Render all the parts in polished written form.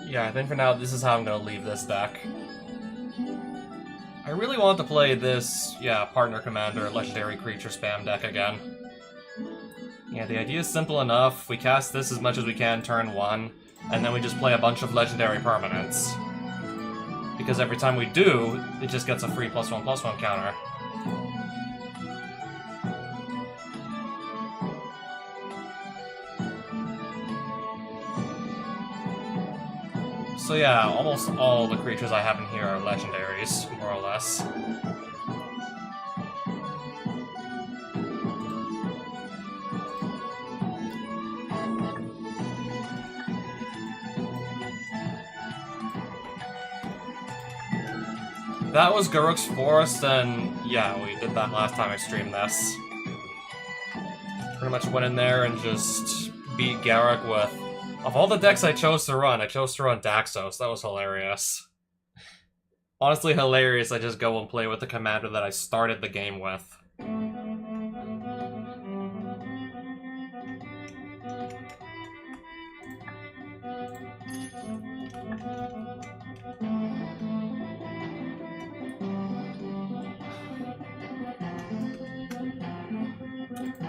Yeah, I think for now this is how I'm gonna leave this deck. I really want to play this, yeah, Partner Commander Legendary Creature spam deck again. Yeah, the idea is simple enough. We cast this as much as we can turn 1, and then we just play a bunch of Legendary Permanents. Because every time we do, it just gets a free +1/+1 counter. So yeah, almost all the creatures I have in here are legendaries, more or less. That was Garruk's Forest, and yeah, we did that last time I streamed this. Pretty much went in there and just beat Garruk with... Of all the decks I chose to run Daxos. That was hilarious. Honestly hilarious, I just go and play with the commander that I started the game with.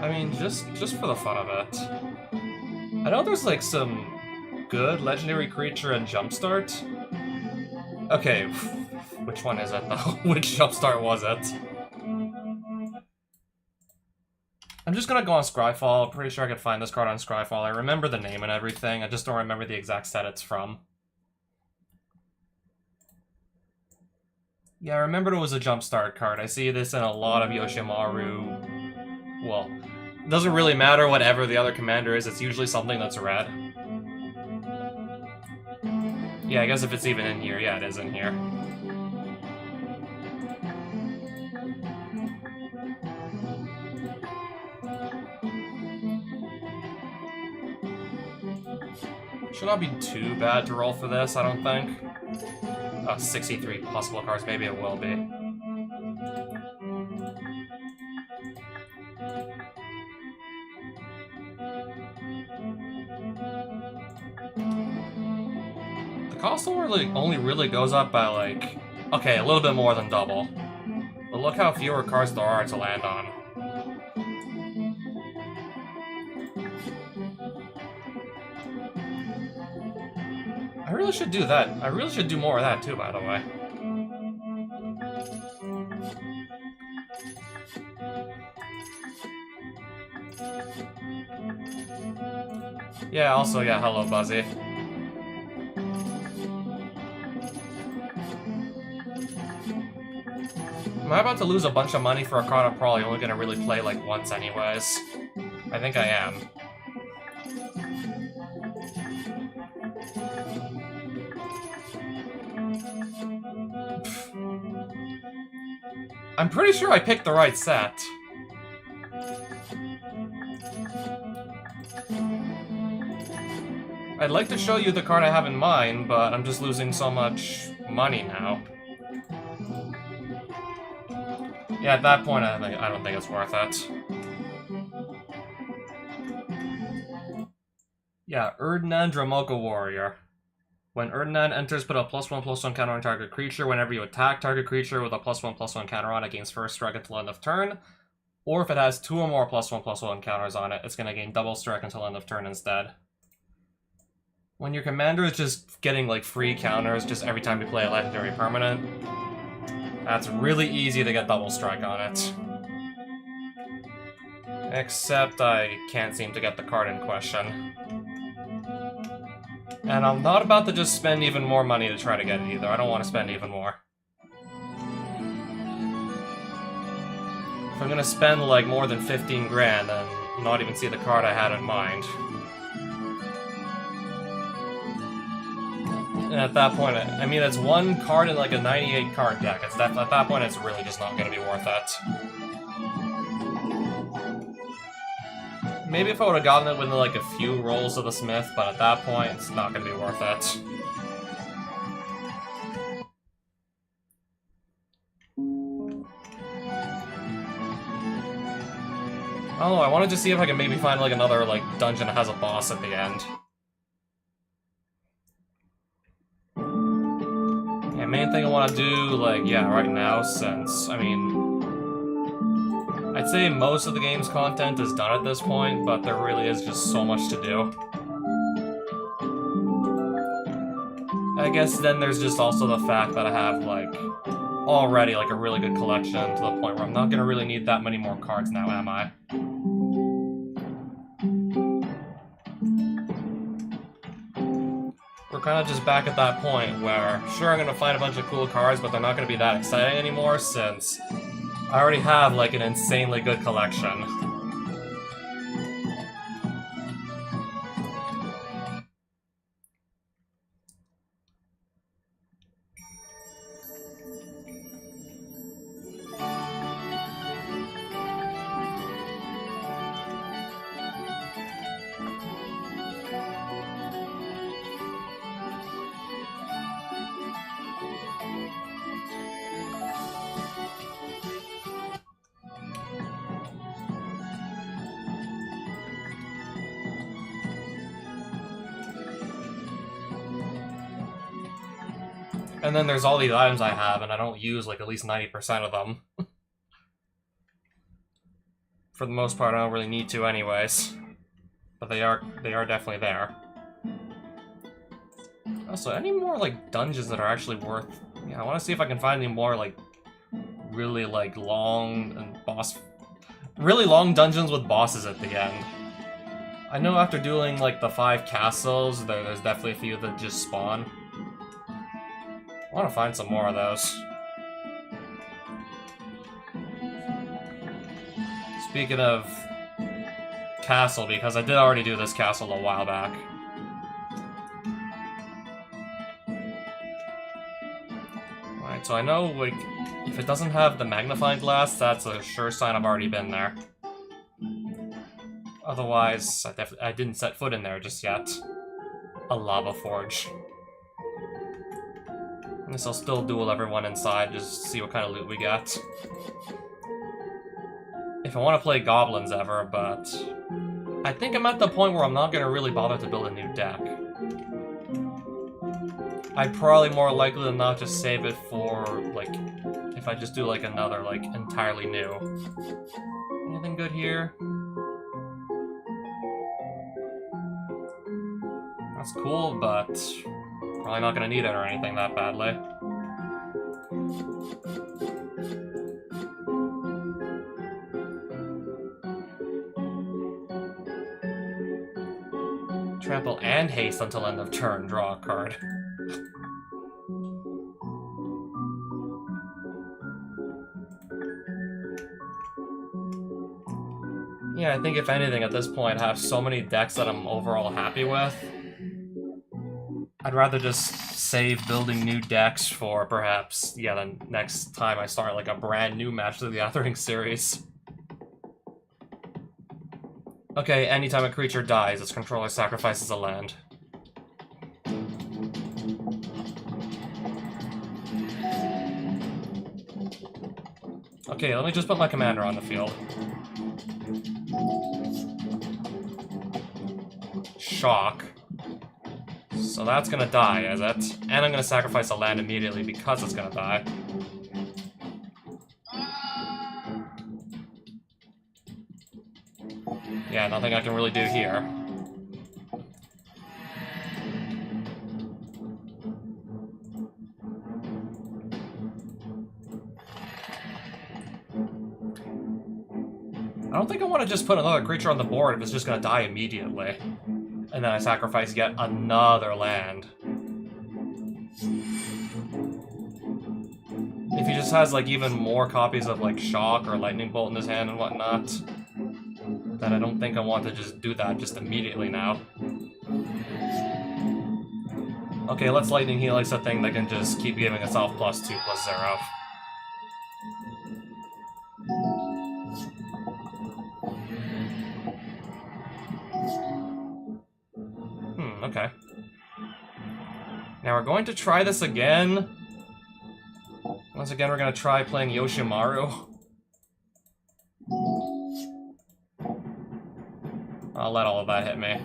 I mean, just for the fun of it. I know there's like some good legendary creature in Jumpstart. Okay, which one is it though? Which Jumpstart was it? I'm just gonna go on Scryfall. I'm pretty sure I could find this card on Scryfall. I remember the name and everything, I just don't remember the exact set it's from. Yeah, I remembered it was a Jumpstart card. I see this in a lot of Yoshimaru... Well, it doesn't really matter whatever the other commander is, it's usually something that's red. Yeah, I guess if it's even in here, yeah, it is in here. Should not be too bad to roll for this, I don't think. 63 possible cards, maybe it will be. The cost only really goes up by, like... Okay, a little bit more than double. But look how fewer cards there are to land on. I really should do that. I really should do more of that too, by the way. Yeah, also, yeah, hello, Buzzy. Am I about to lose a bunch of money for a card I'm probably only gonna really play, like, once anyways? I think I am. I'm pretty sure I picked the right set. I'd like to show you the card I have in mind, but I'm just losing so much money now. Yeah, at that point, I don't think it's worth it. Yeah, Erdnan Dramoka Warrior. When Erdnan enters, put a +1/+1 counter on target creature. Whenever you attack target creature with a +1/+1 counter on it, gains first strike until end of turn. Or if it has 2 or more +1/+1 counters on it, it's going to gain double strike until end of turn instead. When your commander is just getting like free counters just every time you play a legendary permanent, that's really easy to get double strike on it. Except I can't seem to get the card in question. And I'm not about to just spend even more money to try to get it either. I don't want to spend even more. If I'm gonna spend like more than 15 grand and not even see the card I had in mind. And at that point, I mean, it's one card in like a 98 card deck. At that point, it's really just not gonna be worth it. Maybe if I would have gotten it within like a few rolls of the Smith, but at that point, it's not gonna be worth it. Oh, I wanted to see if I can maybe find like another like dungeon that has a boss at the end. second thing I want to do, like, yeah, right now, since, I mean, I'd say most of the game's content is done at this point, but there really is just so much to do. I guess then there's just also the fact that I have, like, already, like, a really good collection to the point where I'm not gonna really need that many more cards now, am I? We're kind of just back at that point where, sure, I'm gonna find a bunch of cool cards, but they're not gonna be that exciting anymore since I already have, like, an insanely good collection. And then there's all these items I have, and I don't use, like, at least 90% of them. For the most part, I don't really need to anyways. But they are definitely there. Also, any more, like, dungeons that are actually worth... Yeah, I want to see if I can find any more, like, really, like, long and really long dungeons with bosses at the end. I know after doing, like, the 5 castles, there's definitely a few that just spawn. I want to find some more of those. Speaking of castle, because I did already do this castle a while back. Alright, so I know, like, if it doesn't have the magnifying glass, that's a sure sign I've already been there. Otherwise, I didn't set foot in there just yet. A lava forge. I guess I'll still duel everyone inside, just see what kind of loot we get. If I want to play goblins ever, but... I think I'm at the point where I'm not going to really bother to build a new deck. I'd probably more likely than not just save it for, like, if I just do, like, another, like, entirely new. Anything good here? That's cool, but probably not gonna need it or anything that badly. Trample and haste until end of turn, draw a card. Yeah, I think if anything at this point I have so many decks that I'm overall happy with. I'd rather just save building new decks for perhaps, yeah, the next time I start like a brand new Magic the Gathering series. Okay, anytime a creature dies, its controller sacrifices a land. Okay, let me just put my commander on the field. Shock. So that's gonna die, is it? And I'm gonna sacrifice a land immediately because it's gonna die. Yeah, nothing I can really do here. I don't think I want to just put another creature on the board if it's just gonna die immediately. And then I sacrifice yet another land. If he just has, like, even more copies of, like, Shock or Lightning Bolt in his hand and whatnot, then I don't think I want to just do that just immediately now. Okay, let's Lightning Helix a thing that can just keep giving itself +2/+0. Okay. Now we're going to try this again. Once again, we're going to try playing Yoshimaru. I'll let all of that hit me.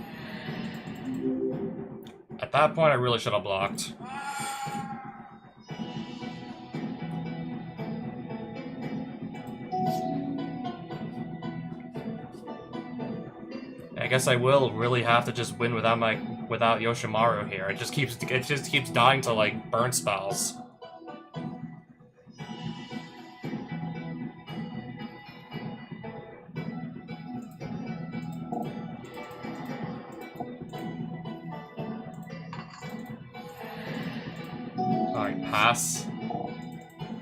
At that point, I really should have blocked. guess I will really have to just win without Yoshimaru here. It just keeps dying to like burn spells. Alright, pass.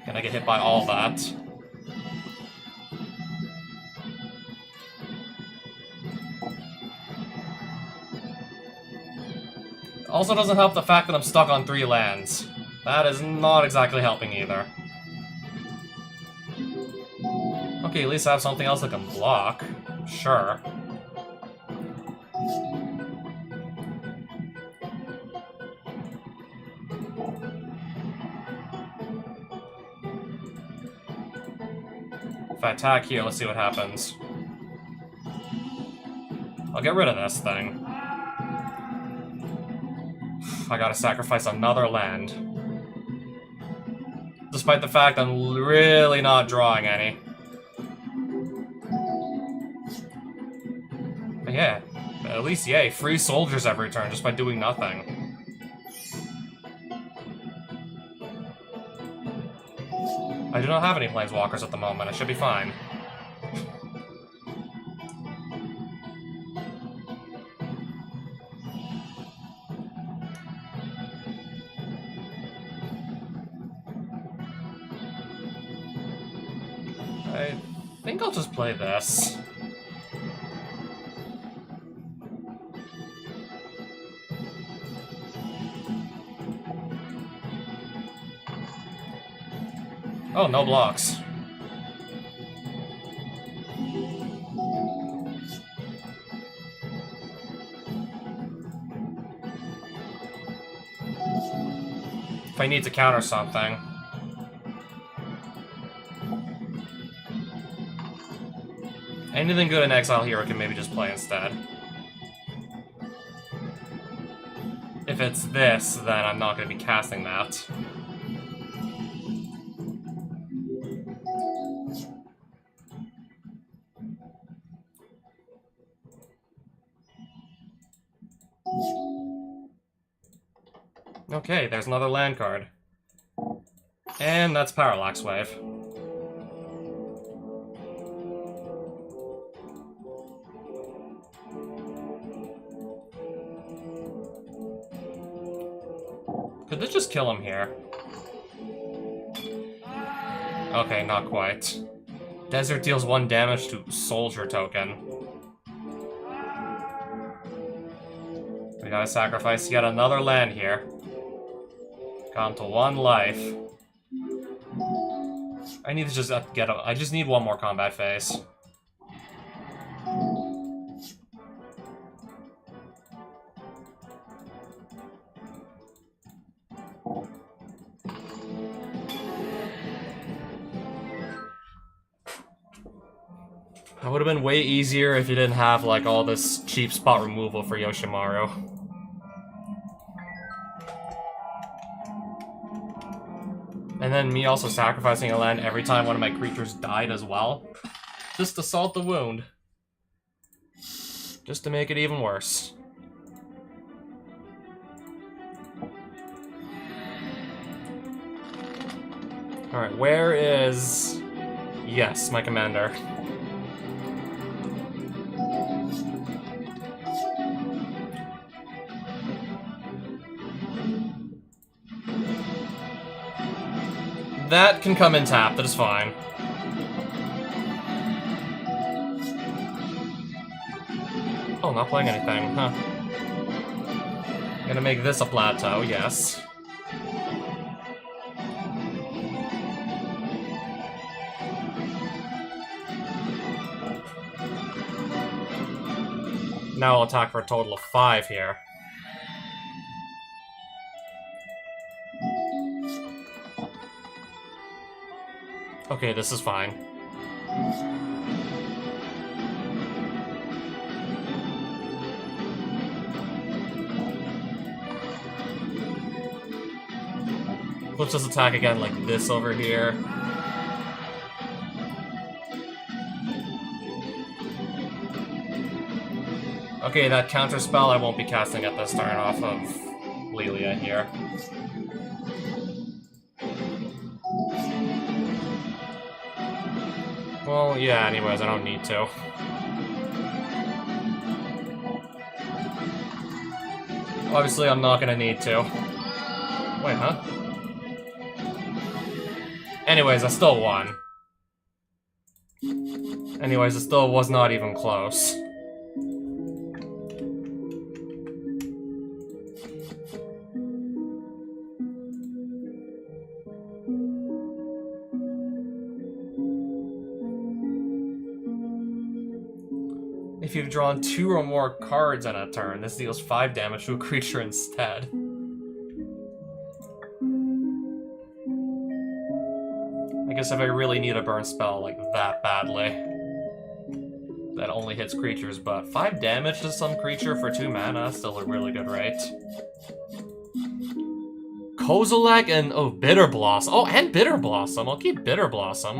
Gonna get hit by all that. Also doesn't help the fact that I'm stuck on 3 lands. That is not exactly helping either. Okay, at least I have something else that can block. Sure. If I attack here, let's see what happens. I'll get rid of this thing. I gotta sacrifice another land. Despite the fact I'm really not drawing any. But yeah, at least yay, free soldiers every turn just by doing nothing. I do not have any planeswalkers at the moment, I should be fine. I think I'll just play this. Oh, no blocks. If I need to counter something. Anything good in Exile here I can maybe just play instead. If it's this, then I'm not going to be casting that. Okay, there's another land card. And that's Parallax Wave. Could this just kill him here? Okay, not quite. Desert deals 1 damage to Soldier token. We gotta sacrifice yet another land here. Gone to 1 life. I need to just get a... I just need 1 more combat phase. That would have been way easier if you didn't have, like, all this cheap spot removal for Yoshimaru. And then me also sacrificing a land every time one of my creatures died as well. Just to salt the wound. Just to make it even worse. Alright, where is... Yes, my commander. That can come in tap, that is fine. Oh, not playing anything, huh. Gonna make this a plateau, yes. Now I'll attack for a total of 5 here. Okay, this is fine. Let's just attack again like this over here. Okay, that counter spell I won't be casting at this turn off of Lilia here. Well, yeah, anyways, I don't need to. Obviously, I'm not gonna need to. Wait, huh? Anyways, I still won. Anyways, it still was not even close. If you've drawn 2 or more cards in a turn, this deals 5 damage to a creature instead. I guess if I really need a burn spell like that badly, that only hits creatures, but 5 damage to some creature for 2 mana is still a really good rate. Kozilek and, oh, Bitter Blossom. Oh, and Bitter Blossom. I'll keep Bitter Blossom.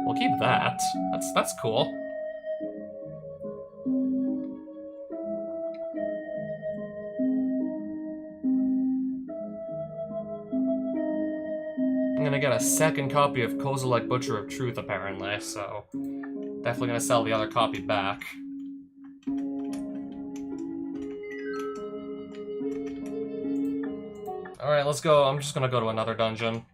We'll keep that. That's cool. I'm gonna get a second copy of Kozilek Butcher of Truth, apparently, so definitely gonna sell the other copy back. Alright, let's go. I'm just gonna go to another dungeon.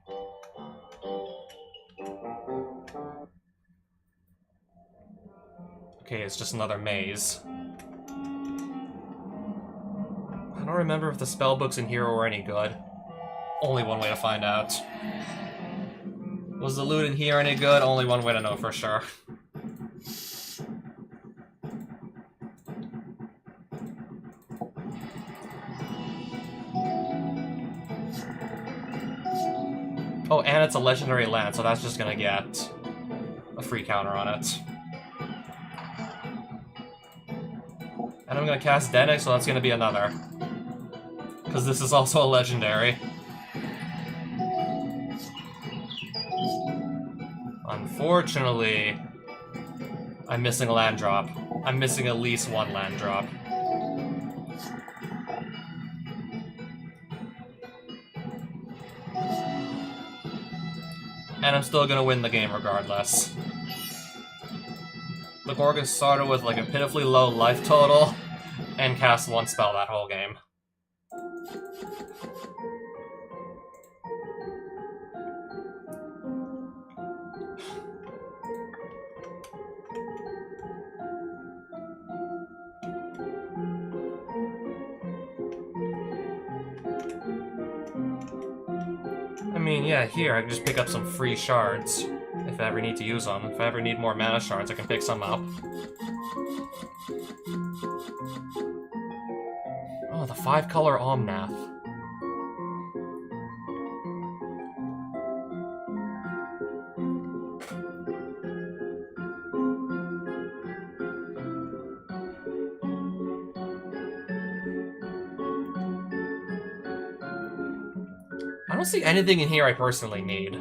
Okay, it's just another maze. I don't remember if the spellbooks in here were any good. Only one way to find out. Was the loot in here any good? Only one way to know for sure. Oh, and it's a legendary land, so that's just gonna get a free counter on it. And I'm gonna cast Denix, so that's gonna be another. Because this is also a legendary. Unfortunately, I'm missing a land drop. I'm missing at least one land drop. And I'm still gonna win the game regardless. The Gorgon started with like a pitifully low life total and cast 1 spell that whole game. I mean, yeah, here, I can just pick up some free shards, if I ever need to use them. If I ever need more mana shards, I can pick some up. Oh, the 5-color Omnath. I don't see anything in here I personally need.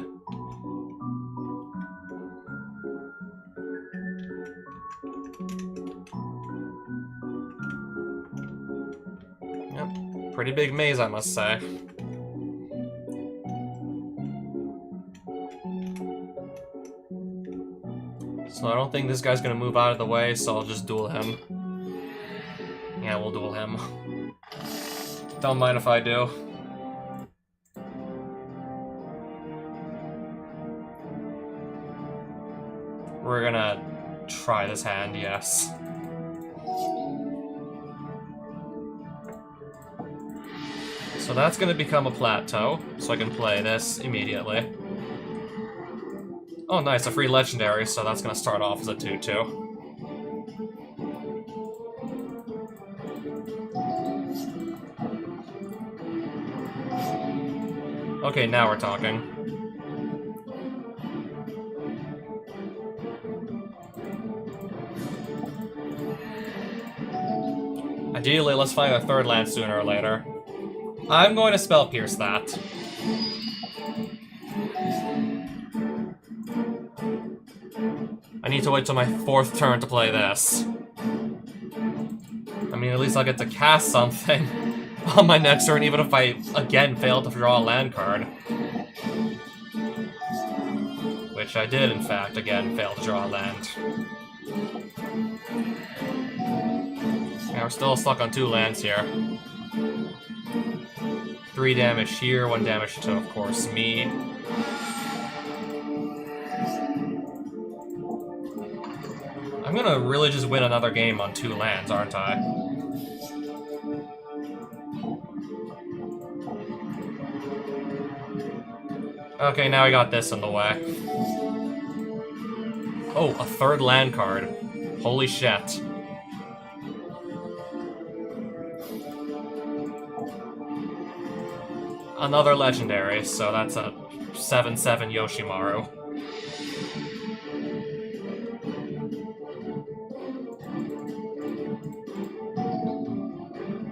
Yep, pretty big maze, I must say. So I don't think this guy's gonna move out of the way, so I'll just duel him. Yeah, we'll duel him. Don't mind if I do. We're gonna try this hand, yes. So that's gonna become a plateau, so I can play this immediately. Oh nice, a free legendary, so that's gonna start off as a 2-2. Okay, now we're talking. Ideally, let's find a 3rd land sooner or later. I'm going to Spell Pierce that. I need to wait till my 4th turn to play this. I mean, at least I'll get to cast something on my next turn, even if I, again, fail to draw a land card. Which I did, in fact, again, fail to draw a land. Yeah, we're still stuck on 2 lands here. 3 damage here, 1 damage to, of course, me. I'm gonna really just win another game on 2 lands, aren't I? Okay, now we got this in the way. Oh, a 3rd land card. Holy shit. Another legendary, so that's a 7/7 Yoshimaru.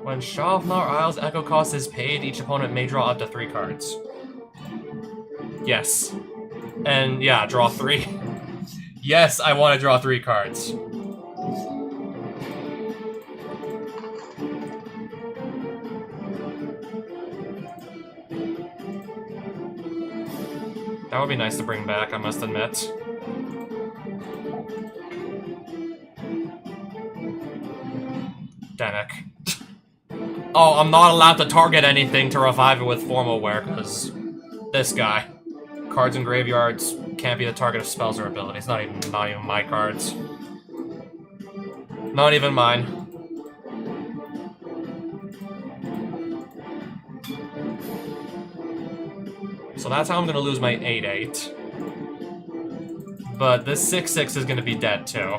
When Shaw of Nar Isle's Echo cost is paid, each opponent may draw up to 3 cards. Yes. And yeah, draw 3. Yes, I want to draw 3 cards. That would be nice to bring back, I must admit. Danik. Oh, I'm not allowed to target anything to revive it with Formal Wear, because this guy. Cards in graveyards can't be the target of spells or abilities. Not even my cards. Not even mine. So that's how I'm gonna lose my 8/8. But this 6/6 is gonna be dead too.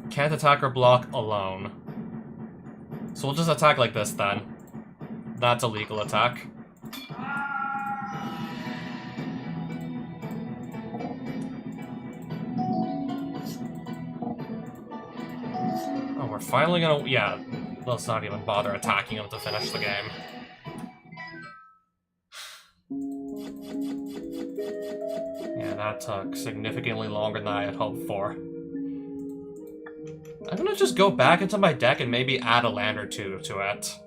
Can't attack or block alone. So we'll just attack like this then. That's a legal attack. Oh, we're finally gonna... yeah, let's not even bother attacking him to finish the game. Yeah, that took significantly longer than I had hoped for. I'm gonna just go back into my deck and maybe add a land or 2 to it.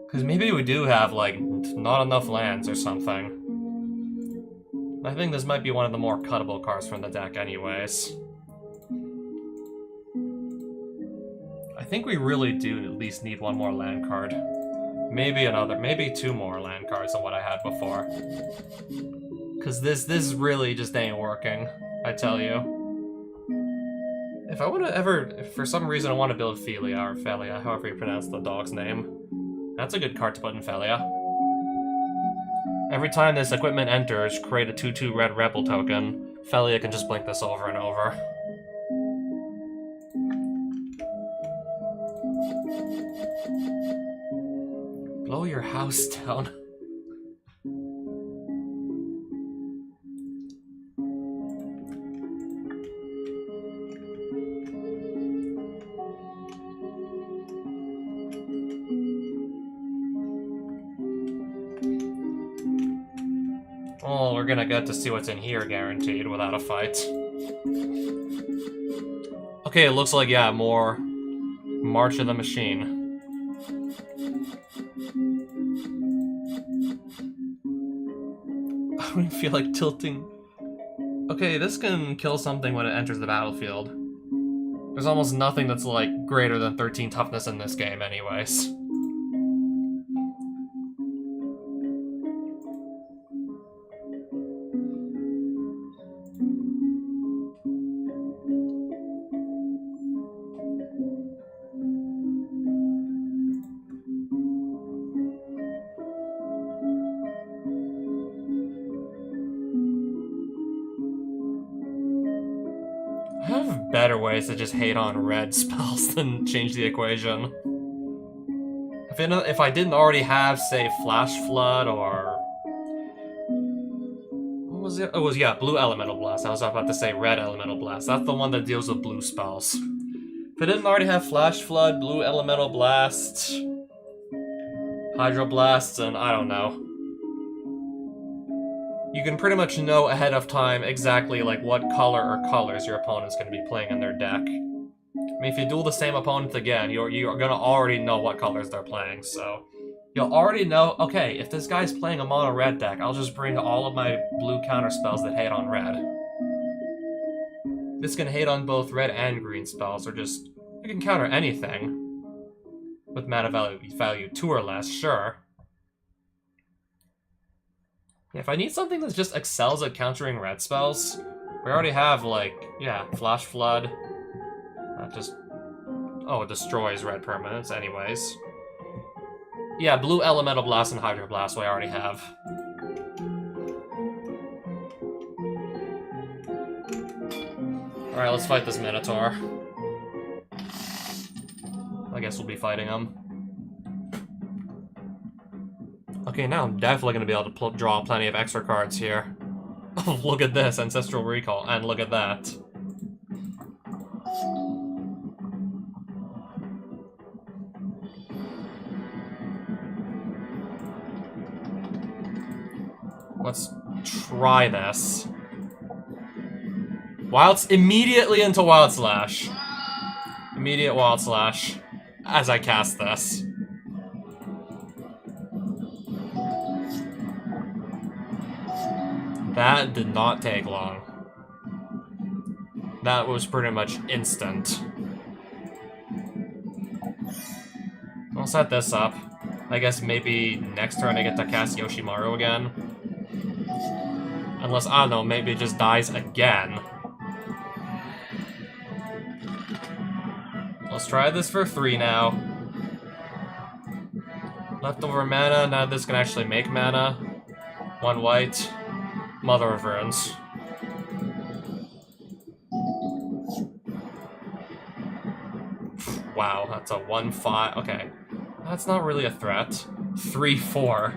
Because maybe we do have, like, not enough lands or something. I think this might be one of the more cuttable cards from the deck anyways. I think we really do at least need 1 more land card. Maybe 2 more land cards than what I had before. Because this really just ain't working, I tell you. If I want to if for some reason I want to build Felia, or Felia, however you pronounce the dog's name, that's a good card to put in Felia. Every time this equipment enters, create a 2/2 red rebel token. Felia can just blink this over and over. Blow your house down. Oh, we're gonna get to see what's in here, guaranteed, without a fight. Okay, it looks like, yeah, more March of the Machine. I don't feel like tilting. Okay, this can kill something when it enters the battlefield. There's almost nothing that's, like, greater than 13 toughness in this game anyways. I have better ways to just hate on red spells than change the equation. If I didn't already have, say, Flash Flood or... what was it? Oh, it was, yeah, Blue Elemental Blast. I was about to say Red Elemental Blast. That's the one that deals with blue spells. If If it didn't already have Flash Flood, Blue Elemental Blast, Hydro Blast, and I don't know. You can pretty much know ahead of time exactly like what color or colors your opponent's going to be playing in their deck. I mean, if you duel the same opponent again, you're going to already know what colors they're playing, so... You'll already know, okay, if this guy's playing a mono red deck, I'll just bring all of my blue counter spells that hate on red. This can hate on both red and green spells, or just... You can counter anything. With mana value 2 or less, sure. Yeah, if I need something that just excels at countering red spells, we already have, like, yeah, Flash Flood. Oh, it destroys red permanents anyways. Yeah, Blue Elemental Blast and Hydro Blast we already have. Alright, let's fight this Minotaur. I guess we'll be fighting him. Okay, now I'm definitely going to be able to draw plenty of extra cards here. Oh, look at this, Ancestral Recall, and look at that. Let's try this. Immediately into Wild Slash. Immediate Wild Slash as I cast this. That did not take long. That was pretty much instant. I'll set this up. I guess maybe next turn I get to cast Yoshimaru again. Unless, I don't know, maybe it just dies again. Let's try this for 3 now. Leftover mana, now this can actually make mana. 1 white. Mother of Runes. Wow, that's a 1/5. Okay. That's not really a threat. 3/4.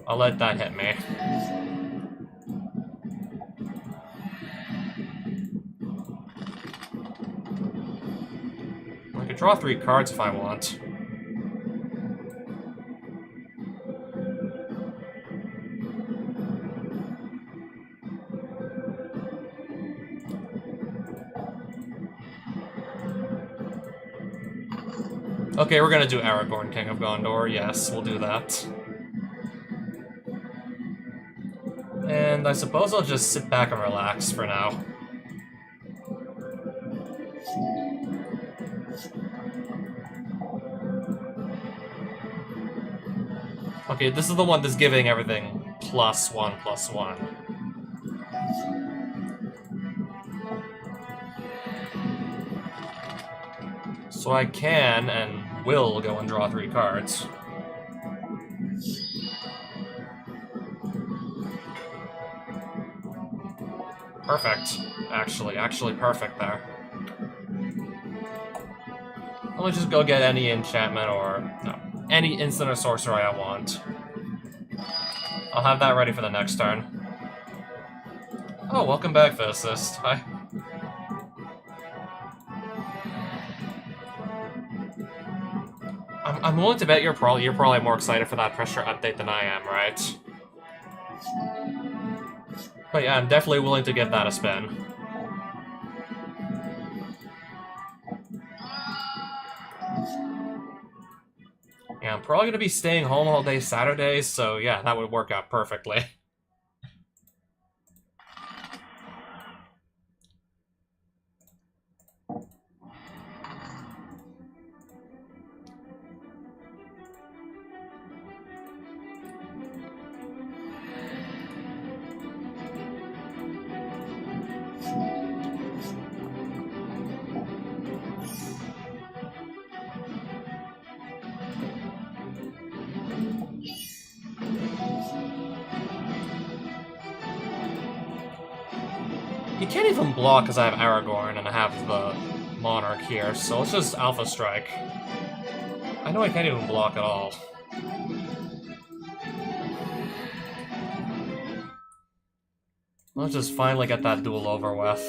I'll let that hit me. I could draw 3 cards if I want. Okay, we're gonna do Aragorn, King of Gondor. Yes, we'll do that. And I suppose I'll just sit back and relax for now. Okay, this is the one that's giving everything +1/+1. So I can and will go and draw 3 cards. Perfect. Actually perfect there. I'll just go get any enchantment or... no, any instant or sorcery I want. I'll have that ready for the next turn. Oh, welcome back, Physicist. Hi. I'm willing to bet you're probably more excited for that pressure update than I am, right? But yeah, I'm definitely willing to give that a spin. Yeah, I'm probably gonna be staying home all day Saturday, so yeah, that would work out perfectly. He can't even block because I have Aragorn and I have the Monarch here, so let's just Alpha Strike. I know I can't even block at all. Let's just finally get that duel over with.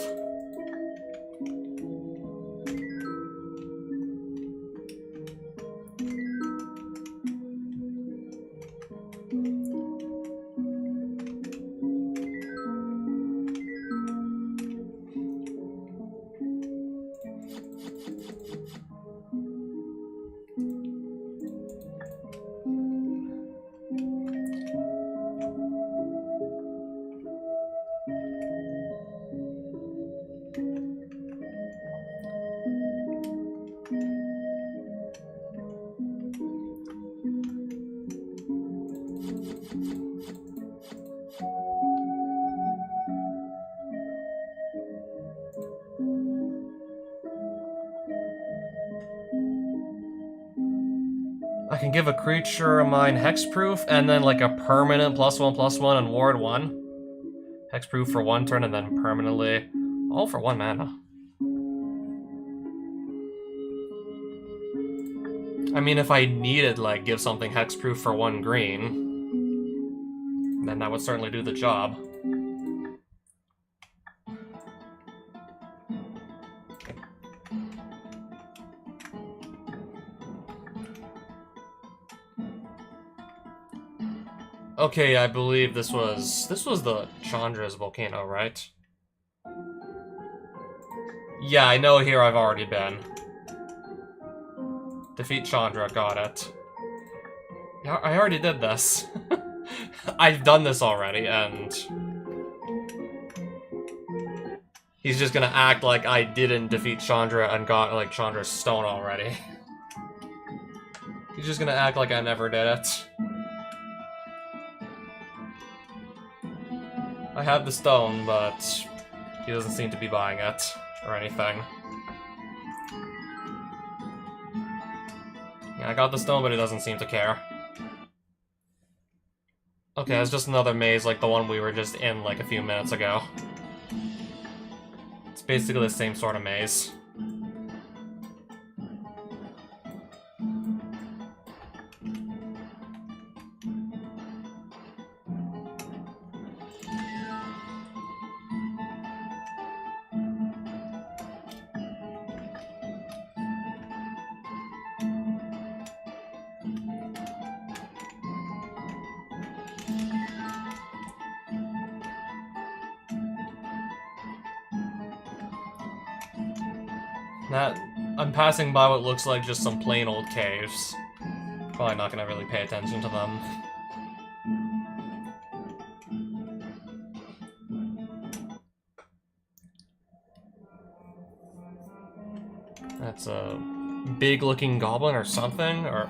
I can give a creature mine hexproof and then like a permanent +1/+1 and ward 1. Hexproof for 1 turn and then permanently. All for 1 mana. I mean, if I needed, like, give something hexproof for 1 green, then that would certainly do the job. Okay, I believe this was the Chandra's volcano, right? Yeah, I know here I've already been. Defeat Chandra, got it. Yeah, I already did this. I've done this already, and he's just gonna act like I didn't defeat Chandra and got, like, Chandra's stone already. He's just gonna act like I never did it. I have the stone, but he doesn't seem to be buying it, or anything. Yeah, I got the stone, but he doesn't seem to care. Okay, it's just another maze like the one we were just in, like, a few minutes ago. It's basically the same sort of maze. I'm passing by what looks like just some plain old caves. Probably not gonna really pay attention to them. That's a big-looking goblin or something, or...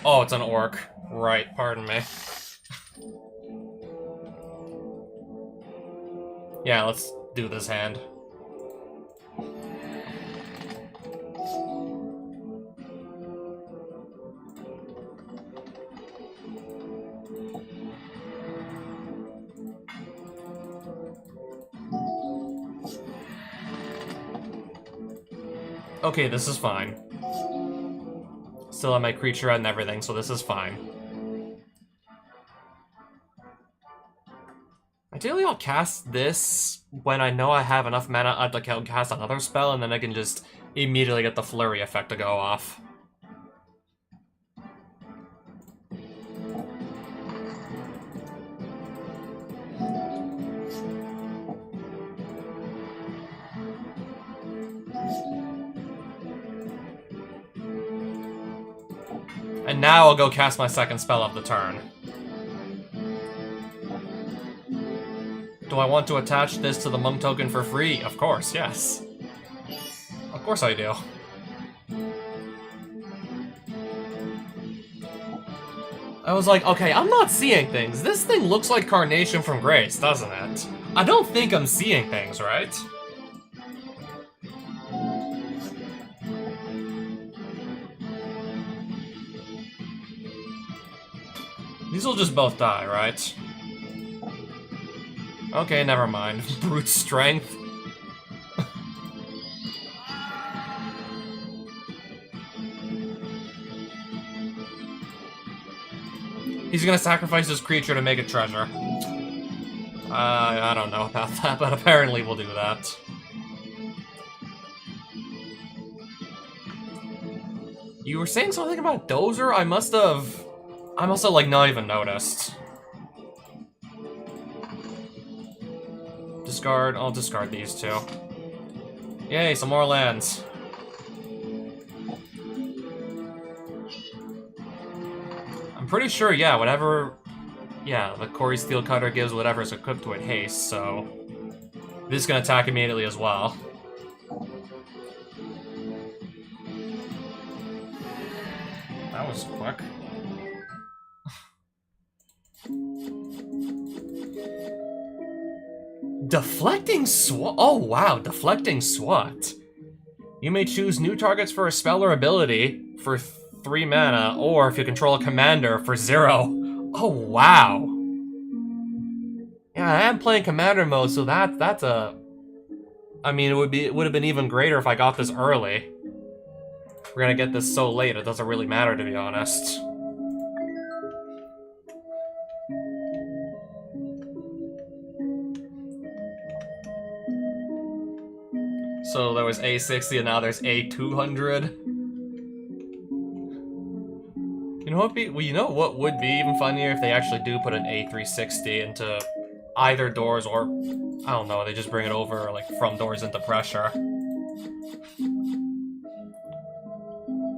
Oh, it's an orc. Right, pardon me. Yeah, let's do this hand. Okay, this is fine. Still have my creature and everything, so this is fine. Ideally, I'll cast this when I know I have enough mana to cast another spell, and then I can just immediately get the flurry effect to go off. And now I'll go cast my second spell of the turn. Do I want to attach this to the monk token for free? Of course, yes. Of course I do. I was like, okay, I'm not seeing things. This thing looks like Carnation from Grace, doesn't it? I don't think I'm seeing things, right? These will just both die, right? Okay, never mind. Brute strength. He's gonna sacrifice his creature to make a treasure. I don't know about that, but apparently we'll do that. You were saying something about Dozer? I must have like not even noticed. Discard, I'll discard these two. Yay, some more lands. I'm pretty sure, yeah, whatever... Yeah, the Corey Steelcutter gives whatever is equipped to it haste, so... This is gonna attack immediately as well. That was quick. Deflecting SWAT? Oh wow, deflecting SWAT. You may choose new targets for a spell or ability for 3 mana, or if you control a commander for 0. Oh wow. Yeah, I am playing commander mode, so that's a... I mean, it would have been even greater if I got this early. We're gonna get this so late, it doesn't really matter, to be honest. So there was A60 and now there's A200. You know what what would be even funnier if they actually do put an A360 into either doors, or I don't know, they just bring it over like from doors into pressure.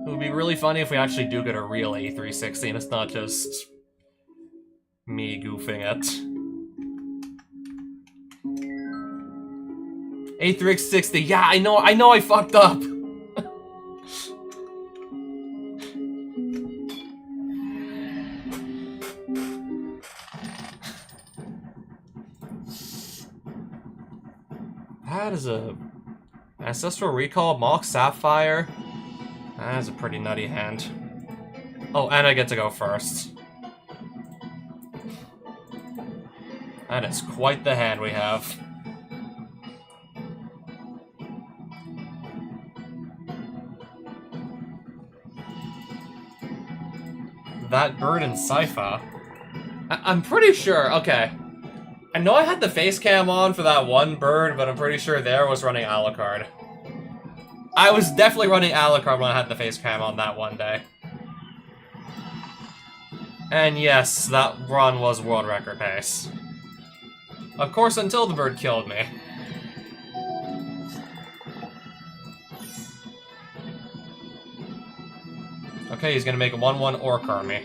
It would be really funny if we actually do get a real A360 and it's not just me goofing it. A360, yeah, I know I fucked up! That is a... Ancestral Recall, Mock Sapphire. That is a pretty nutty hand. Oh, and I get to go first. That is quite the hand we have. That bird in Sypha. I'm pretty sure, okay. I know I had the face cam on for that one bird, but I'm pretty sure there was running Alucard. I was definitely running Alucard when I had the face cam on that one day. And yes, that run was world record pace. Of course, until the bird killed me. Okay, he's gonna make a 1/1 Orc Army.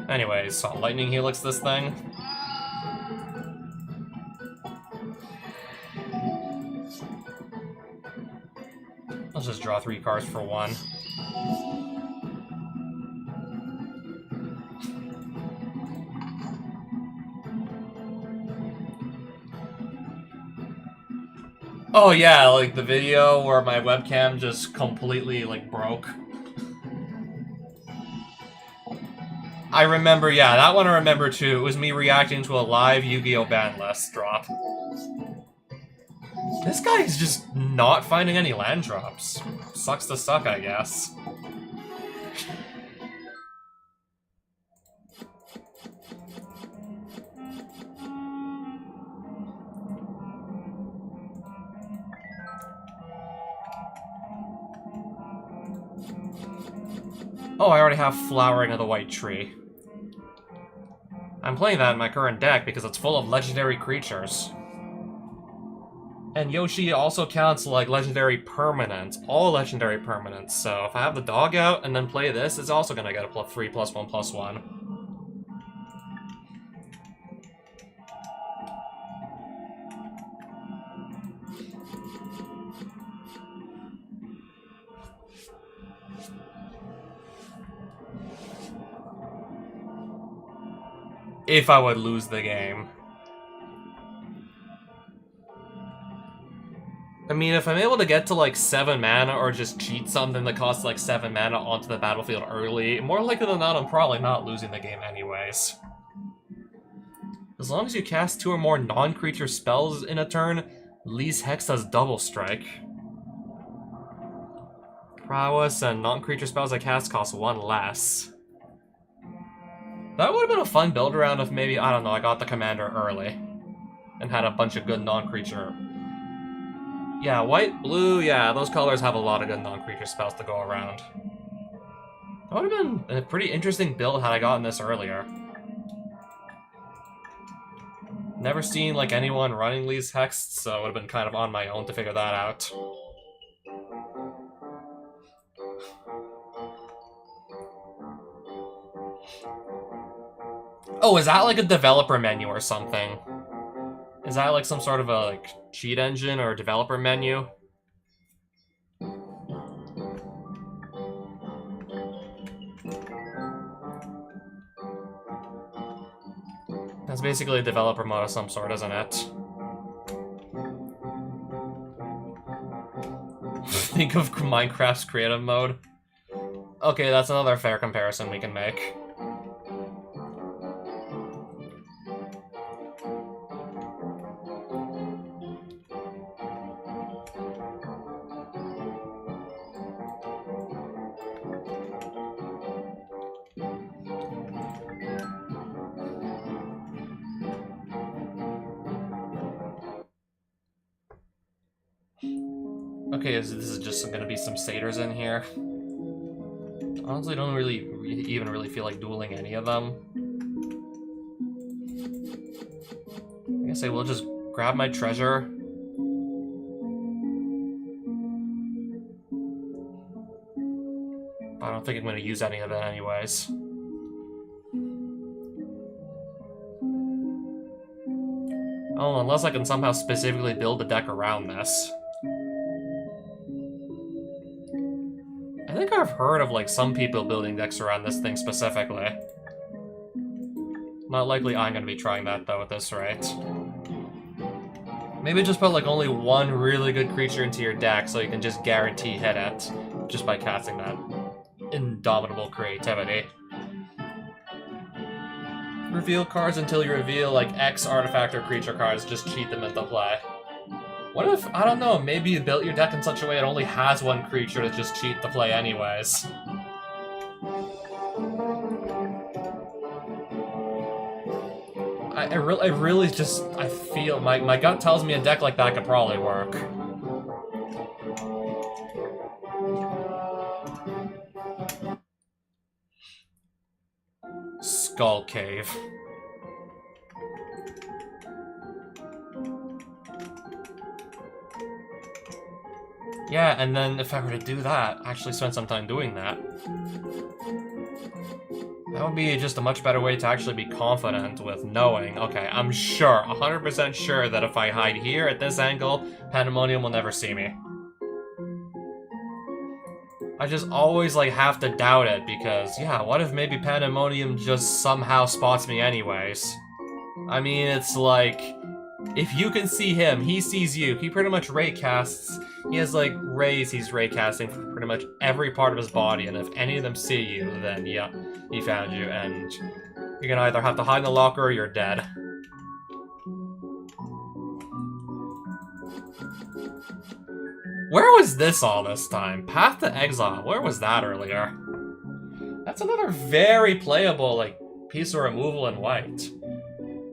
Anyways, so Lightning Helix this thing. Let's just draw 3 cards for 1. Oh yeah, like the video where my webcam just completely, like, broke. I remember, yeah, that one I remember too. It was me reacting to a live Yu-Gi-Oh! Ban list drop. This guy is just not finding any land drops. Sucks to suck, I guess. Oh, I already have Flowering of the White Tree. I'm playing that in my current deck because it's full of legendary creatures. And Yoshi also counts like legendary permanents, all legendary permanents, so if I have the dog out and then play this, it's also gonna get a +3, +1, +1. If I would lose the game. I mean, if I'm able to get to like 7 mana or just cheat something that costs like 7 mana onto the battlefield early, more likely than not, I'm probably not losing the game anyways. As long as you cast 2 or more non-creature spells in a turn, Lee's Hex does double strike. Prowess and non-creature spells I cast cost 1 less. That would have been a fun build around if maybe, I don't know, I got the commander early. And had a bunch of good non-creature. Yeah, white, blue, yeah, those colors have a lot of good non-creature spells to go around. That would have been a pretty interesting build had I gotten this earlier. Never seen, like, anyone running Lee's Hex, so it would have been kind of on my own to figure that out. Oh, is that like a developer menu or something? Is that like some sort of a like cheat engine or developer menu? That's basically a developer mode of some sort, isn't it? Think of Minecraft's creative mode. Okay, that's another fair comparison we can make. Okay, this is just gonna be some satyrs in here. Honestly, don't even really feel like dueling any of them. I guess I will just grab my treasure. I don't think I'm gonna use any of it anyways. Oh, unless I can somehow specifically build a deck around this. I think I've heard of, like, some people building decks around this thing specifically. Not likely I'm gonna be trying that, though, at this rate. Maybe just put, like, only one really good creature into your deck so you can just guarantee hit it, just by casting that indomitable creativity. Reveal cards until you reveal, like, X artifact or creature cards, just cheat them into play. What if, I don't know, maybe you built your deck in such a way it only has one creature to just cheat the play anyways? I really just, I feel, my gut tells me a deck like that could probably work. Skull Cave. Yeah, and then if I were to do that, actually spend some time doing that, that would be just a much better way to actually be confident with knowing, okay, I'm sure, 100% sure that if I hide here at this angle, Pandemonium will never see me. I just always, like, have to doubt it, because, yeah, what if maybe Pandemonium just somehow spots me anyways? I mean, it's like, if you can see him, he sees you. He pretty much raycasts. He has, like, rays he's raycasting for pretty much every part of his body, and if any of them see you, then, yeah, he found you, and you're gonna either have to hide in the locker or you're dead. Where was this all this time? Path to Exile, where was that earlier? That's another very playable, like, piece of removal in white.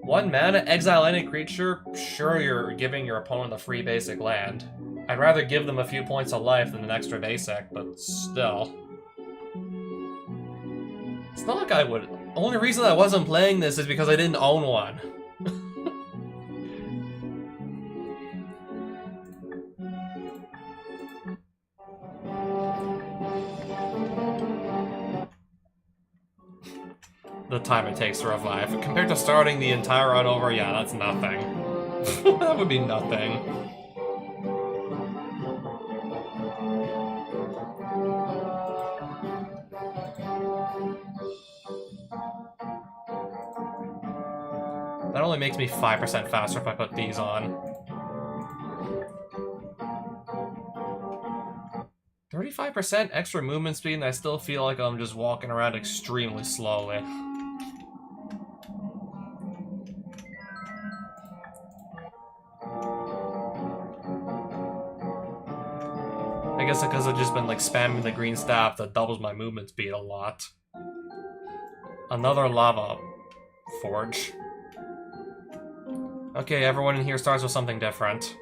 1 mana, exile any creature, sure you're giving your opponent a free basic land. I'd rather give them a few points of life than an extra basic, but still. It's not like I would... Only reason I wasn't playing this is because I didn't own one. The time it takes to revive. Compared to starting the entire run over, yeah, that's nothing. That would be nothing. That only makes me 5% faster if I put these on. 35% extra movement speed, and I still feel like I'm just walking around extremely slowly. I guess because I've just been, like, spamming the green staff that doubles my movement speed a lot. Another lava forge. Okay, everyone in here starts with something different.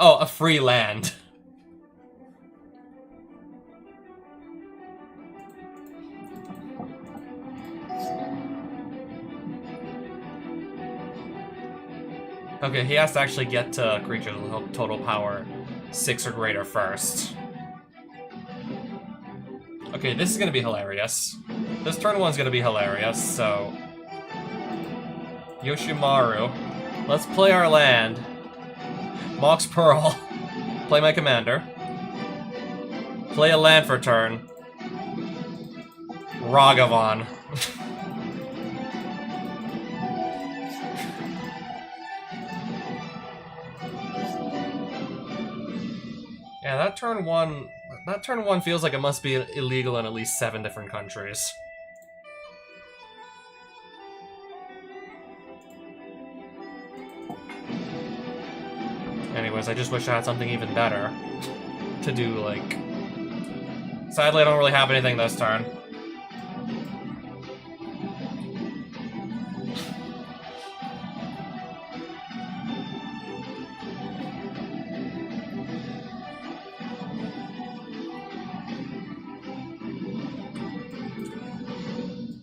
Oh, a free land. Okay, he has to actually get to creatures with total power 6 or greater first. Okay, this is gonna be hilarious. This turn one's gonna be hilarious, so... Yoshimaru. Let's play our land. Mox Pearl. Play my commander. Play a land for turn. Ragavan. Yeah, that turn one feels like it must be illegal in at least 7 different countries. Anyways, I just wish I had something even better to do, like... Sadly, I don't really have anything this turn.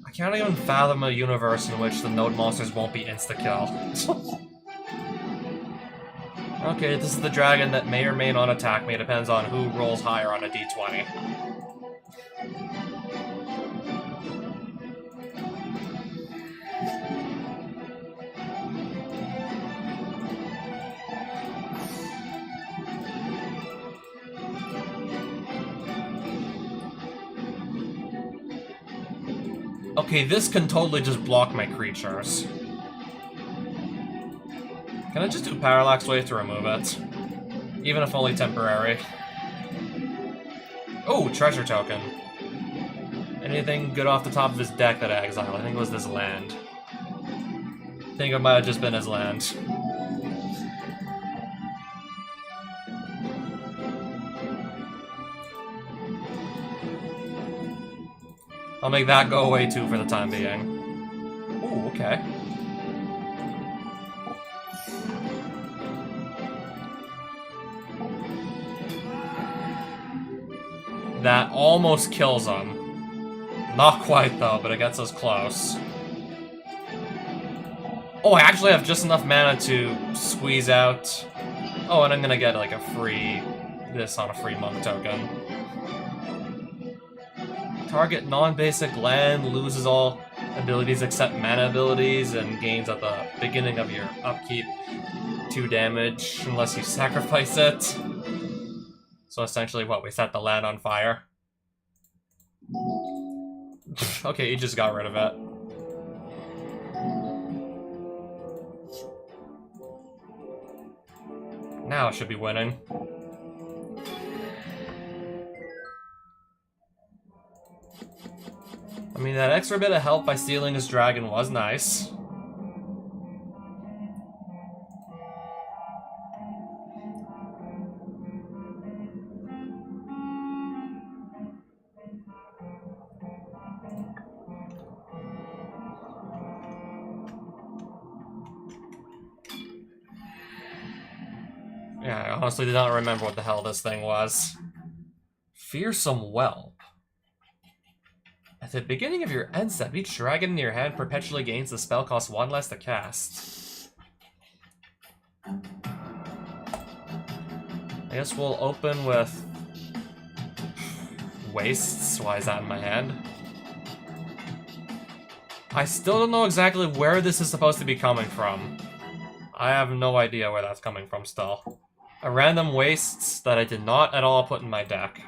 I can't even fathom a universe in which the node monsters won't be insta-kill. Okay, this is the dragon that may or may not attack me. It depends on who rolls higher on a d20. Okay, this can totally just block my creatures. Can I just do Parallax Wave to remove it? Even if only temporary. Oh, treasure token. Anything good off the top of his deck that I exiled? I think it was this land. I think it might have just been his land. I'll make that go away too for the time being. Ooh, okay. That almost kills him. Not quite, though, but it gets us close. Oh, I actually have just enough mana to squeeze out... Oh, and I'm gonna get, like, a free... this on a free monk token. Target non-basic land loses all abilities except mana abilities and gains at the beginning of your upkeep 2 damage unless you sacrifice it. So essentially, what, we set the land on fire? Okay, he just got rid of it. Now I should be winning. I mean, that extra bit of help by stealing his dragon was nice. Yeah, I honestly did not remember what the hell this thing was. Fearsome Whelp. At the beginning of your end step, each dragon in your hand perpetually gains the spell cost 1 less to cast. I guess we'll open with... Wastes? Why is that in my hand? I still don't know exactly where this is supposed to be coming from. I have no idea where that's coming from still. A random wastes that I did not at all put in my deck.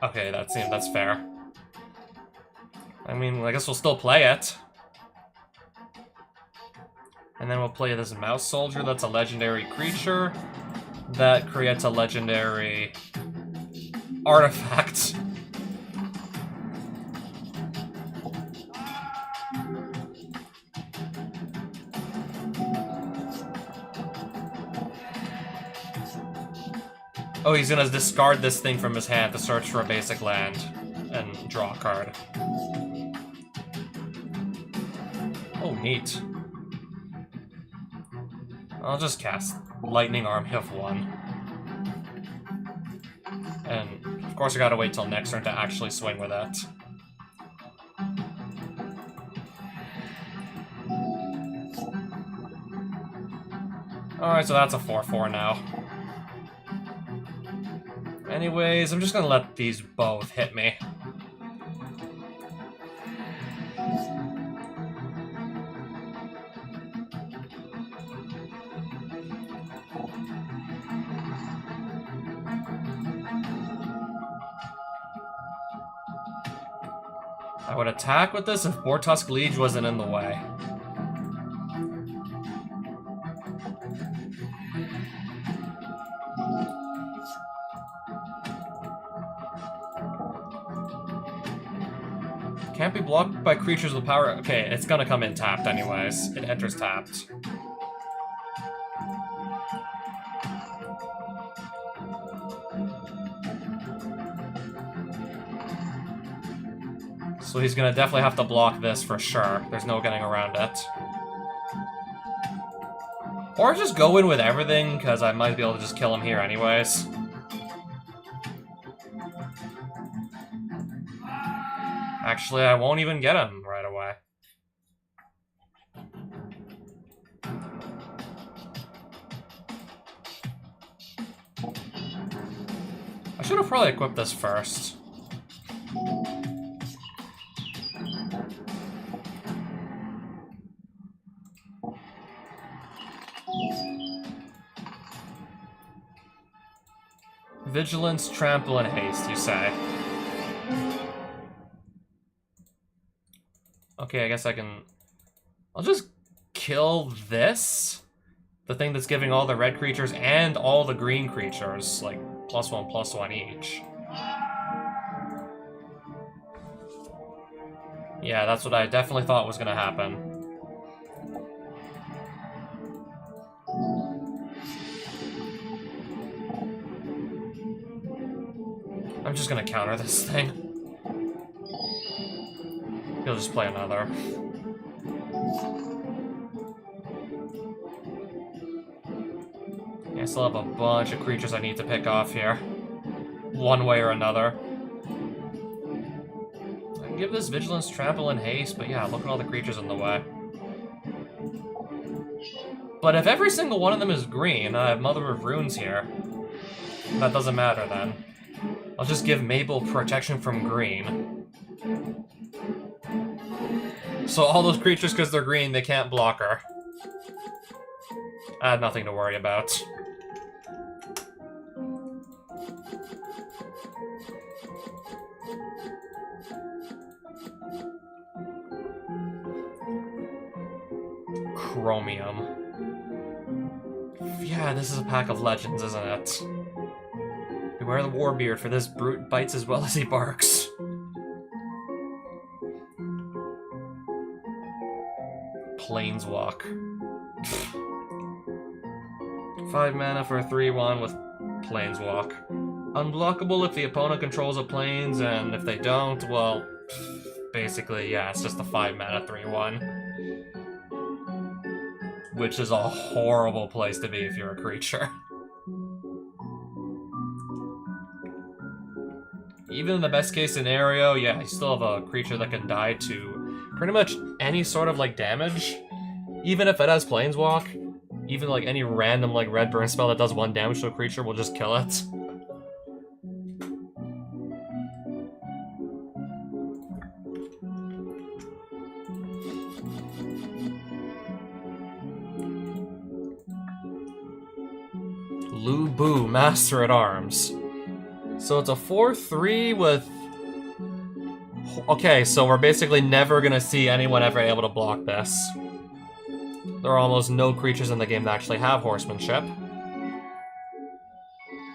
Okay, that's fair. I mean, I guess we'll still play it. And then we'll play this Mouse Soldier that's a legendary creature that creates a legendary artifact. Oh, he's gonna discard this thing from his hand to search for a basic land and draw a card. Oh, neat. I'll just cast Lightning Army of 1. And, of course, I gotta wait till next turn to actually swing with it. Alright, so that's a 4/4 now. Anyways, I'm just gonna let these both hit me. I would attack with this if Bortusk Liege wasn't in the way. Can't be blocked by creatures with power. Okay, it's gonna come in tapped anyways. It enters tapped. So he's gonna definitely have to block this for sure. There's no getting around it. Or just go in with everything, because I might be able to just kill him here anyways. Actually, I won't even get him right away. I should have probably equipped this first. Vigilance, trample, and haste, you say? Okay, I guess I can... I'll just kill this? The thing that's giving all the red creatures and all the green creatures, like, +1/+1 each. Yeah, that's what I definitely thought was gonna happen. I'm just gonna counter this thing. He'll just play another. Yeah, I still have a bunch of creatures I need to pick off here. One way or another. I can give this Vigilance, Trample, and Haste, but yeah, look at all the creatures in the way. But if every single one of them is green, I have Mother of Runes here. That doesn't matter then. I'll just give Mabel protection from green. So all those creatures, because they're green, they can't block her. I have nothing to worry about. Chromium. Yeah, this is a pack of legends, isn't it? Beware the Warbeard, for this brute bites as well as he barks. Planeswalk. 5 mana for a 3/1 with Planeswalk. Unblockable if the opponent controls a planes, and if they don't, well, basically, yeah, it's just a 5 mana 3/1. Which is a horrible place to be if you're a creature. Even in the best case scenario, yeah, you still have a creature that can die to pretty much any sort of, like, damage. Even if it has Planeswalk, even, like, any random, like, red burn spell that does 1 damage to a creature will just kill it. Lu Bu, Master at Arms. So it's a 4/3 with... Okay, so we're basically never gonna see anyone ever able to block this. There are almost no creatures in the game that actually have Horsemanship.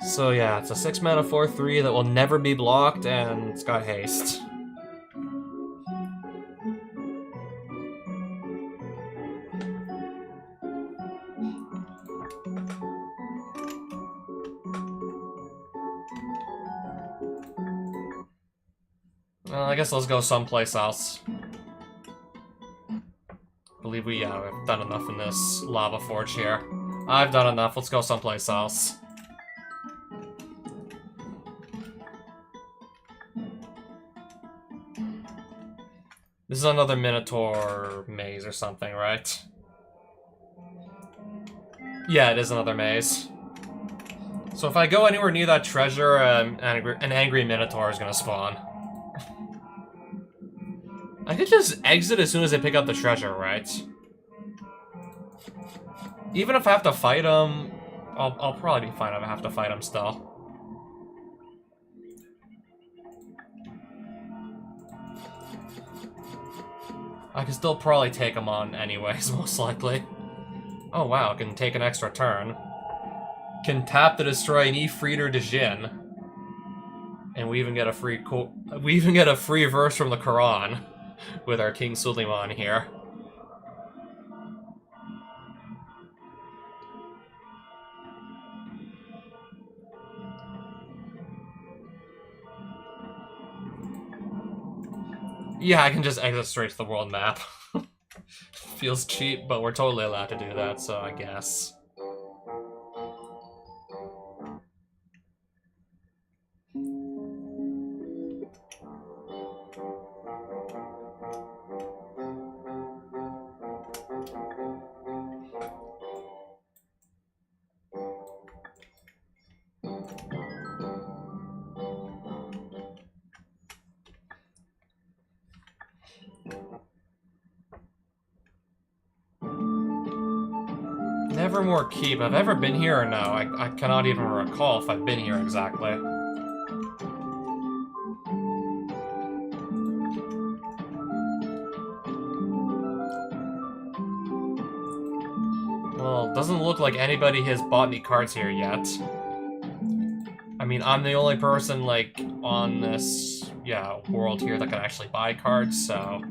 So yeah, it's a 6 mana 4/3 that will never be blocked, and it's got haste. Well, I guess let's go someplace else. I believe we've done enough in this Lava Forge here. I've done enough, let's go someplace else. This is another Minotaur maze or something, right? Yeah, it is another maze. So if I go anywhere near that treasure, an angry Minotaur is gonna spawn. I could just exit as soon as I pick up the treasure, right? Even if I have to fight him, I'll probably be fine if I have to fight him still. I can still probably take him on anyways, most likely. Oh wow, can take an extra turn. Can tap to destroy an Ifrit de Jin. And we even get a free verse from the Quran with our King Suleiman here. Yeah, I can just exit straight to the world map. Feels cheap, but we're totally allowed to do that, so I guess. Nevermore Keep. I've ever been here or no? I cannot even recall if I've been here exactly. Well, doesn't look like anybody has bought any cards here yet. I mean, I'm the only person, like, on this, world here that can actually buy cards, so...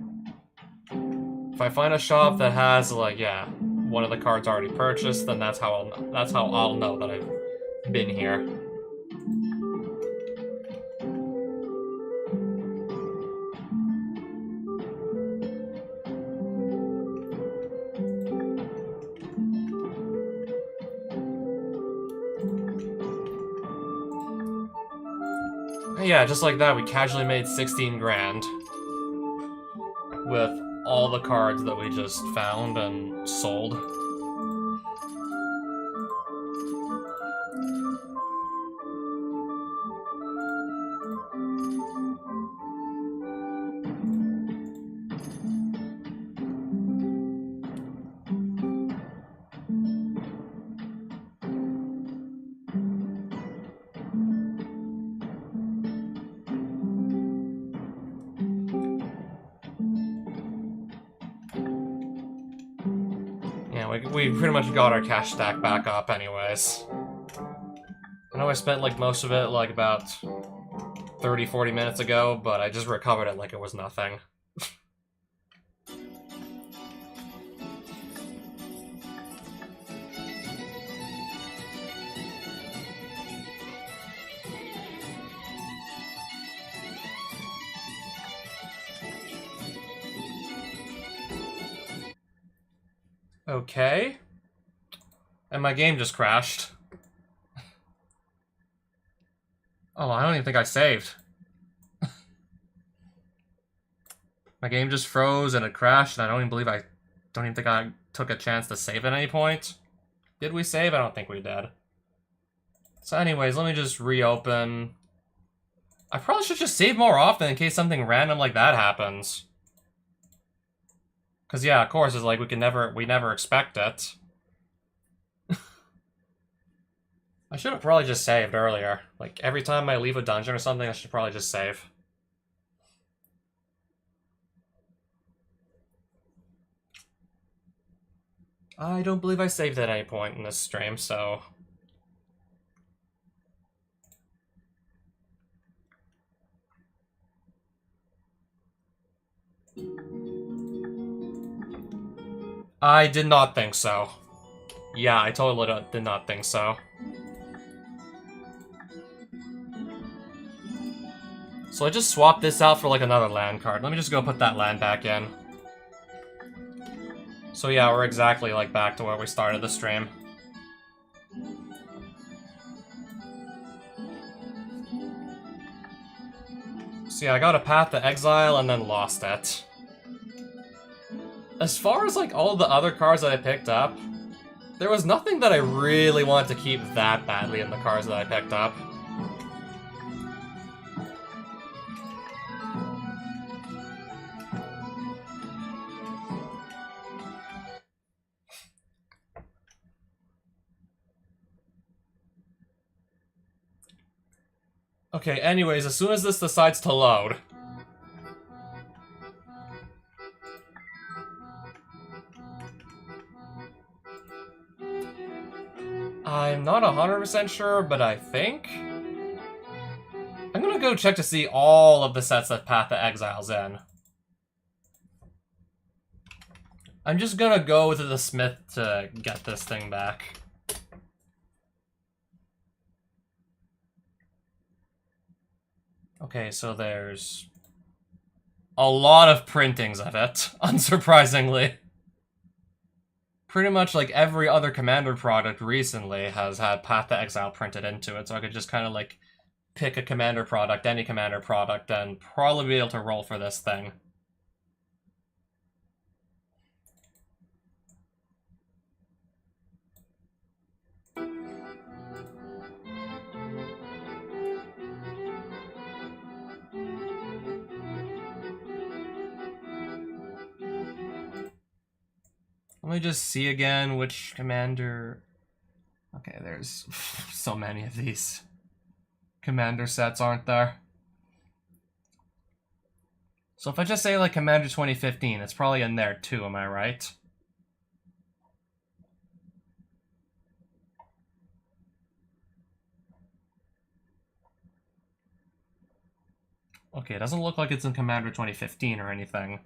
If I find a shop that has, like, one of the cards already purchased, then that's how I'll know that I've been here. Yeah, just like that, we casually made 16 grand. With all the cards that we just found and sold. We pretty much got our cash stack back up anyways. I know I spent like most of it like about 30-40 minutes ago, but I just recovered it like it was nothing. Okay. And my game just crashed. Oh, I don't even think I saved. My game just froze and it crashed, and I don't even think I took a chance to save at any point. Did we save? I don't think we did. So anyways, let me just reopen. I probably should just save more often in case something random like that happens. Cause yeah, of course, it's like we never expect it. I should have probably just saved earlier. Like, every time I leave a dungeon or something, I should probably just save. I don't believe I saved at any point in this stream, so... I did not think so. Yeah, I totally did not think so. So I just swapped this out for like another land card. Let me just go put that land back in. So yeah, we're exactly like back to where we started the stream. So yeah, I got a Path to Exile and then lost it. As far as like all the other cards that I picked up, there was nothing that I really wanted to keep that badly in the cards that I picked up. Okay, anyways, as soon as this decides to load... I'm not 100% sure, but I think... I'm gonna go check to see all of the sets that Path to Exile's in. I'm just gonna go to the smith to get this thing back. Okay, so there's a lot of printings of it, unsurprisingly. Pretty much like every other Commander product recently has had Path to Exile printed into it, so I could just kind of like pick a Commander product, any Commander product, and probably be able to roll for this thing. Let me just see again which Commander... Okay, there's so many of these Commander sets, aren't there? So if I just say like Commander 2015, it's probably in there too, am I right? Okay, it doesn't look like it's in Commander 2015 or anything.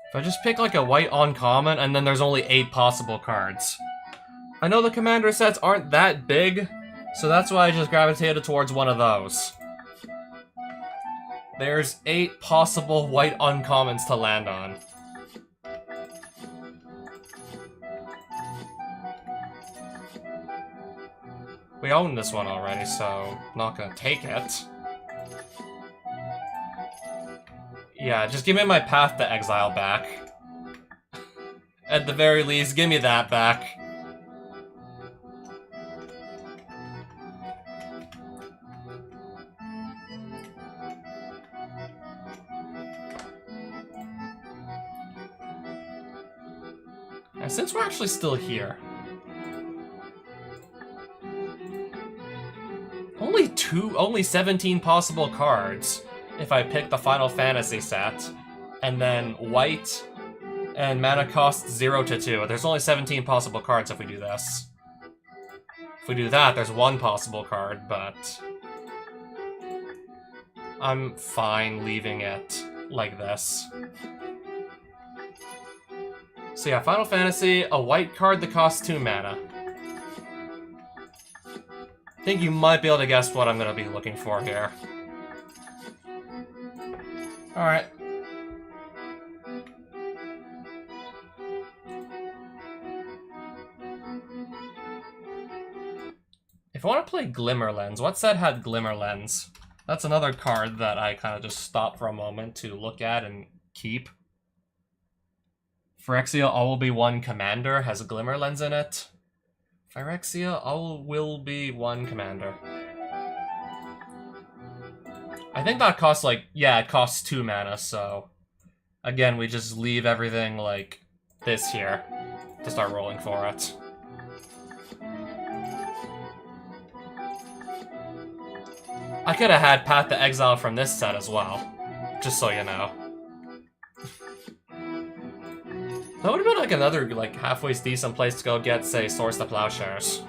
If I just pick like a white uncommon, and then there's only 8 possible cards. I know the Commander sets aren't that big, so that's why I just gravitated towards one of those. There's 8 possible white uncommons to land on. We own this one already, so not gonna take it. Yeah, just give me my Path to Exile back. At the very least, give me that back. And since we're actually still here... Only 17 possible cards if I pick the Final Fantasy set, and then white and mana cost 0 to 2. There's only 17 possible cards if we do this. If we do that, there's 1 possible card, but I'm fine leaving it like this. So yeah, Final Fantasy, a white card that costs 2 mana. I think you might be able to guess what I'm going to be looking for here. Alright. If I want to play Glimmerlens, what set had Glimmerlens? That's another card that I kind of just stop for a moment to look at and keep. Phyrexia All Will Be One Commander has Glimmerlens in it. Phyrexia All Will Be One Commander. I think that costs like, yeah, it costs 2 mana, so... Again, we just leave everything like this here to start rolling for it. I could have had Path to Exile from this set as well, just so you know. That would have been like another like halfway decent place to go get, say, Swords to Plowshares.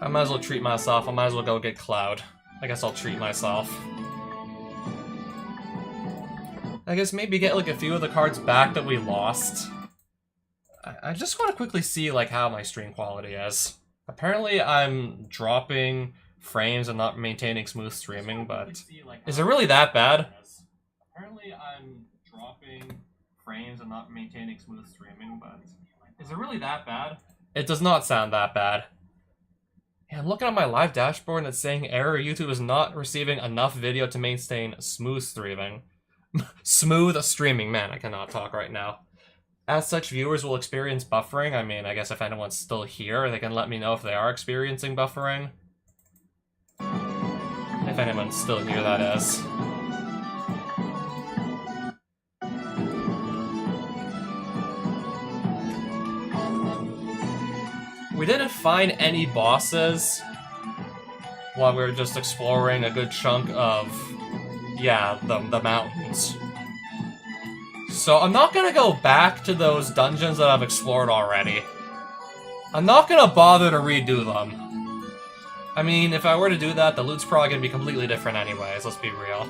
I might as well treat myself. I might as well go get Cloud. I guess I'll treat myself. I guess maybe get like a few of the cards back that we lost. I just want to quickly see like how my stream quality is. Apparently I'm dropping frames and not maintaining smooth streaming, but is it really that bad? Apparently I'm dropping frames and not maintaining smooth streaming, but is it really that bad? It does not sound that bad. Yeah, I'm looking at my live dashboard and it's saying error, YouTube is not receiving enough video to maintain smooth streaming. Smooth streaming, man, I cannot talk right now. as such, viewers will experience buffering. I mean, I guess if anyone's still here, they can let me know if they are experiencing buffering. If anyone's still here, that is. We didn't find any bosses while we were just exploring a good chunk of, yeah, the mountains. So I'm not gonna go back to those dungeons that I've explored already. I'm not gonna bother to redo them. I mean, if I were to do that, the loot's probably gonna be completely different anyways, let's be real.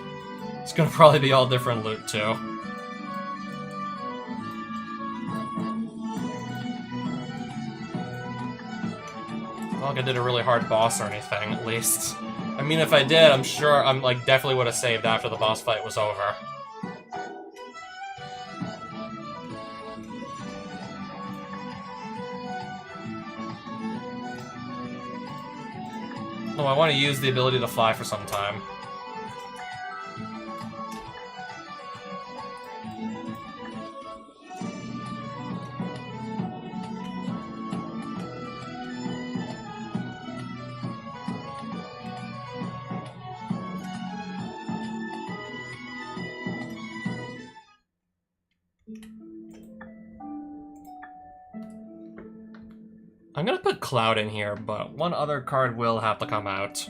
It's gonna probably be all different loot, too. Not like I did a really hard boss or anything, at least. I mean, if I did, I'm sure I'm, like, definitely would have saved after the boss fight was over. Oh, I want to use the ability to fly for some time. I'm gonna put Cloud in here, but one other card will have to come out.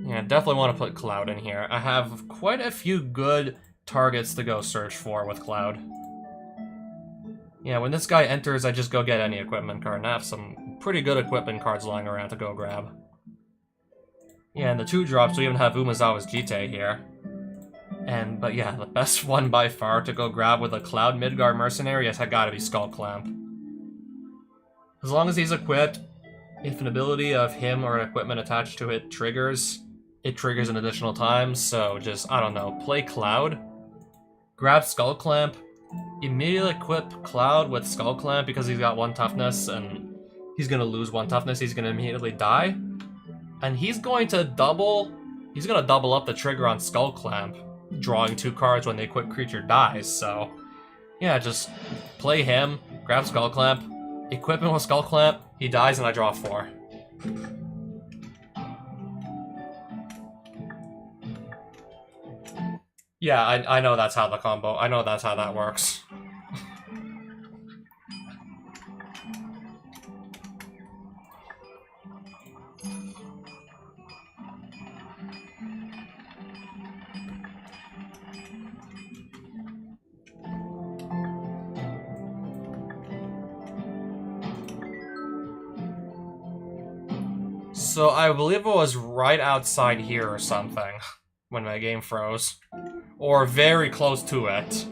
Yeah, definitely want to put Cloud in here. I have quite a few good targets to go search for with Cloud. Yeah, when this guy enters, I just go get any equipment card, and I have some pretty good equipment cards lying around to go grab. Yeah, and the 2-drops, we even have Umezawa's Jite here. But yeah, the best one by far to go grab with a Cloud Midgard Mercenary has gotta be Skull Clamp. As long as he's equipped, if an ability of him or an equipment attached to it triggers an additional time, so just, I don't know, play Cloud, grab Skull Clamp, immediately equip Cloud with Skull Clamp because he's got 1 toughness, and he's gonna lose 1 toughness, he's gonna immediately die. And he's gonna double up the trigger on Skull Clamp, drawing 2 cards when the equipped creature dies, so yeah, just play him, grab Skull Clamp, equip him with Skull Clamp, he dies and I draw 4. Yeah, I know that's how I know that's how that works. So I believe it was right outside here or something when my game froze. Or very close to it.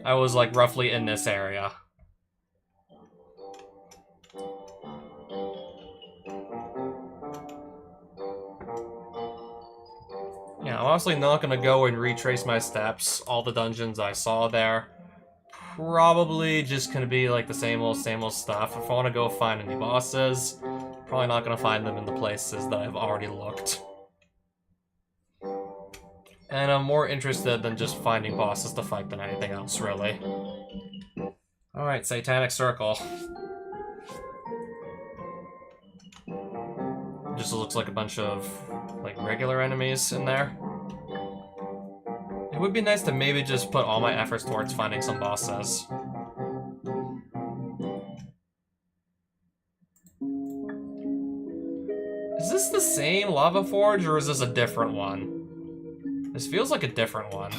I was like roughly in this area. Yeah, I'm honestly not gonna go and retrace my steps, all the dungeons I saw there. Probably just gonna be like the same old stuff. If I want to go find any bosses, probably not gonna find them in the places that I've already looked. And I'm more interested than just finding bosses to fight than anything else, really. Alright, Satanic Circle. Just looks like a bunch of, like, regular enemies in there. It would be nice to maybe just put all my efforts towards finding some bosses. Is this the same Lava Forge, or is this a different one? This feels like a different one.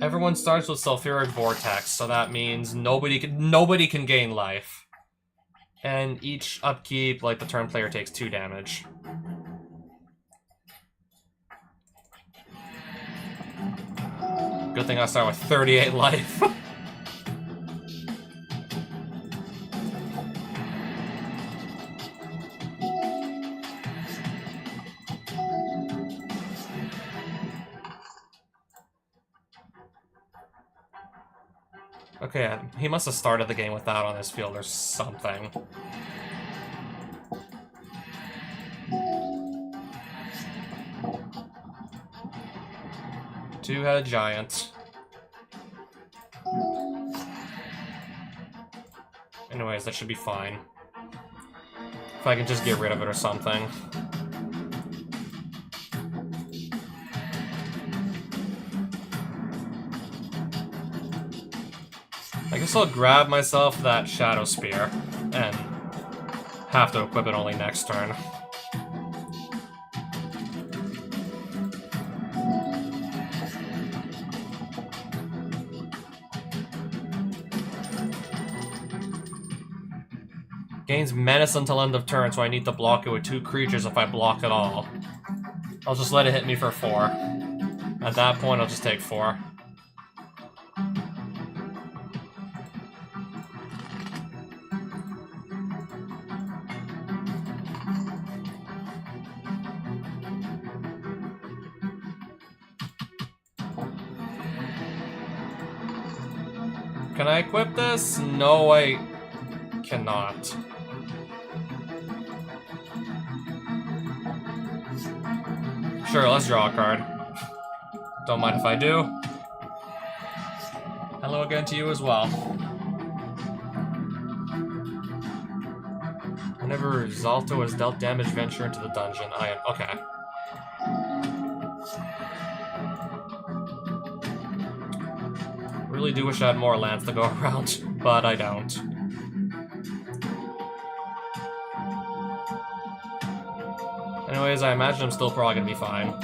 Everyone starts with Sulfuric Vortex, so that means nobody can gain life. And each upkeep, like, the turn player takes 2 damage. Good thing I start with 38 life. Okay, he must have started the game with that on his field or something. Two-headed giant. Anyways, that should be fine. If I can just get rid of it or something. I guess I'll grab myself that Shadow Spear and have to equip it only next turn. Gains menace until end of turn, so I need to block it with 2 creatures if I block at all. I'll just let it hit me for 4. At that point, I'll just take 4. Can I equip this? No, I cannot. Sure, let's draw a card. Don't mind if I do. Hello again to you as well. Whenever Zalto has dealt damage, venture into the dungeon. I am... okay. Really do wish I had more lands to go around, but I don't. Anyways, I imagine I'm still probably gonna be fine.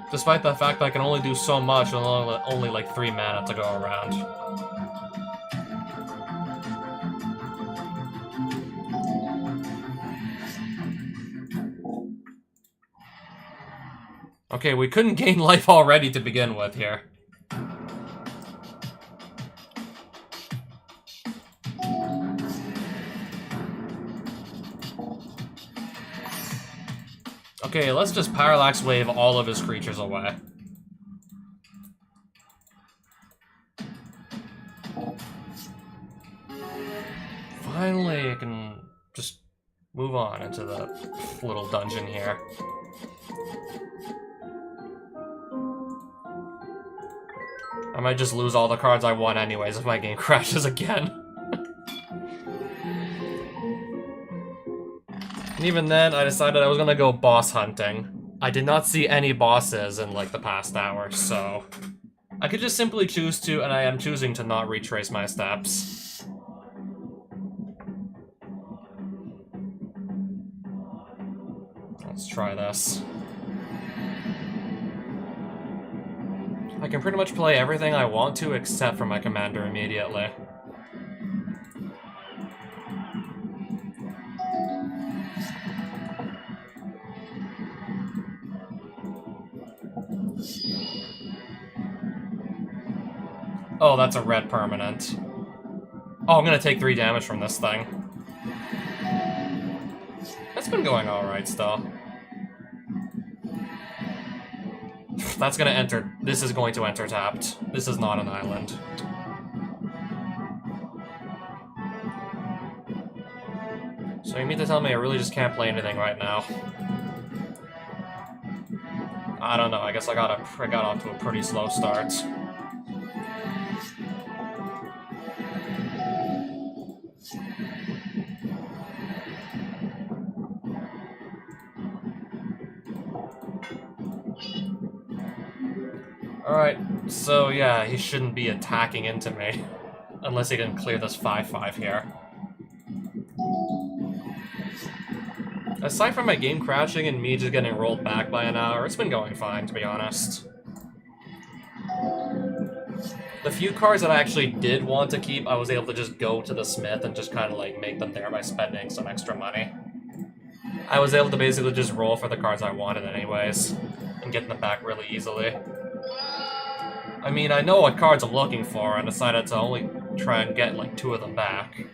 Despite the fact that I can only do so much and only like 3 mana to go around. Okay, we couldn't gain life already to begin with here. Okay, let's just Parallax Wave all of his creatures away. Finally, I can just move on into the little dungeon here. I might just lose all the cards I want anyways if my game crashes again. And even then, I decided I was gonna go boss hunting. I did not see any bosses in, like, the past hour, so... I could just simply choose to, and I am choosing to not retrace my steps. Let's try this. I can pretty much play everything I want to except for my commander immediately. Oh, that's a red permanent. Oh, I'm gonna take 3 damage from this thing. That's been going alright still. That's gonna enter. This is going to enter tapped. This is not an island. So you mean to tell me I really just can't play anything right now? I don't know, I guess I got off to a pretty slow start. Alright, so yeah, he shouldn't be attacking into me. Unless he can clear this 5/5 here. Aside from my game crashing and me just getting rolled back by an hour, it's been going fine, to be honest. The few cards that I actually did want to keep, I was able to just go to the smith and just kind of like make them there by spending some extra money. I was able to basically just roll for the cards I wanted anyways, and get them back really easily. I mean, I know what cards I'm looking for, and decided to only try and get like 2 of them back.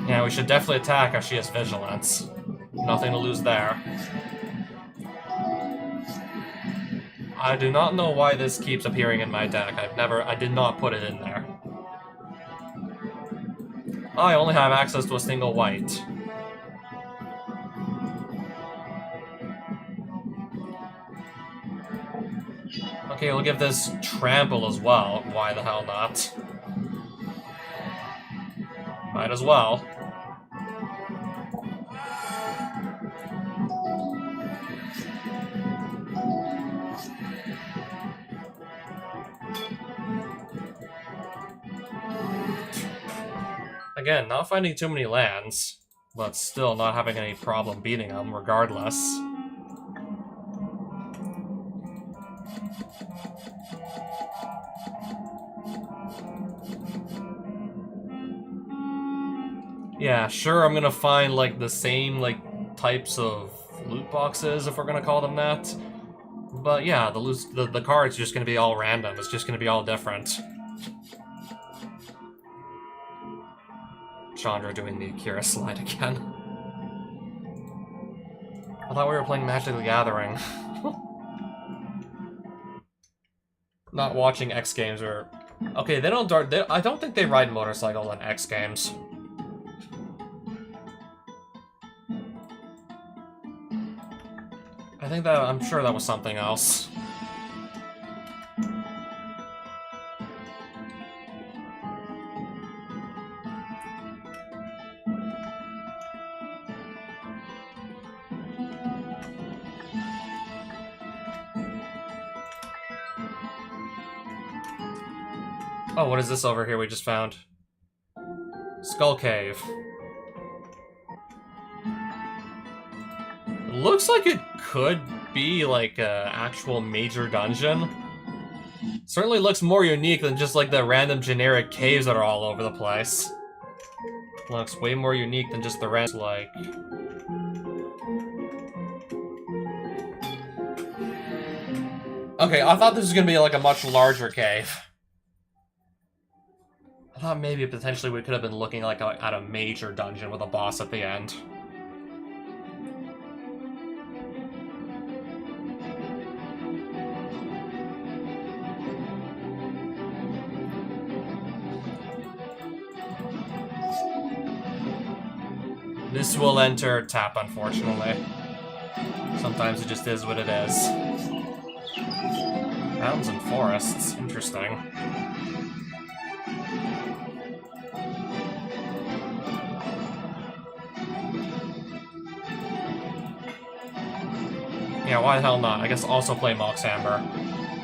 Yeah, we should definitely attack if she has Vigilance. Nothing to lose there. I do not know why this keeps appearing in my deck. I did not put it in there. I only have access to a single white. Okay, we'll give this Trample as well. Why the hell not? Might as well. Again, not finding too many lands, but still not having any problem beating them regardless. Yeah, sure, I'm gonna find, like, the same, like, types of loot boxes, if we're gonna call them that. But yeah, the cards are just gonna be all random. It's just gonna be all different. Chandra doing the Akira slide again. I thought we were playing Magic the Gathering. Not watching X Games or... Okay, they don't... I don't think they ride motorcycle in X Games. I think that... I'm sure that was something else. Oh, what is this over here we just found? Skull Cave. It looks like it could be like a actual major dungeon. Certainly looks more unique than just like the random generic caves that are all over the place. Looks way more unique than just the random, like... Okay, I thought this was gonna be like a much larger cave. I thought maybe potentially we could have been looking like at a major dungeon with a boss at the end. This will enter tap, unfortunately. Sometimes it just is what it is. Mountains and forests, interesting. Yeah, why the hell not? I guess also play Mox Amber.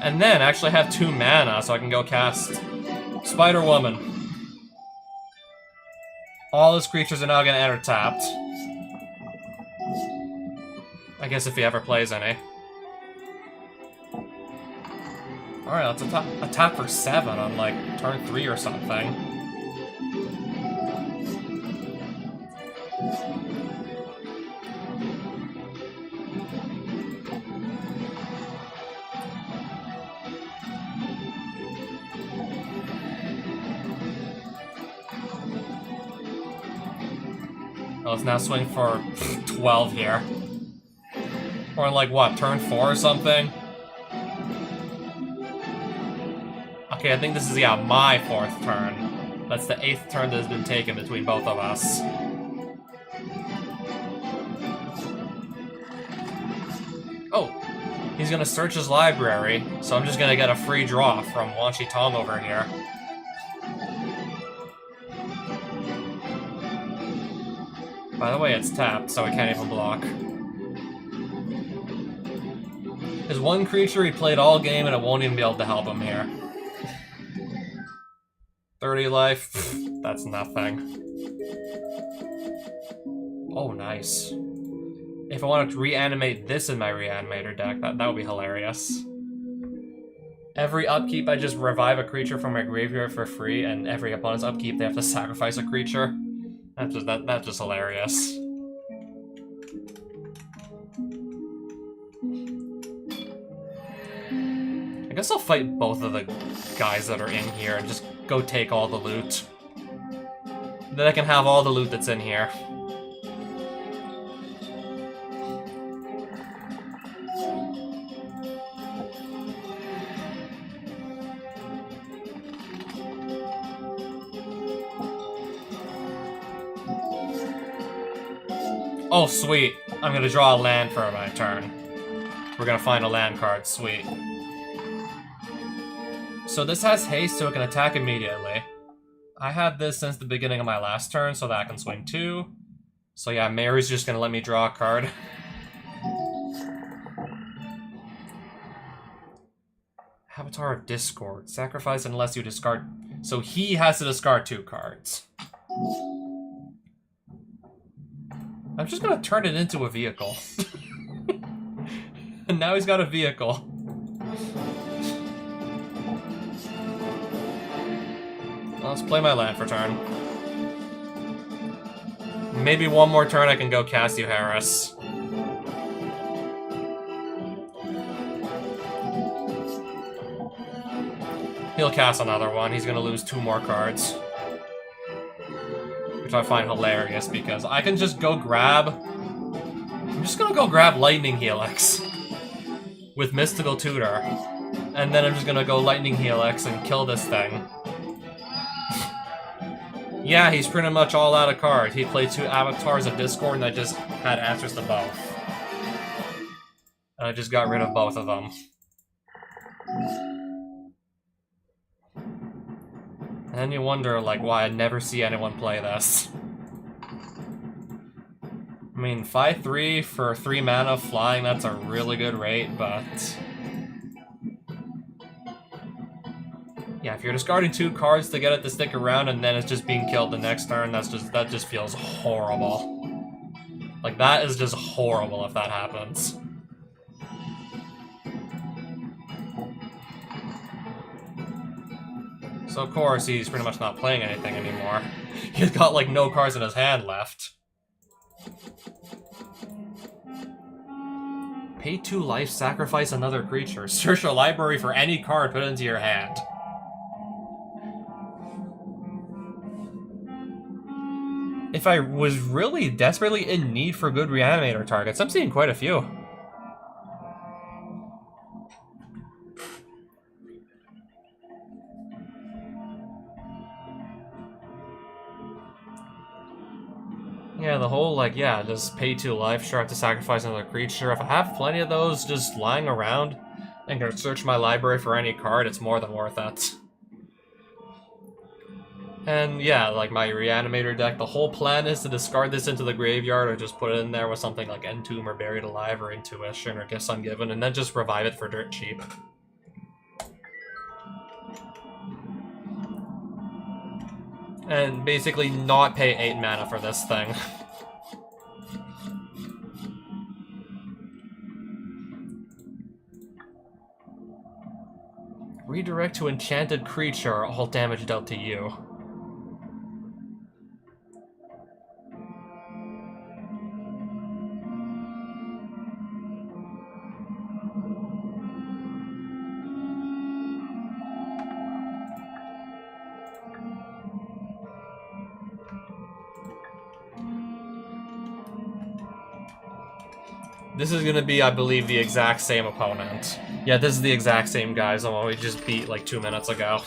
And then actually have 2 mana so I can go cast Spider-Woman. All his creatures are now going to enter tapped. I guess if he ever plays any. Alright, let's attack for 7 on, like, turn 3 or something. Let's now swing for 12 here. Or like, what, turn 4 or something? Okay, I think this is, yeah, my 4th turn. That's the 8th turn that has been taken between both of us. Oh, he's gonna search his library, so I'm just gonna get a free draw from Wanshi Tom over here. By the way, it's tapped, so it can't even block. His one creature he played all game and it won't even be able to help him here. 30 life, that's nothing. Oh, nice. If I wanted to reanimate this in my reanimator deck, that would be hilarious. Every upkeep I just revive a creature from my graveyard for free, and every opponent's upkeep they have to sacrifice a creature. That's just hilarious. I guess I'll fight both of the guys that are in here and just go take all the loot. Then I can have all the loot that's in here. Oh, sweet. I'm gonna draw a land for my turn. We're gonna find a land card, sweet. So this has haste, so it can attack immediately. I had this since the beginning of my last turn, so that I can swing 2. So yeah, Mary's just gonna let me draw a card. Avatar of Discord. Sacrifice unless you discard... So he has to discard 2 cards. I'm just gonna turn it into a vehicle. And now he's got a vehicle. Let's play my land for turn. Maybe one more turn I can go Cassio Harris. He'll cast another one. He's gonna lose 2 more cards. Which I find hilarious because I can just go grab... I'm just gonna go grab Lightning Helix. With Mystical Tutor. And then I'm just gonna go Lightning Helix and kill this thing. Yeah, he's pretty much all out of cards. He played 2 Avatars of Discord and I just had answers to both. And I just got rid of both of them. And then you wonder, like, why I never see anyone play this. I mean, 5-3 for 3 mana flying, that's a really good rate, but... Yeah, if you're discarding 2 cards to get it to stick around and then it's just being killed the next turn, that just feels horrible. Like, that is just horrible if that happens. So of course he's pretty much not playing anything anymore. He's got like no cards in his hand left. Pay 2 life, sacrifice another creature. Search your library for any card, put it into your hand. If I was really desperately in need for good Reanimator targets, I'm seeing quite a few. Yeah, the whole, like, yeah, just pay 2 life, sure I have to sacrifice another creature. If I have plenty of those just lying around and can search my library for any card, it's more than worth it. And yeah, like my Reanimator deck, the whole plan is to discard this into the graveyard or just put it in there with something like Entomb or Buried Alive or Intuition or Gifts Ungiven, and then just revive it for dirt cheap. And basically not pay 8 mana for this thing. Redirect to enchanted creature, all damage dealt to you. This is gonna be, I believe, the exact same opponent. Yeah, this is the exact same guys, the one we just beat like 2 minutes ago.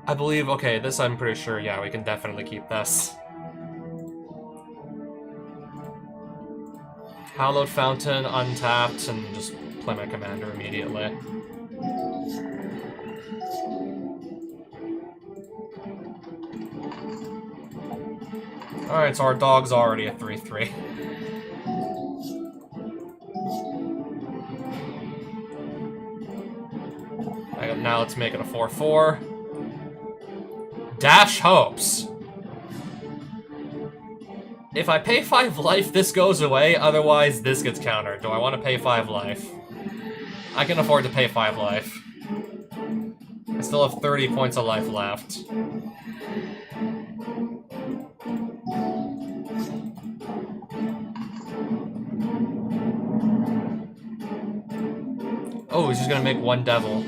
I believe, okay, this I'm pretty sure, yeah, we can definitely keep this. Hallowed Fountain, untapped, and just play my commander immediately. Alright, so our dog's already a 3-3. Now let's make it a 4-4. Dash Hopes. If I pay 5 life, this goes away, otherwise this gets countered. Do I want to pay 5 life? I can afford to pay 5 life. I still have 30 points of life left. Oh, he's just gonna make 1 devil.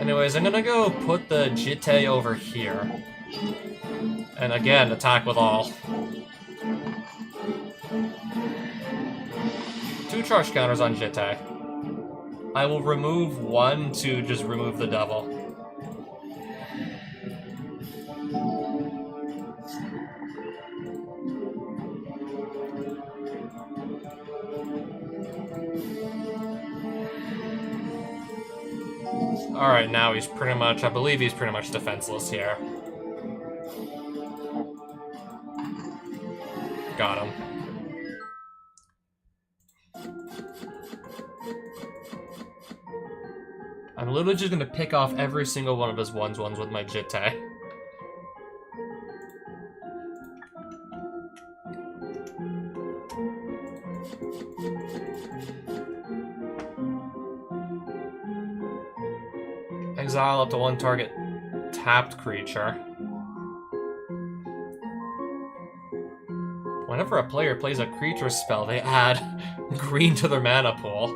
Anyways, I'm gonna go put the Jitte over here. And again, attack with all. 2 charge counters on Jitte. I will remove 1 to just remove the devil. Alright, now he's pretty much, I believe he's pretty much defenseless here. Got him. I'm literally just gonna pick off every single one of his 1/1s with my Jitte. Exile up to 1 target tapped creature. Whenever a player plays a creature spell, they add green to their mana pool.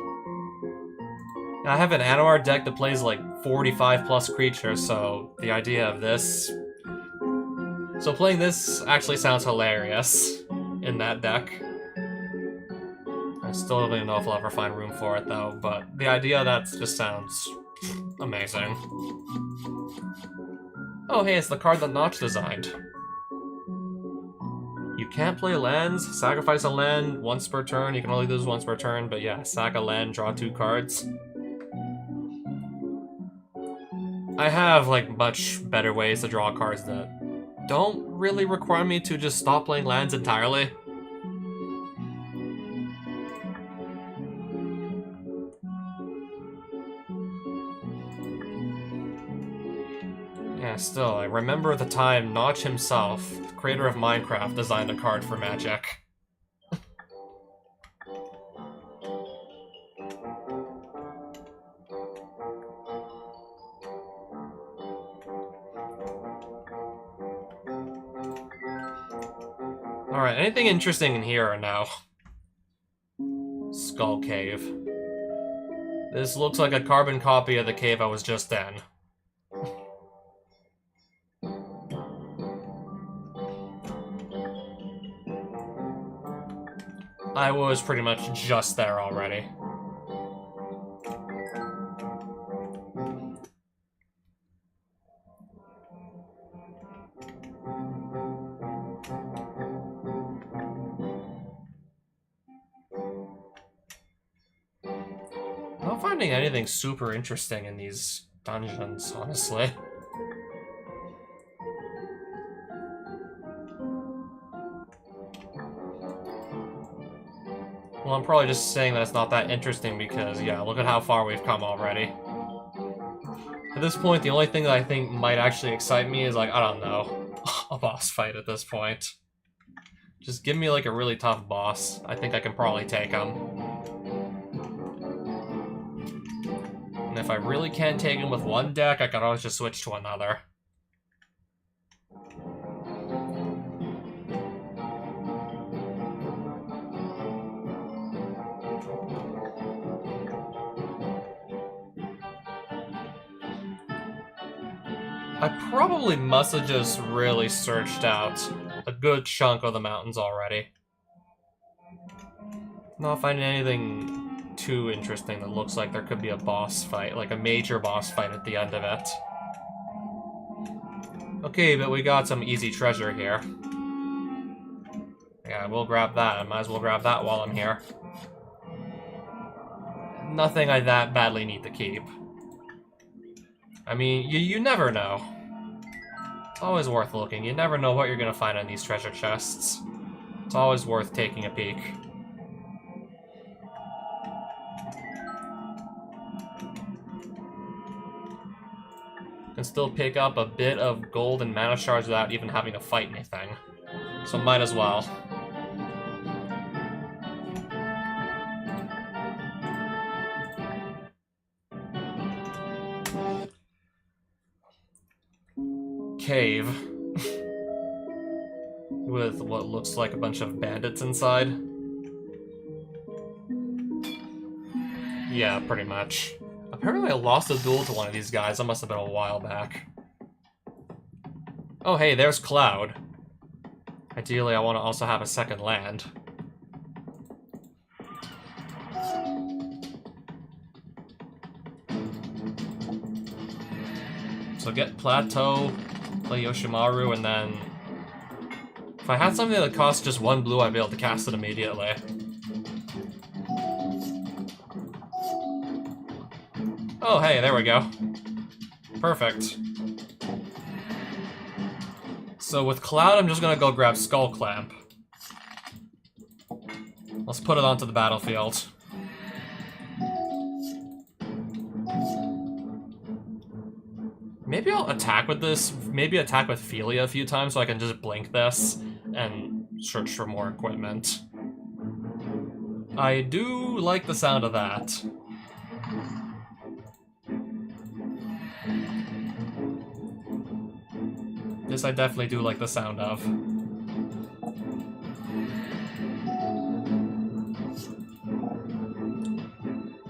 Now, I have an Anwar deck that plays like 45 plus creatures, so the idea of this... So playing this actually sounds hilarious in that deck. I still don't even know if I'll ever find room for it though, but the idea of that just sounds amazing. Oh hey, it's the card that Notch designed. You can't play lands, sacrifice a land once per turn, you can only do this once per turn, but yeah, sack a land, draw 2 cards. I have, like, much better ways to draw cards that don't really require me to just stop playing lands entirely. Yeah, still, I remember the time Notch himself, the creator of Minecraft, designed a card for Magic. Alright, anything interesting in here or no? Skull Cave. This looks like a carbon copy of the cave I was just in. I was pretty much just there already. I'm not finding anything super interesting in these dungeons, honestly. Well, I'm probably just saying that it's not that interesting because, yeah, look at how far we've come already. At this point, the only thing that I think might actually excite me is, like, I don't know, a boss fight at this point. Just give me, like, a really tough boss. I think I can probably take him. And if I really can't take him with one deck, I can always just switch to another. I probably must have just really searched out a good chunk of the mountains already. Not finding anything too interesting that looks like there could be a boss fight, like a major boss fight at the end of it. Okay, but we got some easy treasure here. Yeah, we'll grab that. I might as well grab that while I'm here. Nothing I that badly need to keep. I mean, you never know. It's always worth looking. You never know what you're gonna find in these treasure chests. It's always worth taking a peek. Can still pick up a bit of gold and mana shards without even having to fight anything. So might as well. Cave. With what looks like a bunch of bandits inside. Yeah, pretty much. Apparently I lost a duel to one of these guys. That must have been a while back. Oh, hey, there's Cloud. Ideally, I want to also have a second land. So get Plateau, play Yoshimaru, and then... If I had something that cost just 1 blue, I'd be able to cast it immediately. Oh, hey, there we go. Perfect. So with Cloud, I'm just gonna go grab Skull Clamp. Let's put it onto the battlefield. Maybe I'll attack with this. Maybe attack with Philia a few times so I can just blink this and search for more equipment. I do like the sound of that. This I definitely do like the sound of.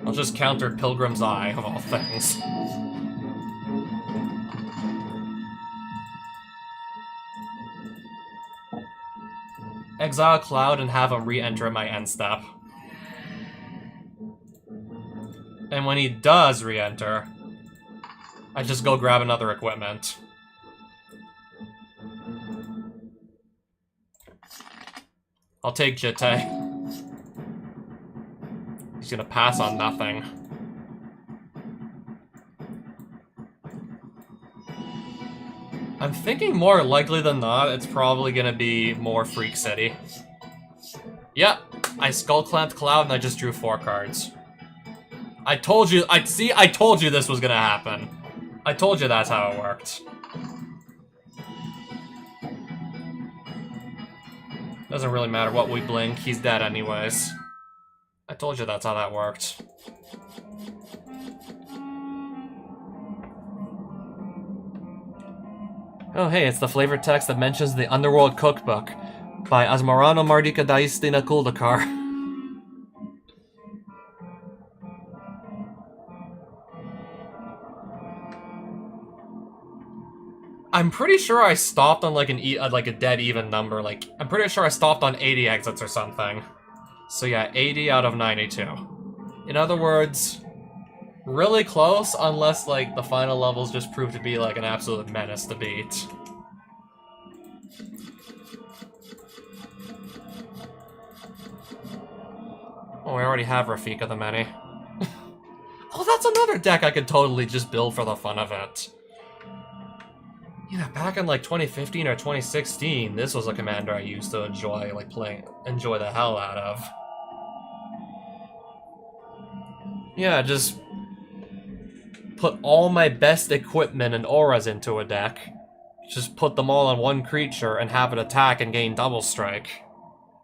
I'll just counter Pilgrim's Eye, of all things. Exile Cloud and have him re-enter my end step. And when he does re-enter, I just go grab another equipment. I'll take Jitte. He's gonna pass on nothing. I'm thinking more likely than not, it's probably gonna be more Freak City. Yep, I Skull Clamped Cloud and I just drew 4 cards. I told you, I told you this was gonna happen. I told you that's how it worked. Doesn't really matter what we blink, he's dead anyways. I told you that's how that worked. Oh hey, it's the flavor text that mentions the Underworld Cookbook by Asmarano Mardika Daistina Kuldakar. I'm pretty sure I stopped on like a dead even number. Like, I'm pretty sure I stopped on 80 exits or something. So yeah, 80 out of 92. In other words, really close, unless like the final levels just prove to be like an absolute menace to beat. Oh, I already have Rafika the Many. Oh, that's another deck I could totally just build for the fun of it. Yeah, back in like 2015 or 2016, this was a commander I used to enjoy, like enjoy the hell out of. Yeah, just put all my best equipment and auras into a deck. Just put them all on one creature and have it attack and gain double strike.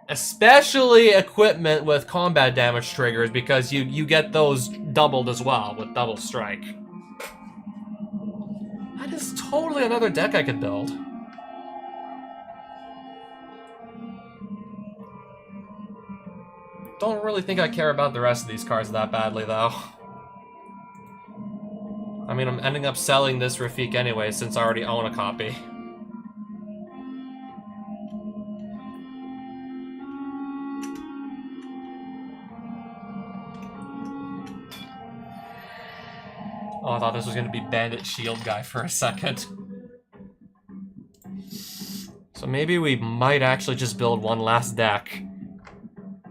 Especially equipment with combat damage triggers, because you get those doubled as well with double strike. That is totally another deck I could build. Don't really think I care about the rest of these cards that badly, though. I mean, I'm ending up selling this Rafik anyway, since I already own a copy. Oh, I thought this was going to be Bandit Shield Guy for a second. So maybe we might actually just build one last deck.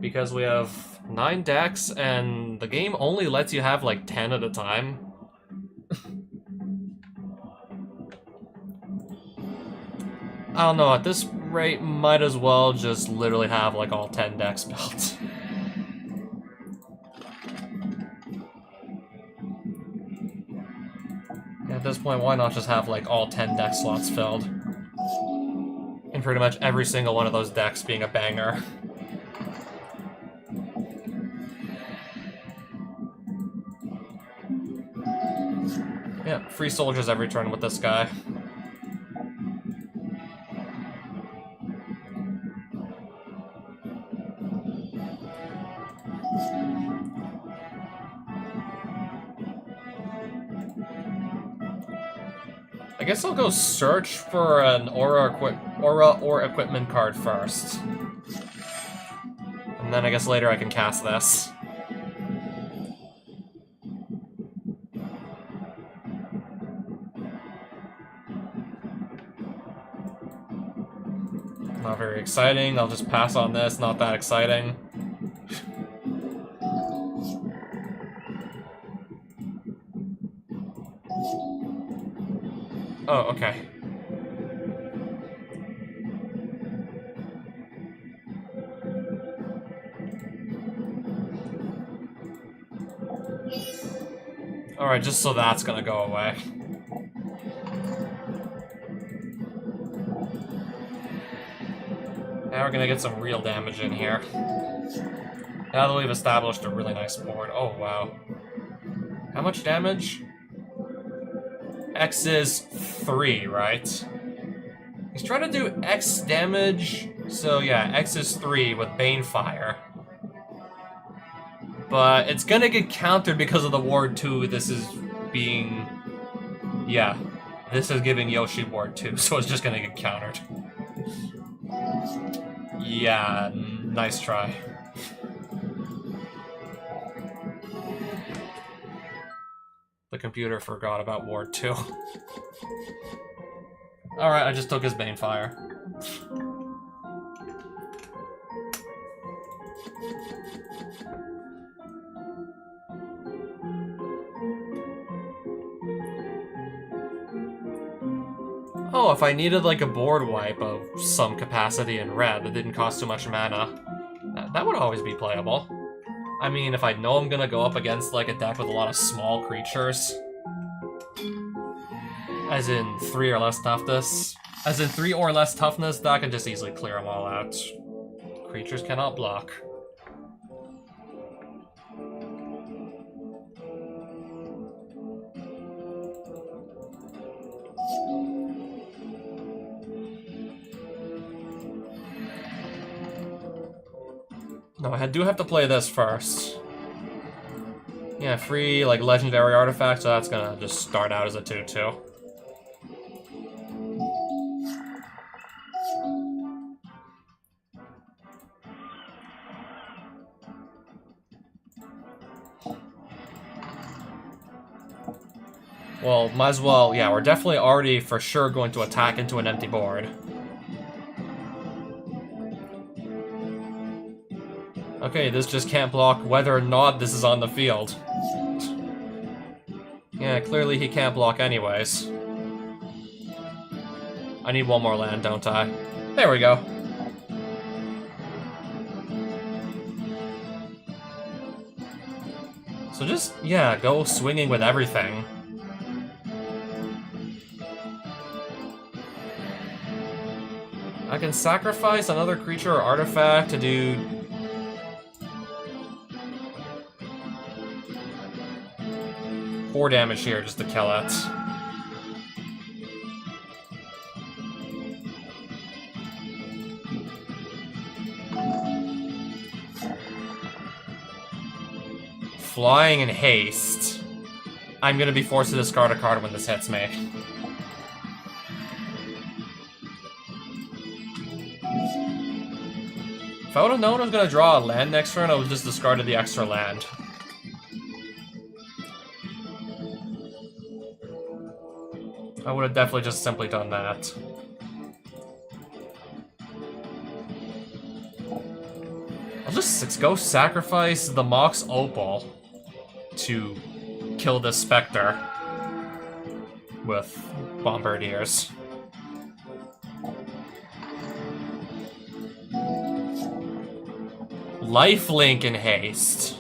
Because we have 9 decks, and the game only lets you have like 10 at a time. I don't know, at this rate, might as well just literally have like all 10 decks built. At this point, why not just have like all 10 deck slots filled? And pretty much every single one of those decks being a banger. Yeah, free soldiers every turn with this guy. I guess I'll go search for an aura or equipment card first. And then I guess later I can cast this. Not very exciting. I'll just pass on this. Not that exciting. Oh, okay. Alright, just so that's gonna go away. Now we're gonna get some real damage in here. Now that we've established a really nice board. Oh, wow. How much damage? X is 3, right? He's trying to do X damage, so yeah, X is 3 with Banefire. But it's gonna get countered because of the Ward 2. This is being... Yeah, this is giving Yoshi Ward 2, so it's just gonna get countered. Yeah, nice try. The computer forgot about Ward 2. Alright, I just took his Banefire. Oh, if I needed like a board wipe of some capacity in red that didn't cost too much mana, that would always be playable. I mean, if I know I'm gonna go up against like a deck with a lot of small creatures, as in 3 or less toughness, that I can just easily clear them all out. Creatures cannot block. No, I do have to play this first. Yeah, free, like, legendary artifact, so that's gonna just start out as a 2-2. Well, might as well, yeah, we're definitely already for sure going to attack into an empty board. Okay, this just can't block whether or not this is on the field. Yeah, clearly he can't block anyways. I need one more land, don't I? There we go. So just, yeah, go swinging with everything. I can sacrifice another creature or artifact to do... Four damage here just to kill it. Flying in haste. I'm gonna be forced to discard a card when this hits me. If I would have known I was gonna draw a land next turn, I would have just discarded the extra land. I would have definitely just simply done that. I'll just go sacrifice the Mox Opal to kill this Spectre with Bombardiers. Lifelink in haste.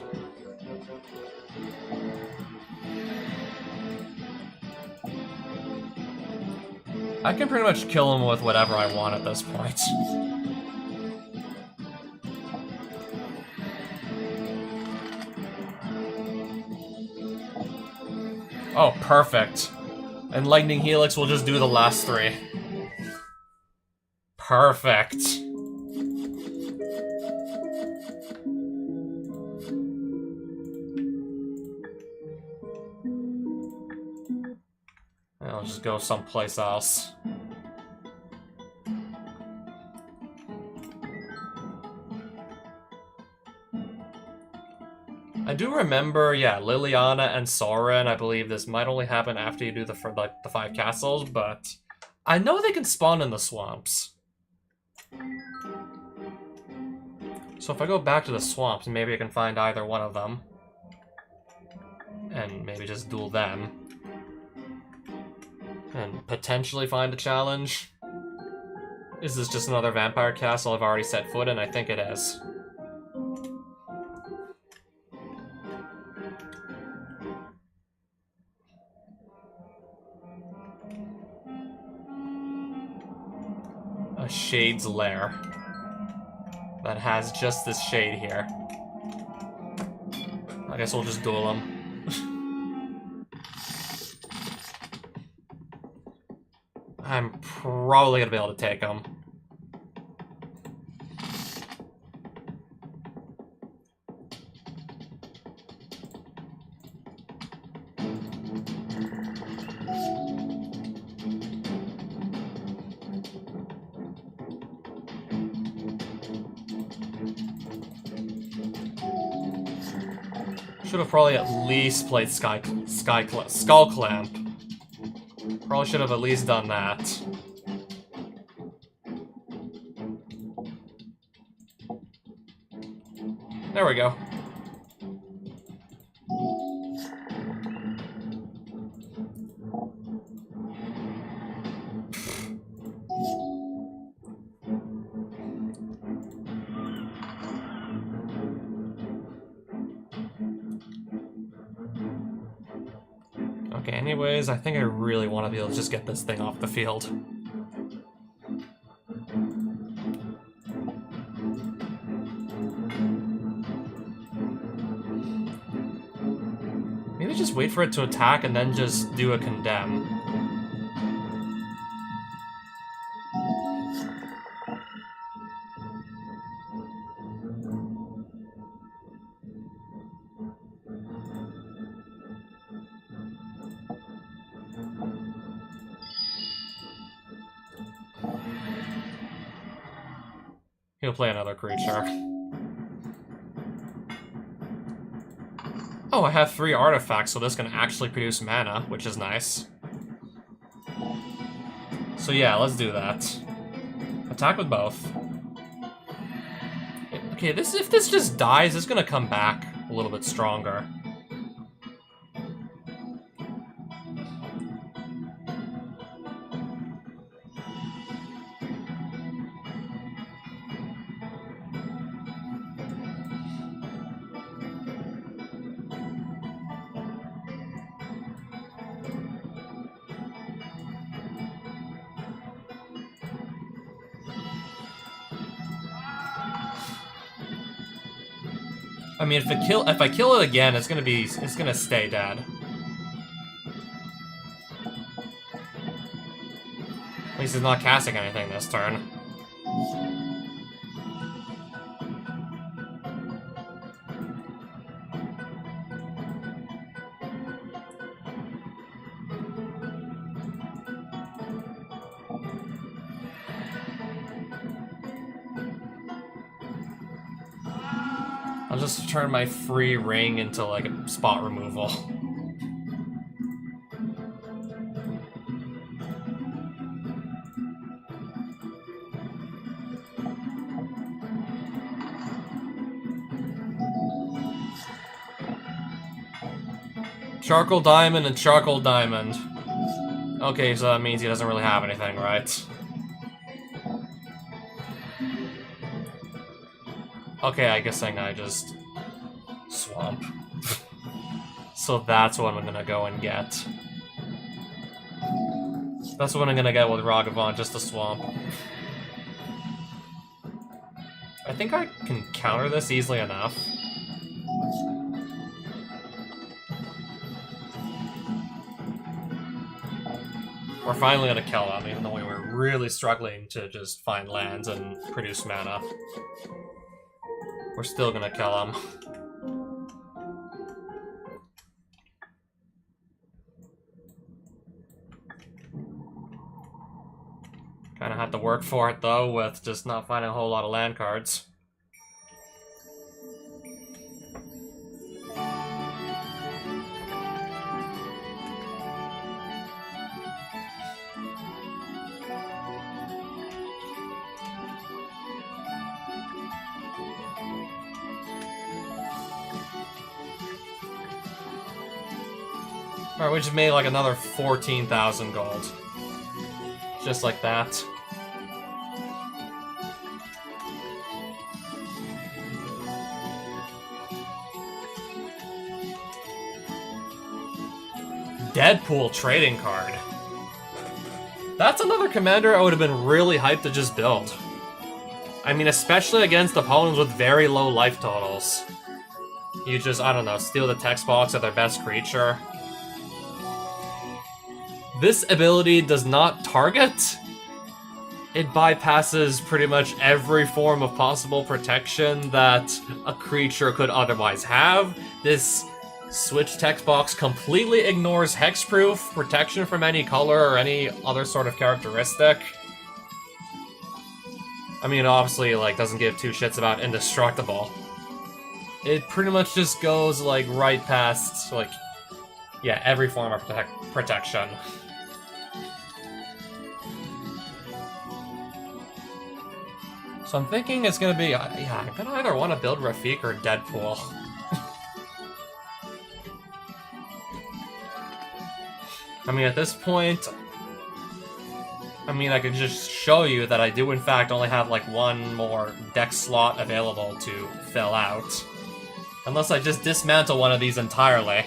I can pretty much kill him with whatever I want at this point. Oh, perfect. And Lightning Helix will just do the last 3. Perfect. I'll just go someplace else. I do remember, yeah, Liliana and Soren, I believe this might only happen after you do the 5 castles, but I know they can spawn in the swamps. So if I go back to the swamps, maybe I can find either one of them. And maybe just duel them. And potentially find a challenge. Is this just another vampire castle I've already set foot in? I think it is. A Shade's Lair. That has just this shade here. I guess we'll just duel them. I'm probably gonna be able to take them. Should have probably at least played Skull Clamp. Probably should have at least done that. There we go. Okay, anyways, I think I really want to be able to just get this thing off the field. Maybe just wait for it to attack and then just do a condemn. He'll play another creature. Oh, I have 3 artifacts, so this can actually produce mana, which is nice. So yeah, let's do that. Attack with both. Okay, if this just dies, it's gonna come back a little bit stronger. I mean, if I kill it again, it's gonna stay dead. At least it's not casting anything this turn. I'll just turn my free ring into, like, a spot removal. Charcoal Diamond and Charcoal Diamond. Okay, so that means he doesn't really have anything, right? Okay, I guess I just swamp. So that's what I'm gonna go and get. That's what I'm gonna get with Ragavan, just a swamp. I think I can counter this easily enough. We're finally gonna kill him, even though we were really struggling to just find lands and produce mana. We're still gonna kill him. Kinda had to work for it, though, with just not finding a whole lot of land cards. Alright, we just made like another 14,000 gold. Just like that. Deadpool trading card. That's another commander I would have been really hyped to just build. I mean, especially against opponents with very low life totals. You just, I don't know, steal the text box of their best creature. This ability does not target. It bypasses pretty much every form of possible protection that a creature could otherwise have. This switch text box completely ignores hexproof, protection from any color, or any other sort of characteristic. I mean, obviously, like, doesn't give two shits about indestructible. It pretty much just goes, like, right past, like, yeah, every form of protection. So I'm thinking it's gonna be, yeah, I'm gonna either want to build Rafik or Deadpool. I mean, at this point, I mean, I could just show you that I do in fact only have like one more deck slot available to fill out. Unless I just dismantle one of these entirely.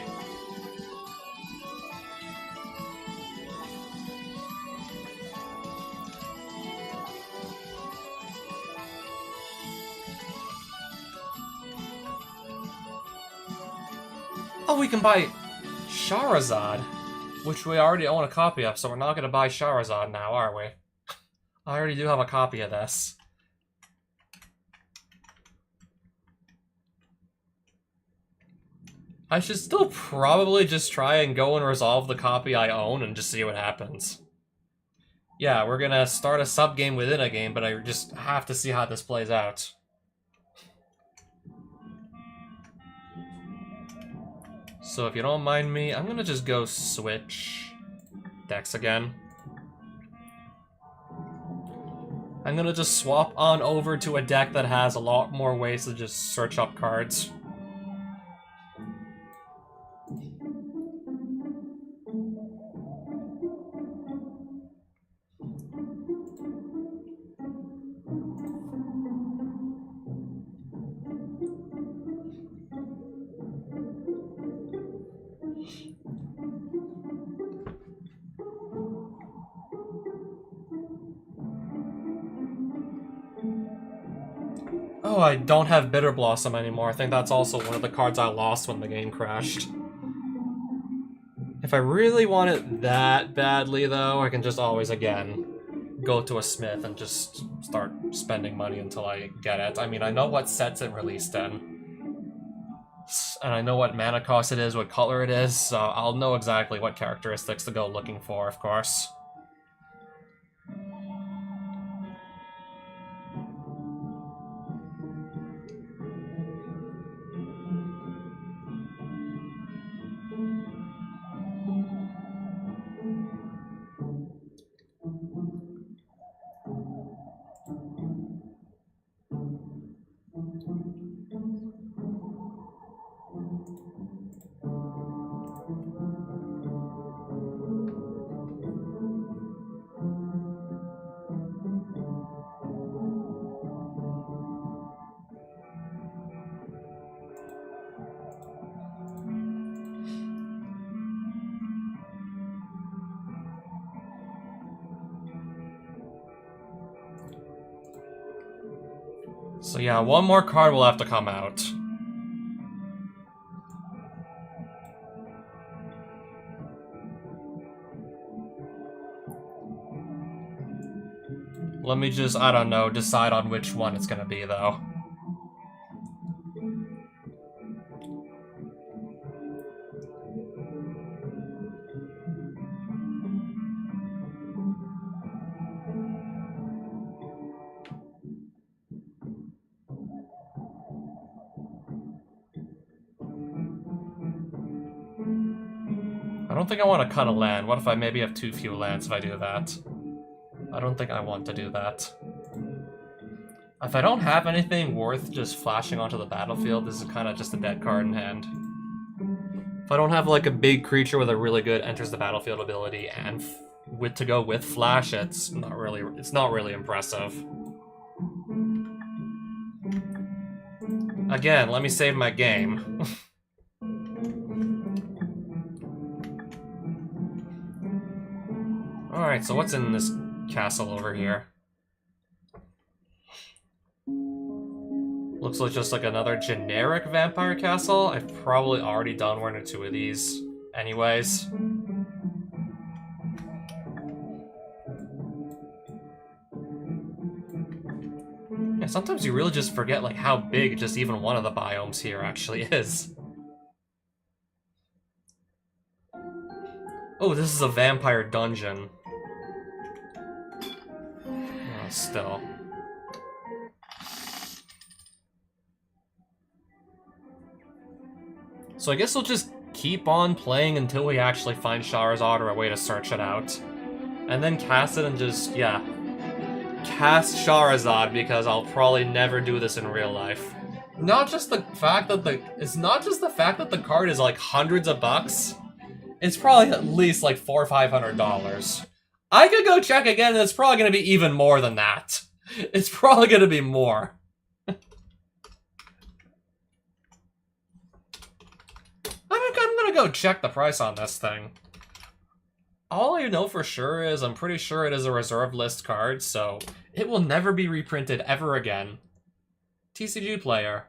Oh, we can buy Charizard, which we already own a copy of, so we're not going to buy Charizard now, are we? I already do have a copy of this. I should still probably just try and go and resolve the copy I own and just see what happens. Yeah, we're gonna start a sub-game within a game, but I just have to see how this plays out. So if you don't mind me, I'm gonna just go switch decks again. I'm gonna just swap on over to a deck that has a lot more ways to just search up cards. Oh, I don't have Bitter Blossom anymore. I think that's also one of the cards I lost when the game crashed. If I really want it that badly, though, I can just always, again, go to a smith and just start spending money until I get it. I mean, I know what sets it released in. And I know what mana cost it is, what color it is, so I'll know exactly what characteristics to go looking for, of course. So yeah, one more card will have to come out. Let me just, I don't know, decide on which one it's gonna be, though. don't think I want to cut a land. What if I maybe have too few lands if I do that? I don't think I want to do that. If I don't have anything worth just flashing onto the battlefield, this is kind of just a dead card in hand. If I don't have like a big creature with a really good enters the battlefield ability and to go with flash, it's not really impressive. Again, let me save my game. Alright, so what's in this castle over here? Looks like just like another generic vampire castle. I've probably already done one or two of these anyways. Yeah, sometimes you really just forget like how big just even one of the biomes here actually is. Oh, this is a vampire dungeon. Oh, still. So I guess we'll just keep on playing until we actually find Shahrazad or a way to search it out. And then cast it and just, yeah. Cast Shahrazad because I'll probably never do this in real life. Not just the fact that it's not just the fact that the card is like hundreds of bucks. It's probably at least like $400 or $500. I could go check again and it's probably gonna be even more than that. It's probably gonna be more. I'm gonna go check the price on this thing. All I know for sure is I'm pretty sure it is a reserved list card, so it will never be reprinted ever again. TCG player.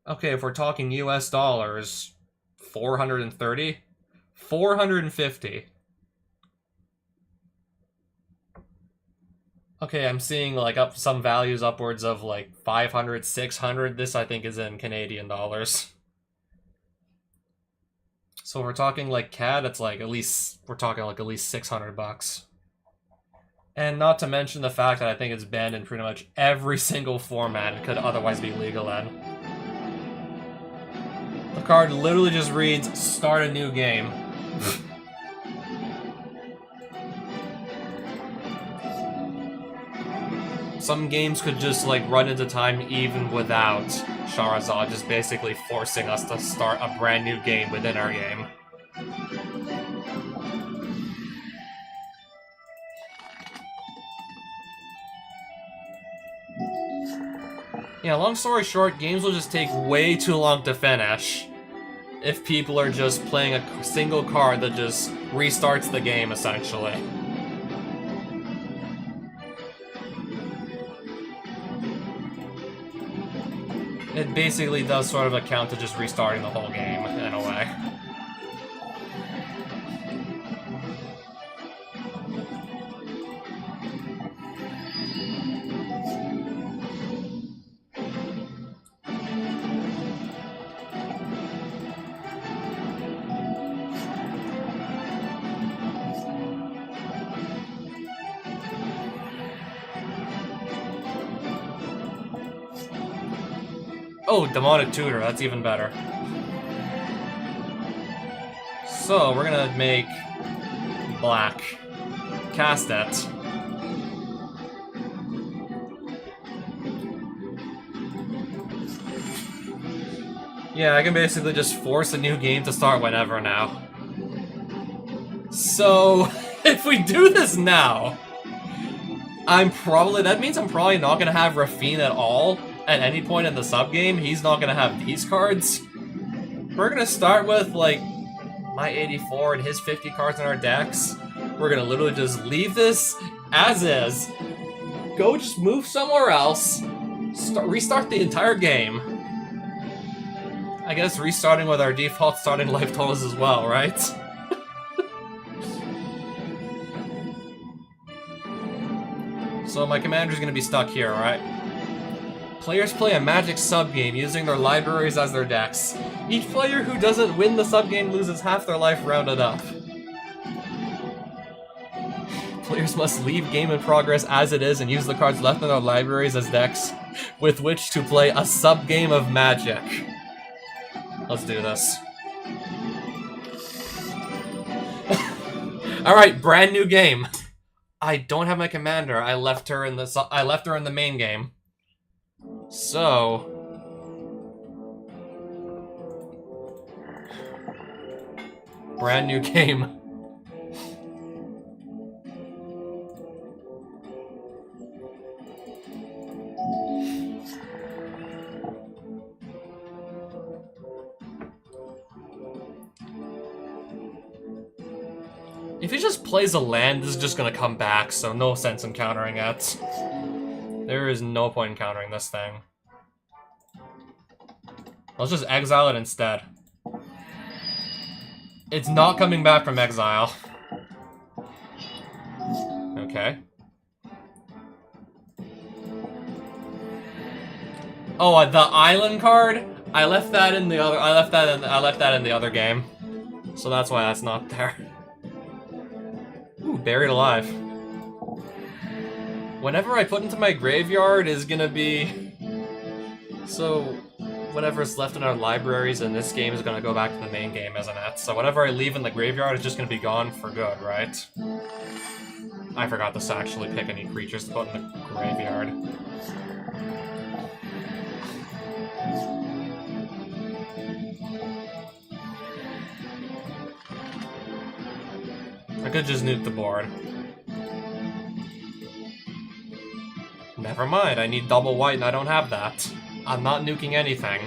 Okay, if we're talking US dollars, 430? 450. Okay, I'm seeing like some values upwards of like 500, 600. This I think is in Canadian dollars. So if we're talking like CAD, it's like we're talking like at least 600 bucks. And not to mention the fact that I think it's banned in pretty much every single format it could otherwise be legal in. The card literally just reads, start a new game. Some games could just like run into time even without Shahrazad, just basically forcing us to start a brand new game within our game. Yeah, long story short, games will just take way too long to finish if people are just playing a single card that just restarts the game, essentially. It basically does sort of account to just restarting the whole game, in a way. Oh, Demonic Tutor, that's even better. So, we're gonna make black. Cast it. Yeah, I can basically just force a new game to start whenever now. So, if we do this now, that means I'm probably not gonna have Rafine at all. At any point in the sub-game, he's not gonna have these cards. We're gonna start with, like, my 84 and his 50 cards in our decks. We're gonna literally just leave this as is. Go just move somewhere else. Restart the entire game. I guess restarting with our default starting life totals as well, right? So my commander's gonna be stuck here, right? Players play a Magic sub-game using their libraries as their decks. Each player who doesn't win the sub-game loses half their life rounded up. Players must leave game in progress as it is and use the cards left in their libraries as decks with which to play a sub-game of Magic. Let's do this. Alright, brand new game. I don't have my commander. I left her in the main game. So brand new game. If he just plays a land, this is just gonna come back, so no sense in countering it. There is no point in countering this thing. Let's just exile it instead. It's not coming back from exile. Okay. Oh, the island card? I left that in the other. I left that in the other game, so that's why that's not there. Ooh, buried alive. Whenever I put into my graveyard is gonna be... So, whatever's left in our libraries in this game is gonna go back to the main game, isn't it? So whatever I leave in the graveyard is just gonna be gone for good, right? I forgot to actually pick any creatures to put in the graveyard. I could just nuke the board. Never mind, I need double white and I don't have that. I'm not nuking anything.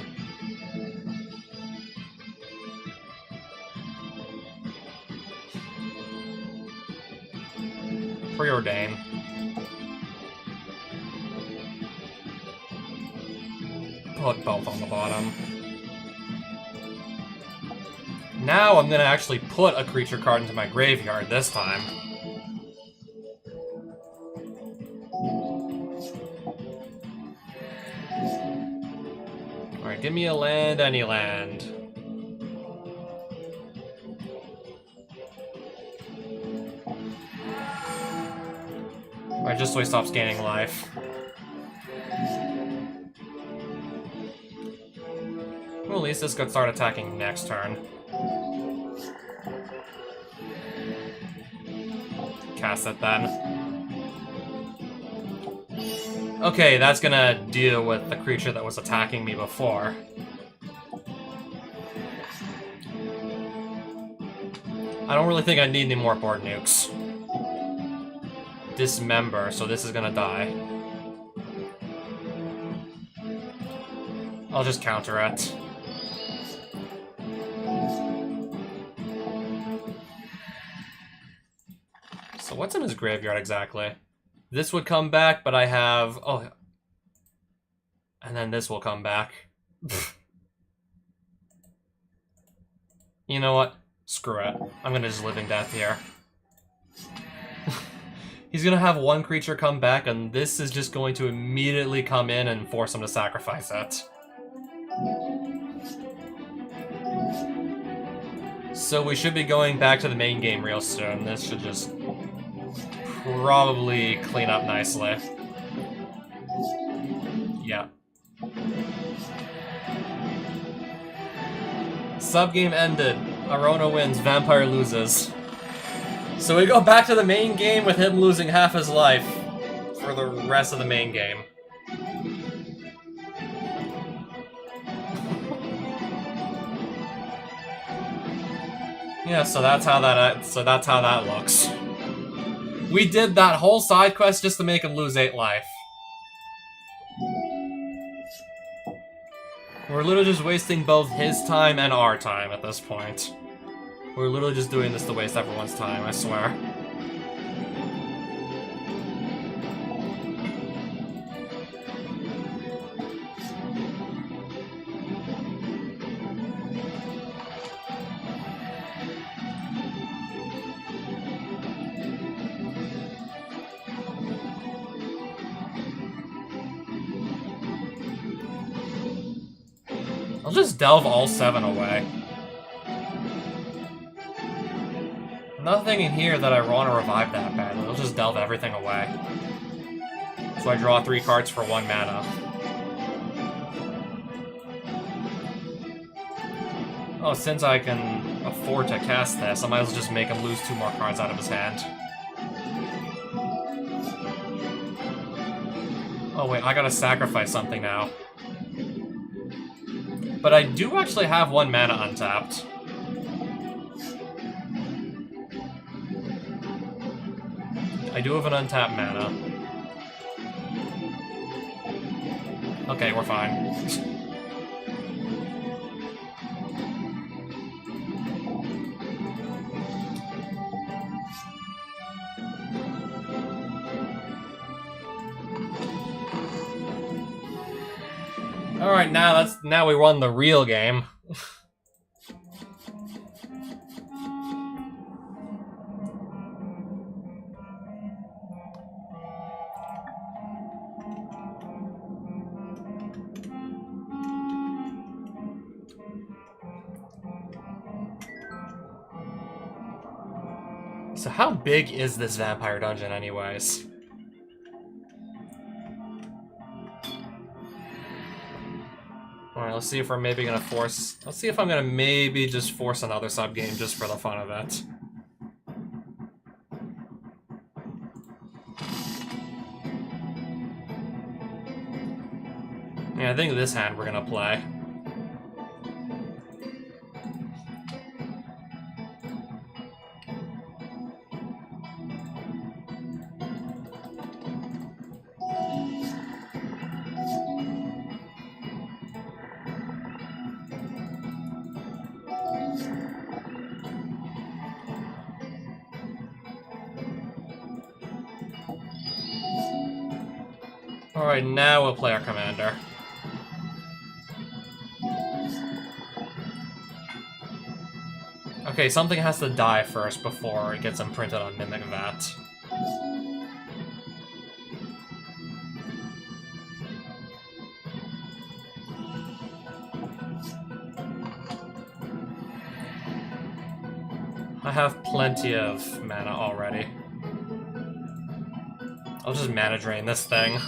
Preordain. Put both on the bottom. Now I'm gonna actually put a creature card into my graveyard this time. Alright, give me a land, any land. Alright, just so he stops gaining life. Well, at least this could start attacking next turn. Cast it then. Okay, that's gonna deal with the creature that was attacking me before. I don't really think I need any more board nukes. Dismember, so this is gonna die. I'll just counter it. So what's in his graveyard exactly? This would come back, but I have... Oh. And then this will come back. You know what? Screw it. I'm gonna just Living Death here. He's gonna have one creature come back, and this is just going to immediately come in and force him to sacrifice it. So we should be going back to the main game real soon. This should just probably clean up nicely. Yeah. Subgame ended. Arona wins, Vampire loses. So we go back to the main game with him losing half his life for the rest of the main game. Yeah, so that's how that looks. We did that whole side quest just to make him lose 8 life. We're literally just wasting both his time and our time at this point. We're literally just doing this to waste everyone's time, I swear. I'll just delve all 7 away. Nothing in here that I want to revive that badly. I'll just delve everything away. So I draw 3 cards for 1 mana. Oh, since I can afford to cast this, I might as well just make him lose 2 more cards out of his hand. Oh wait, I gotta sacrifice something now. But I do actually have 1 mana untapped. I do have an untapped mana. Okay, we're fine. Alright, now we run the real game. So how big is this vampire dungeon anyways? Alright, let's see if we're maybe gonna force... Let's see if I'm gonna maybe just force another sub-game just for the fun of it. Yeah, I think this hand we're gonna play. Alright, now we'll play our commander. Okay, something has to die first before it gets imprinted on Mimic Vat. I have plenty of mana already. I'll just mana drain this thing.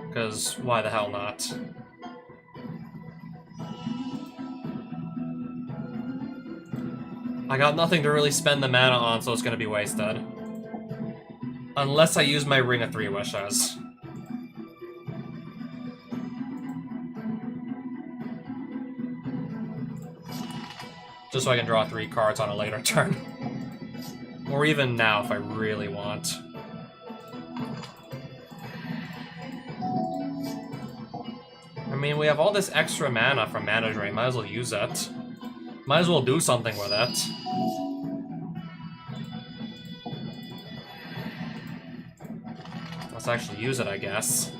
Because why the hell not? I got nothing to really spend the mana on, so it's gonna be wasted. Unless I use my Ring of Three Wishes. Just so I can draw 3 cards on a later turn. Or even now if I really want. I mean, we have all this extra mana from Mana Drain, might as well use it. Might as well do something with it. Let's actually use it, I guess.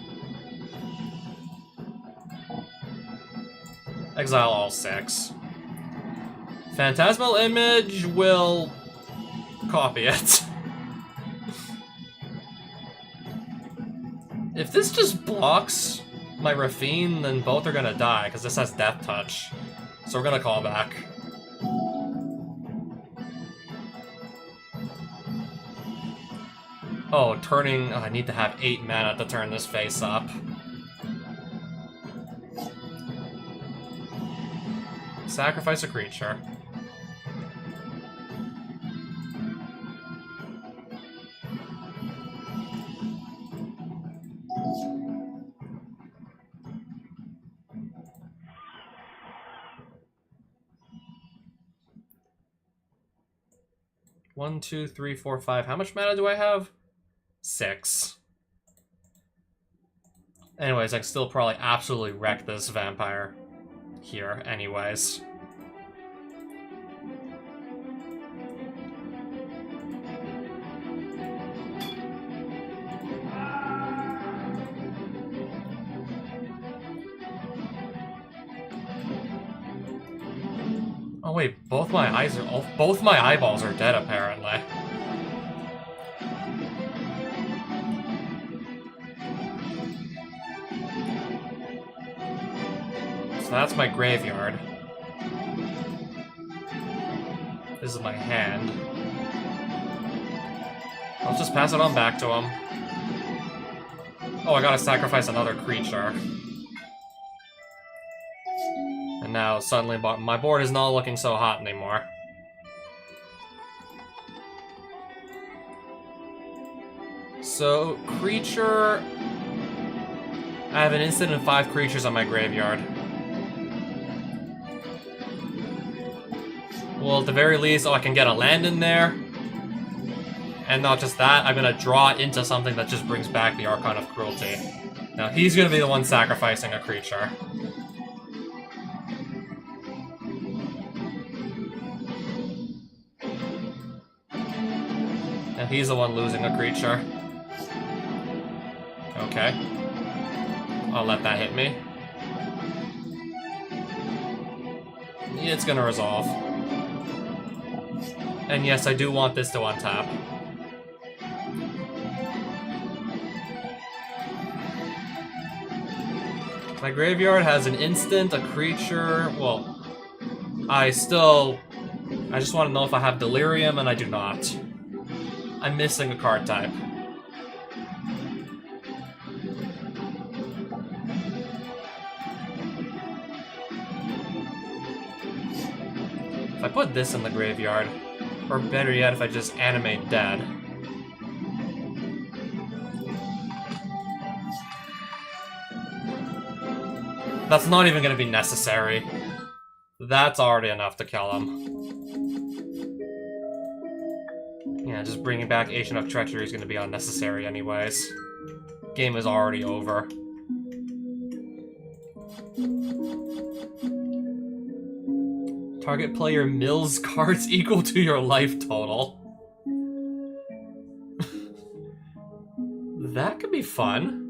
Exile all 6. Phantasmal Image will copy it. If this just blocks my Rafine, then both are gonna die, because this has Death Touch. So we're gonna call back. Oh, turning... Oh, I need to have 8 mana to turn this face up. Sacrifice a creature. One, 2, 3, 4, 5. How much mana do I have? 6. Anyways, I can still probably absolutely wreck this vampire here anyways. Oh wait, both my eyeballs are dead apparently. So that's my graveyard. This is my hand. I'll just pass it on back to him. Oh, I gotta sacrifice another creature. And now suddenly my board is not looking so hot anymore. So, creature... I have an instant and 5 creatures on my graveyard. Well, at the very least, I can get a land in there. And not just that, I'm gonna draw into something that just brings back the Archon of Cruelty. Now, he's gonna be the one sacrificing a creature. And he's the one losing a creature. Okay. I'll let that hit me. It's gonna resolve. And yes, I do want this to untap. My graveyard has an instant, a creature, well... I just want to know if I have Delirium, and I do not. I'm missing a card type. If I put this in the graveyard, or better yet, if I just animate dead. That's not even gonna be necessary. That's already enough to kill him. Yeah, just bringing back Ancient of Treachery is gonna be unnecessary anyways. Game is already over. Target player mills cards equal to your life total. That could be fun.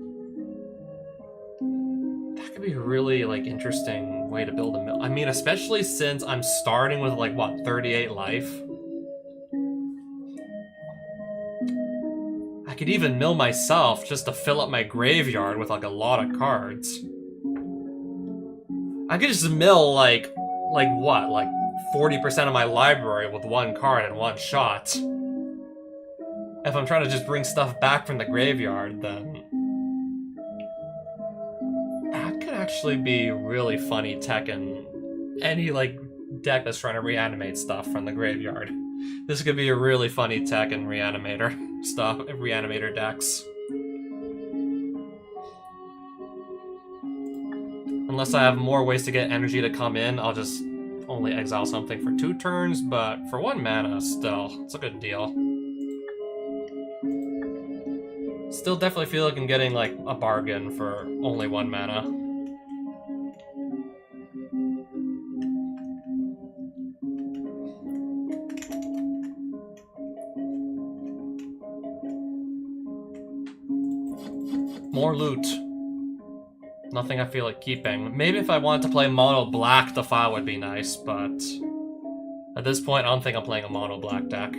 That could be a really, like, interesting way to build a mill. I mean, especially since I'm starting with, like, what, 38 life? I could even mill myself just to fill up my graveyard with, like, a lot of cards. I could just mill, like what? Like 40% of my library with one card in one shot. If I'm trying to just bring stuff back from the graveyard, then... that could actually be really funny tech in any, like, deck that's trying to reanimate stuff from the graveyard. This could be a really funny tech in Reanimator stuff, Reanimator decks. Unless I have more ways to get energy to come in, I'll just only exile something for 2 turns, but for 1 mana, still, it's a good deal. Still definitely feel like I'm getting, like, a bargain for only 1 mana. More loot. Nothing I feel like keeping. Maybe if I wanted to play mono black, the file would be nice, but at this point, I don't think I'm playing a mono black deck.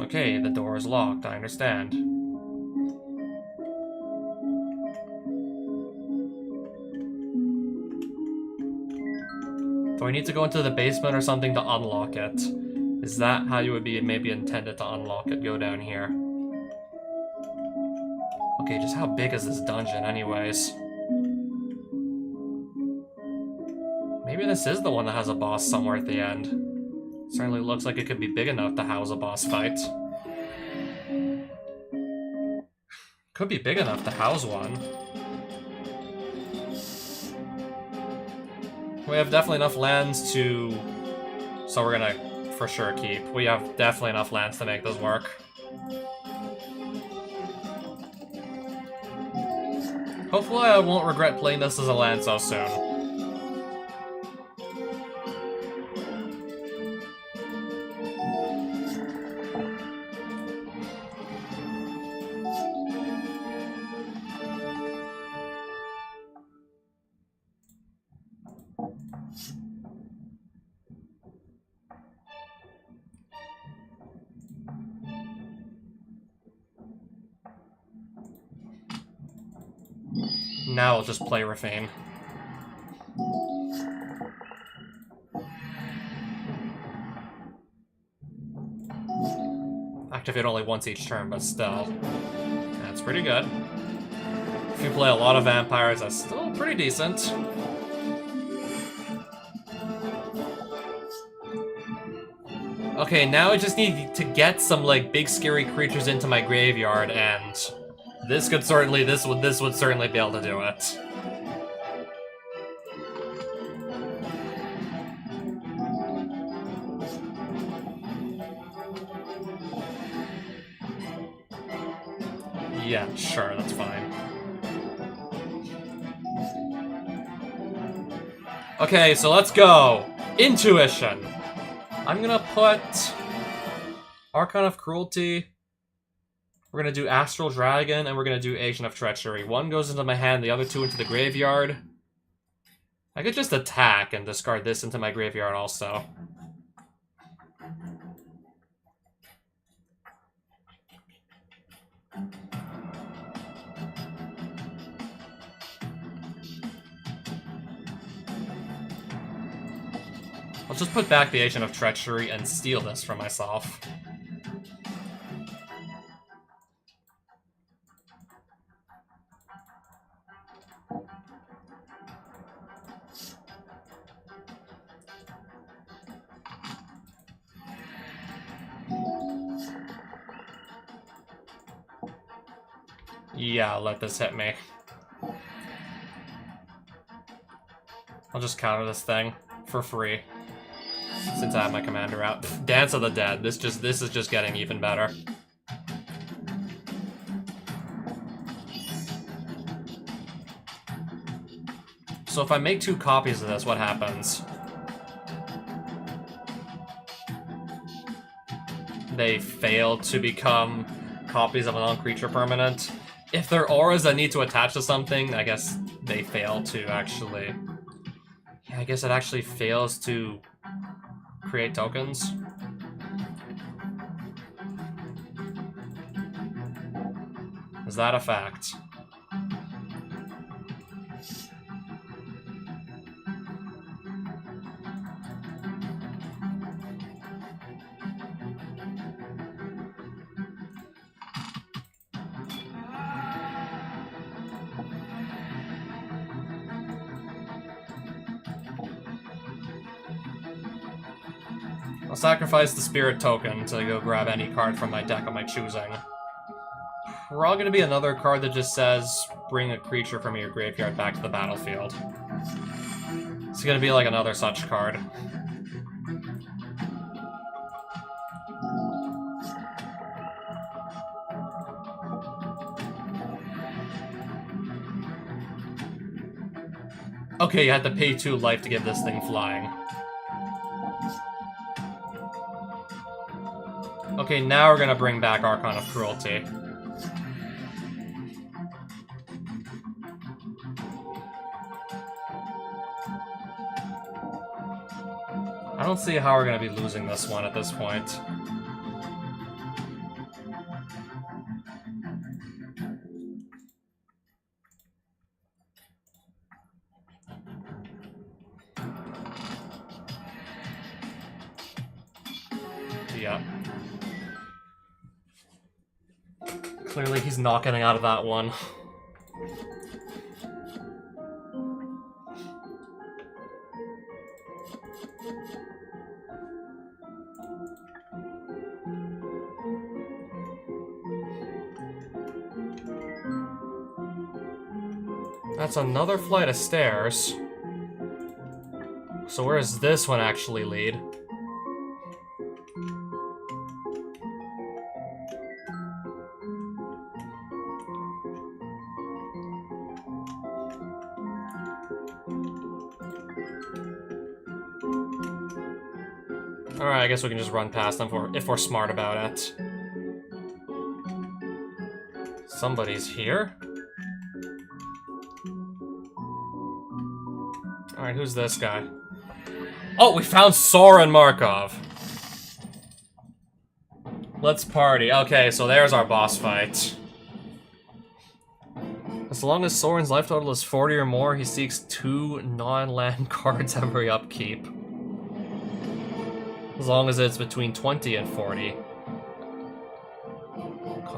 Okay, the door is locked, I understand. Do I need to go into the basement or something to unlock it? Is that how you would be maybe intended to unlock it? Go down here. Okay, just how big is this dungeon anyways? Maybe this is the one that has a boss somewhere at the end. Certainly looks like it could be big enough to house a boss fight. Could be big enough to house one. We have definitely enough lands to... so we're gonna for sure keep. We have definitely enough lands to make this work. Hopefully I won't regret playing this as a land so soon. Now I'll just play Refane. Activate only once each turn, but still. That's pretty good. If you play a lot of vampires, that's still pretty decent. Okay, now I just need to get some, like, big scary creatures into my graveyard, and this would certainly be able to do it. Yeah, sure, that's fine. Okay, so let's go! Intuition! I'm gonna put Archon of Cruelty, we're gonna do Astral Dragon, and we're gonna do Agent of Treachery. One goes into my hand, the other two into the graveyard. I could just attack and discard this into my graveyard also. I'll just put back the Agent of Treachery and steal this for myself. Yeah, let this hit me. I'll just counter this thing for free. Since I have my commander out. Dance of the Dead. This is just getting even better. So if I make 2 copies of this, what happens? They fail to become copies of a non-creature permanent. If they're auras that need to attach to something, I guess they fail to actually... Yeah, I guess it actually fails to create tokens. Is that a fact? I'll sacrifice the spirit token to go grab any card from my deck of my choosing. Probably gonna be another card that just says, bring a creature from your graveyard back to the battlefield. It's gonna be like another such card. Okay, you had to pay 2 life to get this thing flying. Okay, now we're gonna bring back Archon of Cruelty. I don't see how we're gonna be losing this one at this point. Yeah. Clearly he's not getting out of that one. That's another flight of stairs. So where does this one actually lead? Alright, I guess we can just run past them if we're smart about it. Somebody's here? Alright, who's this guy? Oh, we found Sorin Markov! Let's party. Okay, so there's our boss fight. As long as Sorin's life total is 40 or more, he seeks 2 non-land cards every upkeep. As long as it's between 20 and 40.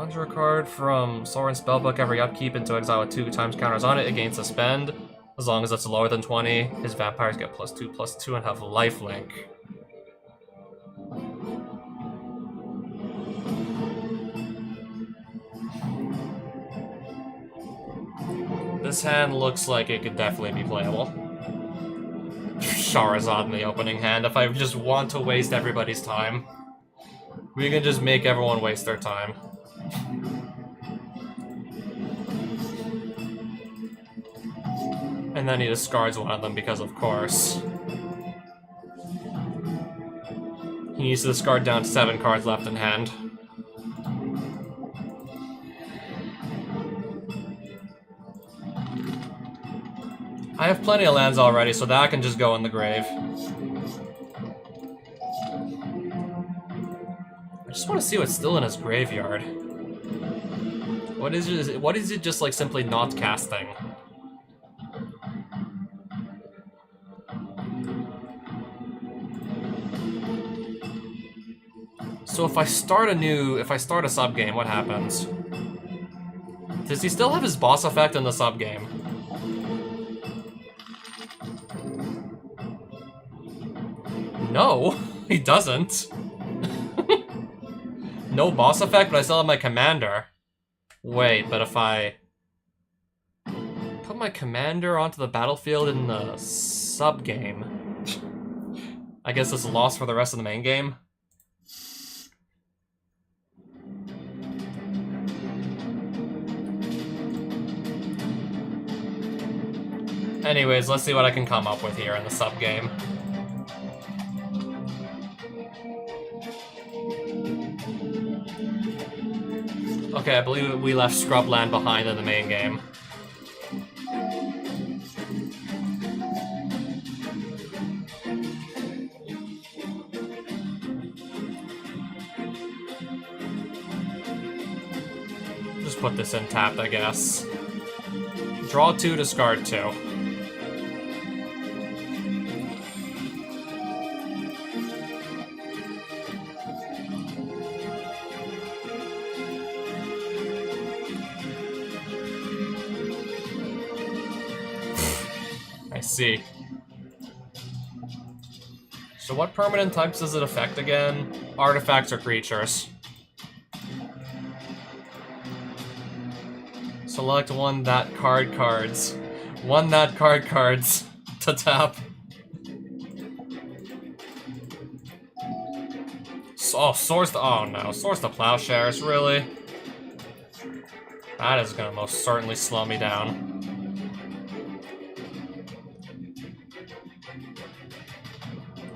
Conjure a card from Sorin Spellbook every upkeep into exile with 2 times counters on it. It gains suspend. As long as it's lower than 20, his vampires get +2/+2 and have lifelink. This hand looks like it could definitely be playable. Charizard in the opening hand. If I just want to waste everybody's time, we can just make everyone waste their time. And then he discards one of them because, of course. He needs to discard down to 7 cards left in hand. I have plenty of lands already, so that can just go in the grave. I just want to see what's still in his graveyard. What is it just like simply not casting? So if I start a sub-game, what happens? Does he still have his boss effect in the sub-game? No, he doesn't. No boss effect, but I still have my commander. Wait, but if I put my commander onto the battlefield in the sub-game, I guess it's a loss for the rest of the main game? Anyways, let's see what I can come up with here in the sub-game. Okay, I believe we left Scrubland behind in the main game. Just put this in tapped, I guess. Draw 2, discard 2. I see. So what permanent types does it affect again? Artifacts or creatures? Select one that card cards. One that card cards to tap. Oh, oh no, Source the Plowshares, really? That is gonna most certainly slow me down.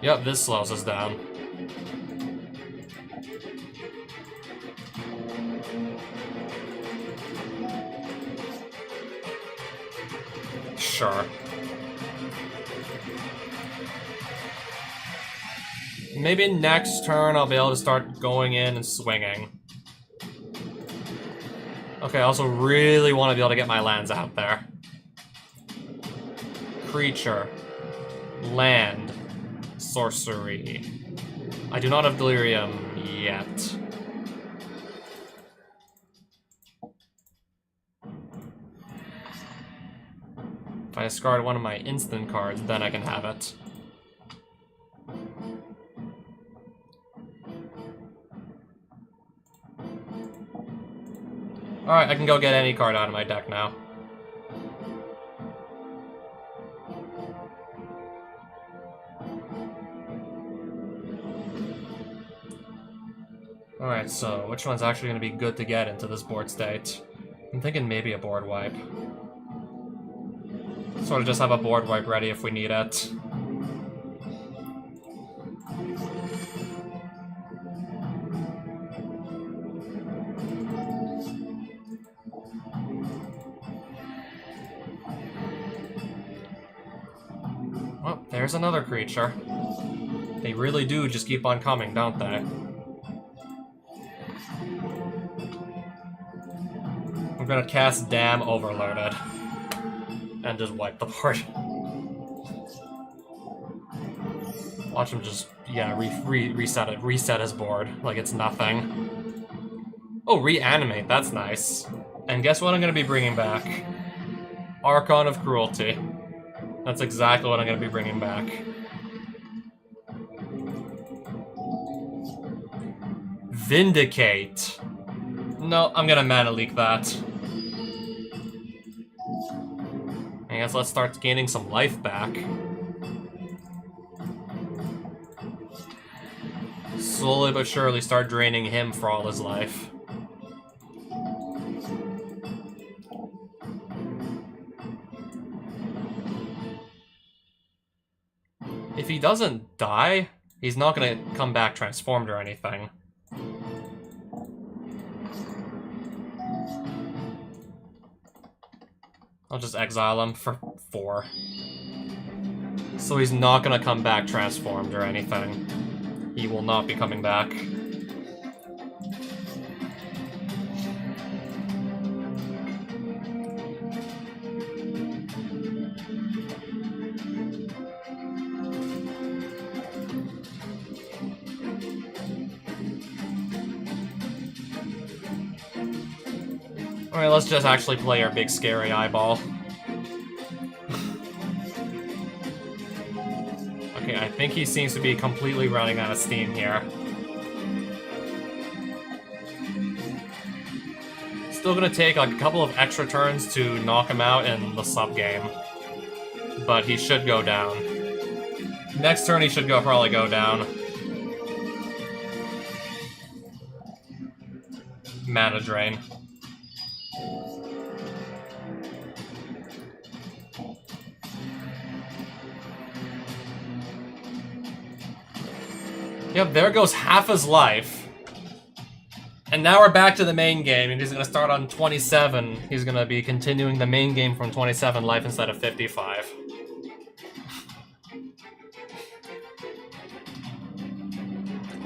Yep, this slows us down. Sure. Maybe next turn I'll be able to start going in and swinging. Okay, I also really want to be able to get my lands out there. Creature. Land. Sorcery. I do not have Delirium yet. If I discard one of my instant cards, then I can have it. Alright, I can go get any card out of my deck now. Alright, so which one's actually going to be good to get into this board state? I'm thinking maybe a board wipe. Sort of just have a board wipe ready if we need it. Well, there's another creature. They really do just keep on coming, don't they? I'm gonna cast Dam Overloaded. And just wipe the board. Watch him just, yeah, reset his board like it's nothing. Oh, reanimate. That's nice. And guess what I'm going to be bringing back? Archon of Cruelty. That's exactly what I'm going to be bringing back. Vindicate. No, I'm going to mana leak that. I guess let's start gaining some life back. Slowly but surely start draining him for all his life. If he doesn't die, he's not gonna come back transformed or anything. I'll just exile him for 4. So he's not gonna come back transformed or anything. He will not be coming back. Alright, let's just actually play our big scary eyeball. Okay, I think he seems to be completely running out of steam here. Still gonna take like a couple of extra turns to knock him out in the sub-game. But he should go down. Next turn he should probably go down. Mana drain. Yep, there goes half his life. And now we're back to the main game, and he's gonna start on 27. He's gonna be continuing the main game from 27 life instead of 55.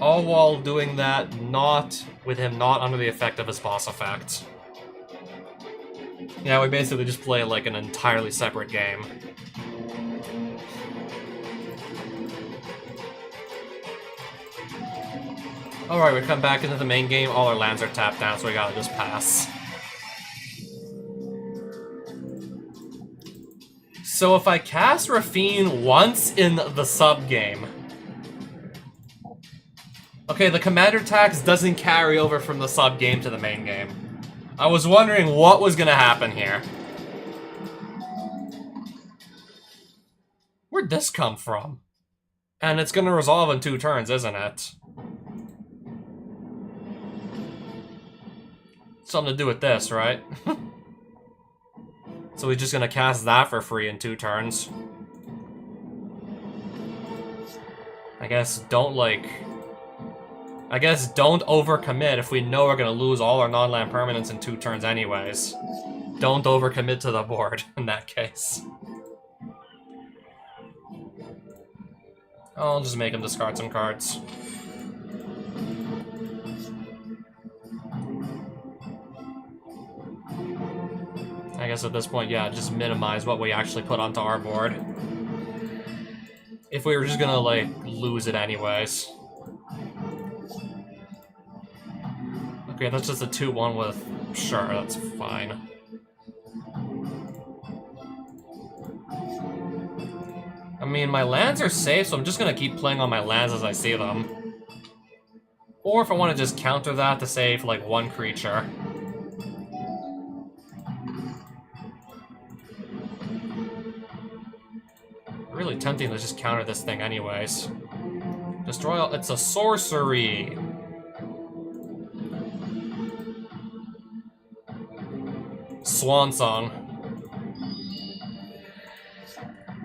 All while doing that, with him not under the effect of his boss effect. Yeah, we basically just play like an entirely separate game. Alright, we come back into the main game, all our lands are tapped down, so we gotta just pass. So if I cast Raffine once in the sub-game... Okay, the Commander Tax doesn't carry over from the sub-game to the main game. I was wondering what was gonna happen here. Where'd this come from? And it's gonna resolve in 2 turns, isn't it? Something to do with this, right? So we're just gonna cast that for free in 2 turns. I guess don't overcommit if we know we're gonna lose all our non-land permanents in 2 turns anyways. Don't overcommit to the board in that case. I'll just make him discard some cards. I guess at this point, yeah, just minimize what we actually put onto our board. If we were just gonna, like, lose it anyways. Okay, that's just a 2-1 with... Sure, that's fine. I mean, my lands are safe, so I'm just gonna keep playing on my lands as I see them. Or if I want to just counter that to save, like, 1 creature. Really tempting to just counter this thing anyways. Destroy all... It's a sorcery! Swan Song.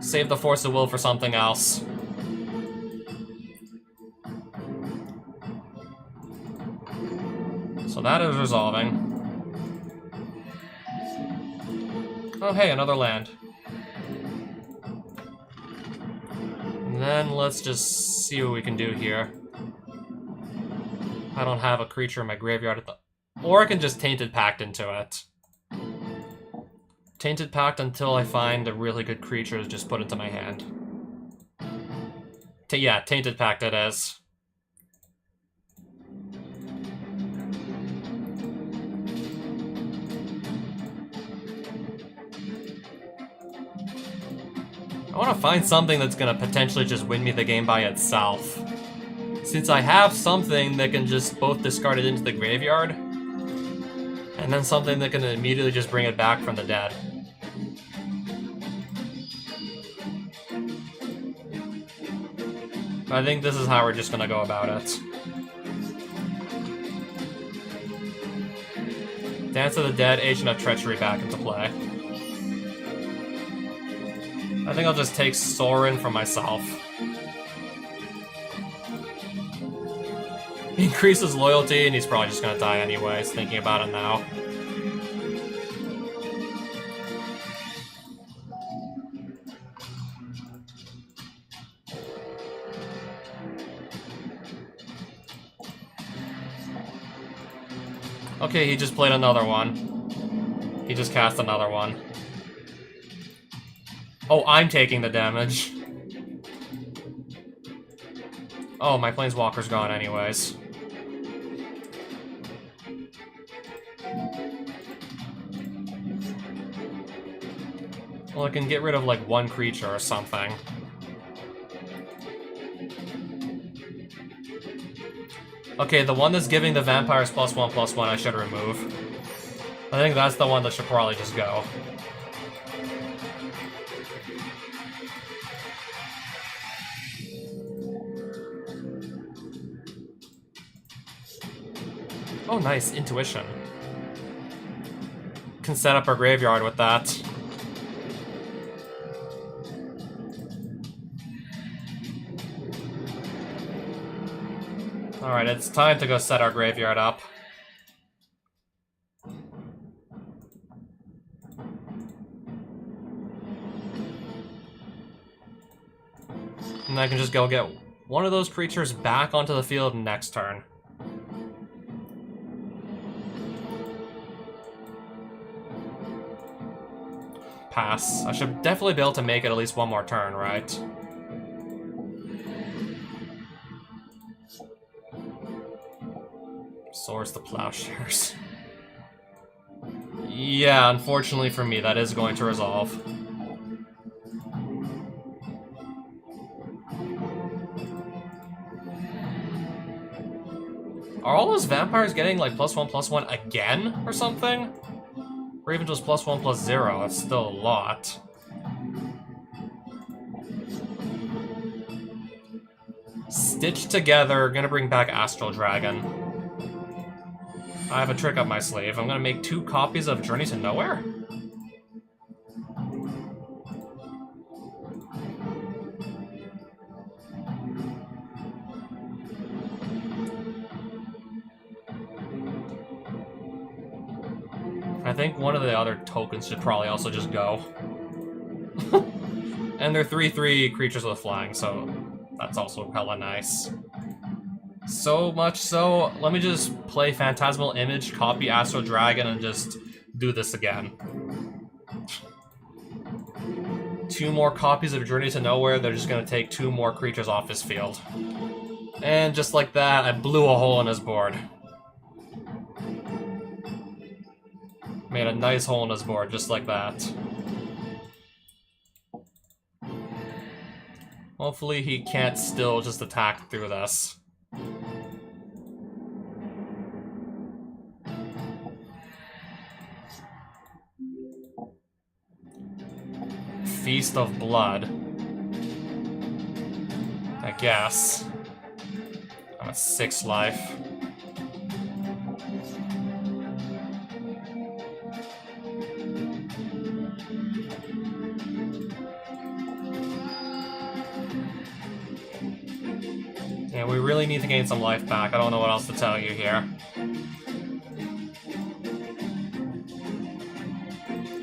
Save the Force of Will for something else. So that is resolving. Oh hey, another land. And then let's just see what we can do here. I don't have a creature in my graveyard at the... Or I can just Tainted Pact into it. Tainted Pact until I find a really good creature to just put into my hand. Yeah, Tainted Pact it is. want to find something that's going to potentially just win me the game by itself. Since I have something that can just both discard it into the graveyard, and then something that can immediately just bring it back from the dead. I think this is how we're just going to go about it. Dance of the Dead, Agent of Treachery back into play. I think I'll just take Sorin for myself. Increases loyalty, and he's probably just gonna die anyways, thinking about it now. Okay, he just played another one. He just cast another one. Oh, I'm taking the damage. Oh, my Planeswalker's gone anyways. Well, I can get rid of, like, one creature or something. Okay, the one that's giving the vampires +1/+1 I should remove. I think that's the one that should probably just go. Oh, nice. Intuition. Can set up our graveyard with that. Alright, it's time to go set our graveyard up. And I can just go get one of those creatures back onto the field next turn. Pass. I should definitely be able to make it at least one more turn, right? Swords to Plowshares. Yeah, unfortunately for me, that is going to resolve. Are all those vampires getting, like, +1/+1 again, or something? Or even just +1/+0, that's still a lot. Stitched together, gonna bring back Astral Dragon. I have a trick up my sleeve. I'm gonna make 2 copies of Journey to Nowhere? I think one of the other tokens should probably also just go. And they're 3/3 creatures with flying, so that's also hella nice. So much so, let me just play Phantasmal Image, copy Astral Dragon, and just do this again. 2 more copies of Journey to Nowhere, they're just gonna take 2 more creatures off his field. And just like that, I blew a hole in his board. Made a nice hole in his board, just like that. Hopefully he can't still just attack through this. Feast of Blood. I guess. I'm at 6 life. Yeah, we really need to gain some life back. I don't know what else to tell you here.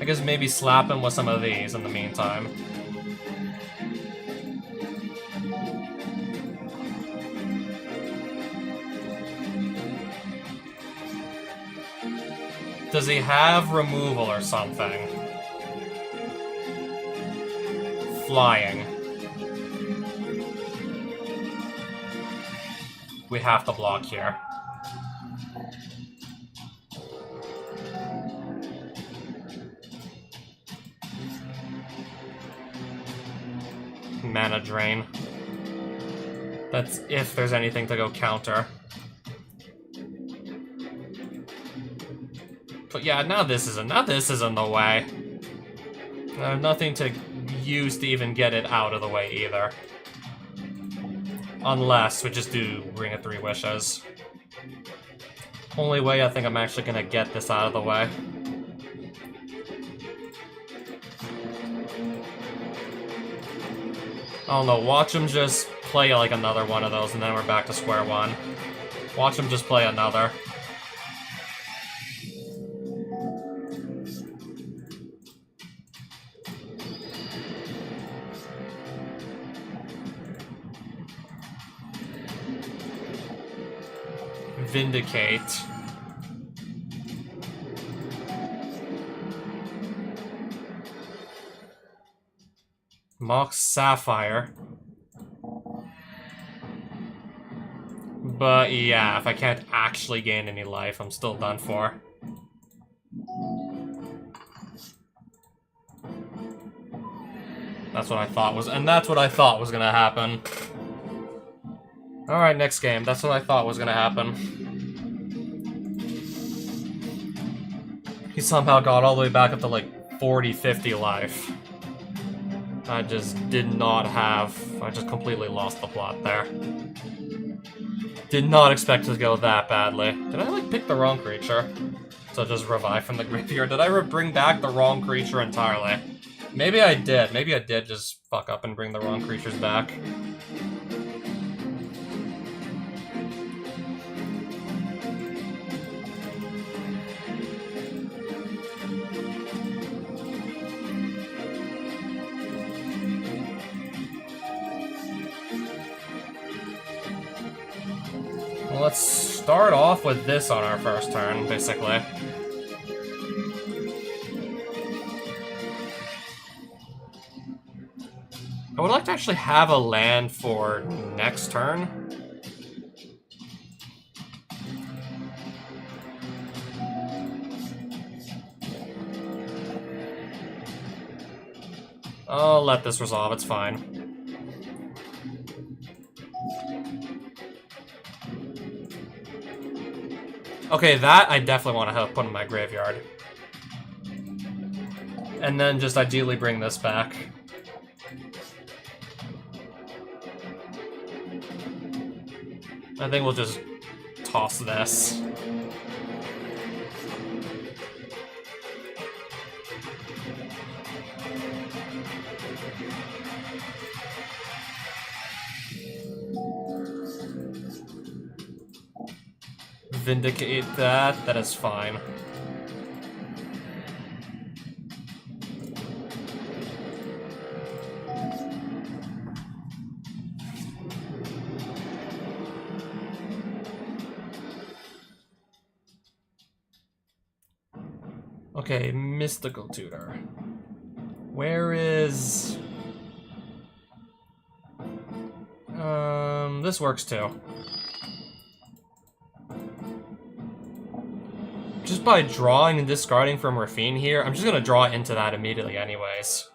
I guess maybe slap him with some of these in the meantime. Does he have removal or something? Flying. We have to block here. mana drain. That's if there's anything to go counter. But yeah, now this is in the way. I have nothing to use to even get it out of the way either. Unless we just do Ring of Three Wishes. Only way I think I'm actually gonna get this out of the way. I don't know, watch him just play like another one of those and then we're back to square one. Watch him just play another. Vindicate. Mox Sapphire. But yeah, if I can't actually gain any life, I'm still done for. That's what I thought was, and that's what I thought was gonna happen. Alright, next game. That's what I thought was gonna happen. He somehow got all the way back up to like 40, 50 life. I just did not have... I just completely lost the plot there. Did not expect it to go that badly. Did I like pick the wrong creature? So just revive from the graveyard. Did I bring back the wrong creature entirely? Maybe I did. Maybe I did just fuck up and bring the wrong creatures back. Let's start off with this on our first turn, basically. I would like to actually have a land for next turn. I'll let this resolve, it's fine. Okay, that I definitely want to have put in my graveyard. And then just ideally bring this back. I think we'll just toss this. Vindicate that, that is fine. Okay, Mystical Tutor. Where is... this works too. Just by drawing and discarding from Raffine here, I'm just gonna draw into that immediately anyways.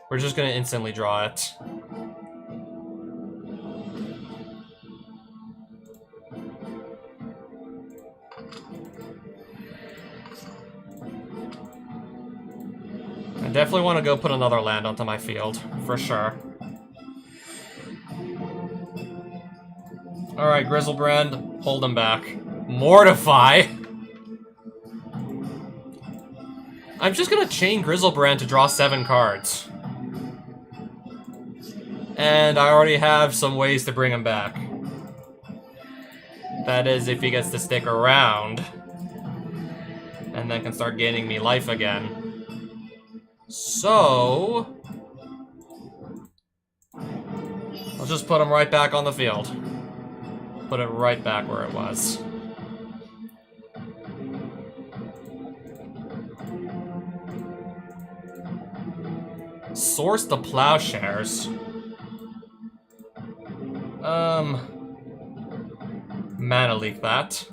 We're just gonna instantly draw it. I definitely want to go put another land onto my field, for sure. Alright, Griselbrand, hold him back. Mortify! I'm just gonna chain Griselbrand to draw 7 cards. And I already have some ways to bring him back. That is, if he gets to stick around. And then can start gaining me life again. So... I'll just put him right back on the field. Put it right back where it was. Source the Plowshares. Mana Leak that.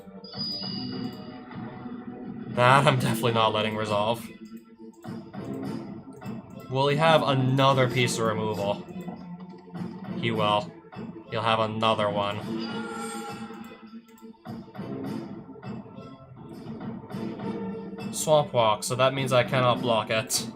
That I'm definitely not letting resolve. Will he have another piece of removal? He will. He'll have another one. Swamp Walk, so that means I cannot block it.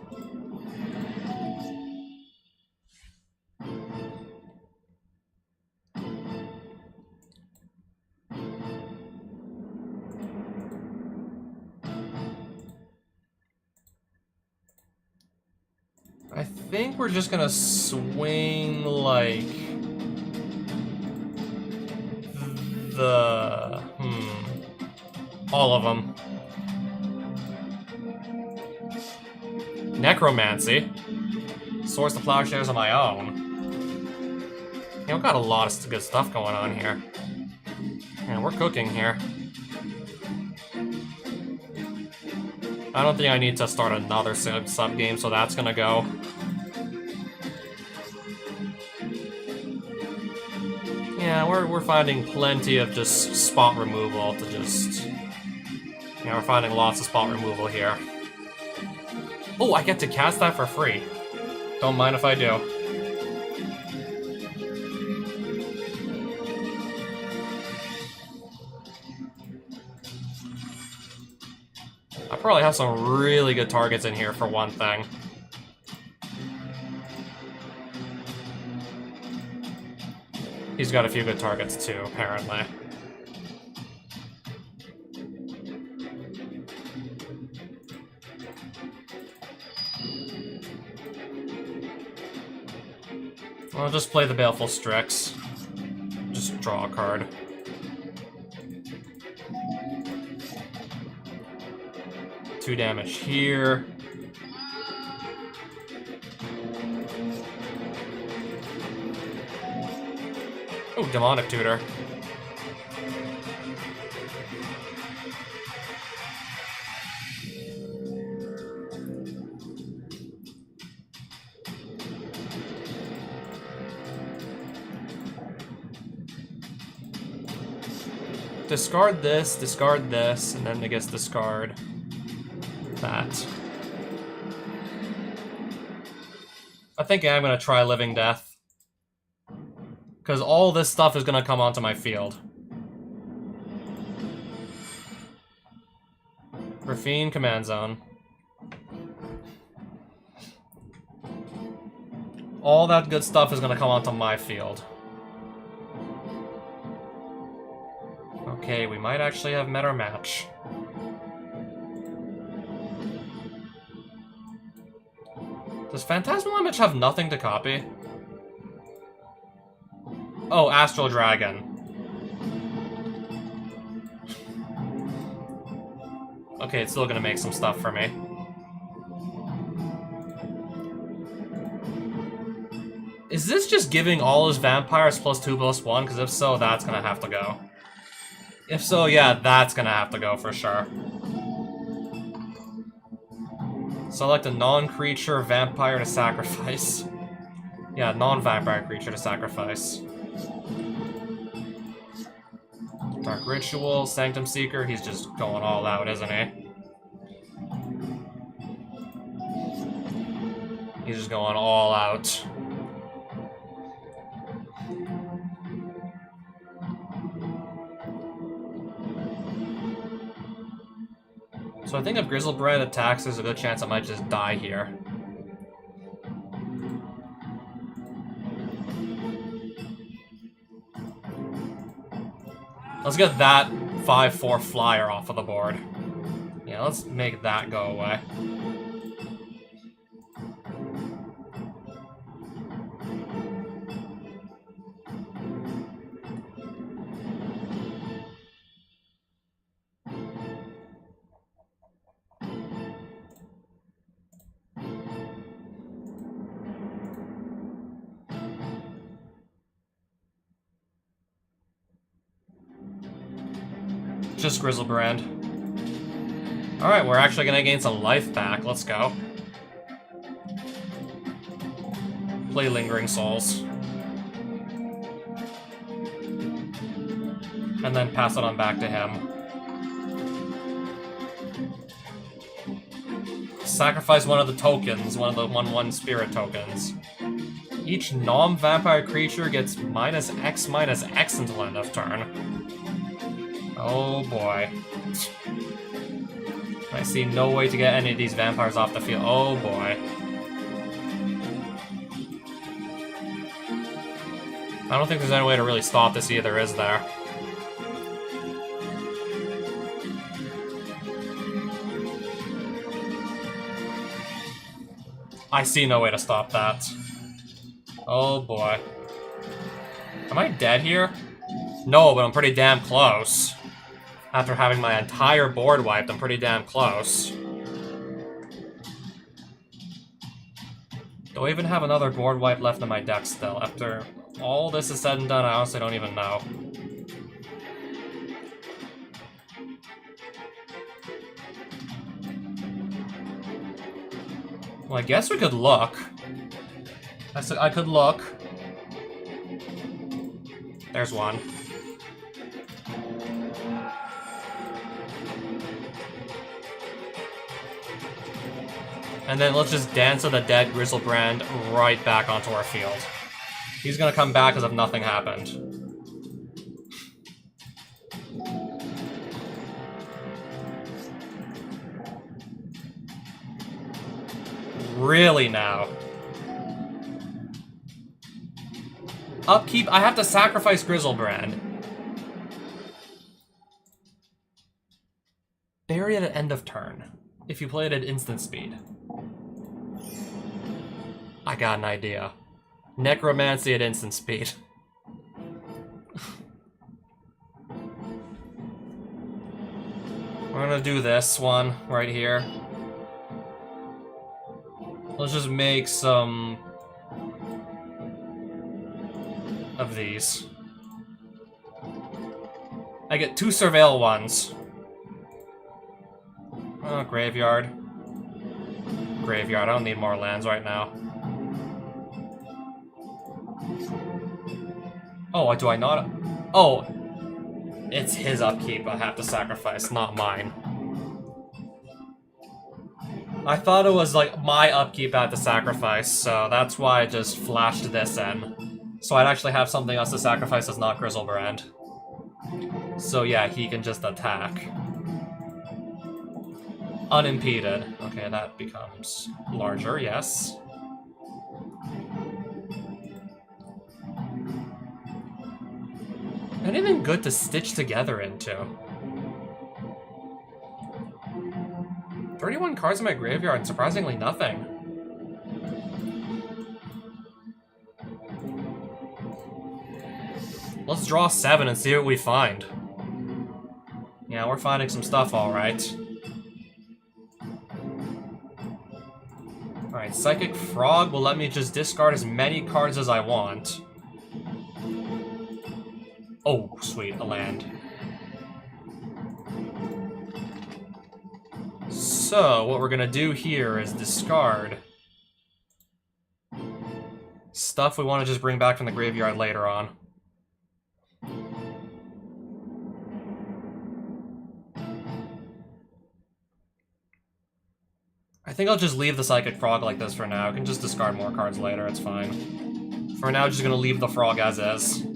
I think we're just gonna swing, like... all of them. Necromancy. Source the plowshares on my own. You know, got a lot of good stuff going on here. Yeah, we're cooking here. I don't think I need to start another sub game, so that's gonna go. Yeah, we're finding plenty of just spot removal to just... Yeah, we're finding lots of spot removal here. Oh, I get to cast that for free. Don't mind if I do. I probably have some really good targets in here for one thing. He's got a few good targets too, apparently. I'll just play the Baleful Strix. Just draw a card. Two damage here. Oh, Demonic Tutor. Discard this, and then I guess discard that. I think I'm gonna try Living Death. Because all this stuff is gonna come onto my field. Raffine, Command Zone. All that good stuff is gonna come onto my field. Okay, we might actually have met our match. Does Phantasmal Image have nothing to copy? Oh, Astral Dragon. Okay, it's still gonna make some stuff for me. Is this just giving all his vampires +2/+1? Because if so, that's gonna have to go. If so, yeah, that's gonna have to go for sure. Select a non-creature vampire to sacrifice. Yeah, non-vampire creature to sacrifice. Dark Ritual, Sanctum Seeker, he's just going all out, isn't he? He's just going all out. So I think if Grizzlebred attacks, there's a good chance I might just die here. Let's get that 5/4 flyer off of the board. Yeah, let's make that go away. Just Grizzlebrand. Alright, we're actually gonna gain some life back. Let's go. Play Lingering Souls. And then pass it on back to him. Sacrifice one of the tokens, one of the 1/1 spirit tokens. Each non-vampire creature gets -X until end of turn. Oh boy. I see no way to get any of these vampires off the field. Oh boy. I don't think there's any way to really stop this either, is there? I see no way to stop that. Oh boy. Am I dead here? No, but I'm pretty damn close. After having my entire board wiped, I'm pretty damn close. Do I even have another board wipe left in my deck still? After all this is said and done, I honestly don't even know. Well, I guess we could look. I could look. There's one. And then let's just dance with the dead Griselbrand right back onto our field. He's gonna come back as if nothing happened. Really now? Upkeep? I have to sacrifice Griselbrand. Bury it at end of turn. If you play it at instant speed. I got an idea. Necromancy at instant speed. We're gonna do this one right here. Let's just make some of these. I get 2 Surveil ones. Oh, Graveyard. Graveyard, I don't need more lands right now. Oh, do I not? Oh! It's his upkeep I have to sacrifice, not mine. I thought it was like my upkeep I had to sacrifice, so that's why I just flashed this in. So I'd actually have something else to sacrifice that's not Griselbrand. So yeah, he can just attack. Unimpeded. Okay, that becomes larger, yes. Anything good to stitch together into? 31 cards in my graveyard, and surprisingly nothing. Let's draw 7 and see what we find. Yeah, we're finding some stuff, alright. Alright, Psychic Frog will let me just discard as many cards as I want. Oh, sweet, a land. So, what we're gonna do here is discard stuff we want to just bring back from the graveyard later on. I think I'll just leave the Psychic Frog like this for now. I can just discard more cards later, it's fine. For now, just gonna leave the frog as is.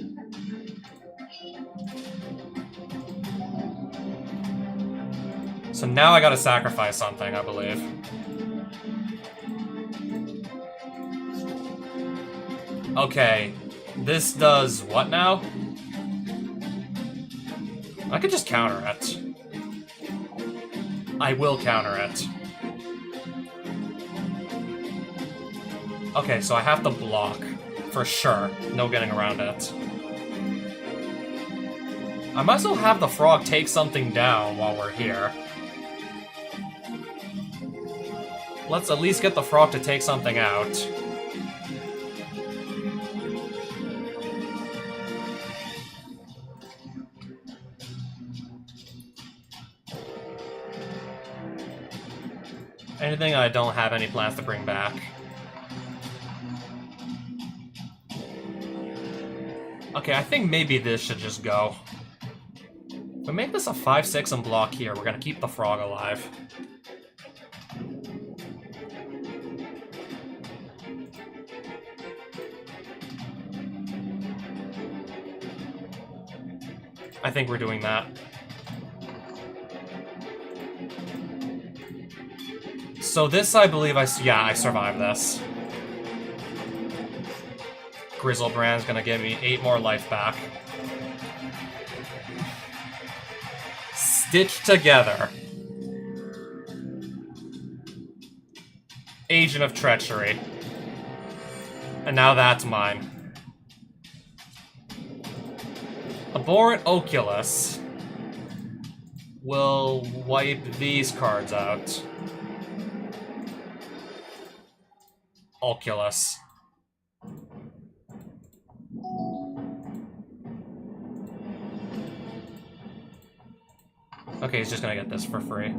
So now I gotta sacrifice something, I believe. Okay, this does what now? I could just counter it. I will counter it. Okay, so I have to block. For sure. No getting around it. I might as well have the frog take something down while we're here. Let's at least get the frog to take something out. Anything I don't have any plans to bring back. Okay, I think maybe this should just go. If we make this a 5/6 and block here, we're gonna keep the frog alive. I think we're doing that. So this, I believe, I survived this. Grizzlebrand's gonna give me 8 more life back. Stitched together. Agent of Treachery. And now that's mine. Abhorrent Oculus will wipe these cards out. Oculus. Okay, he's just gonna get this for free.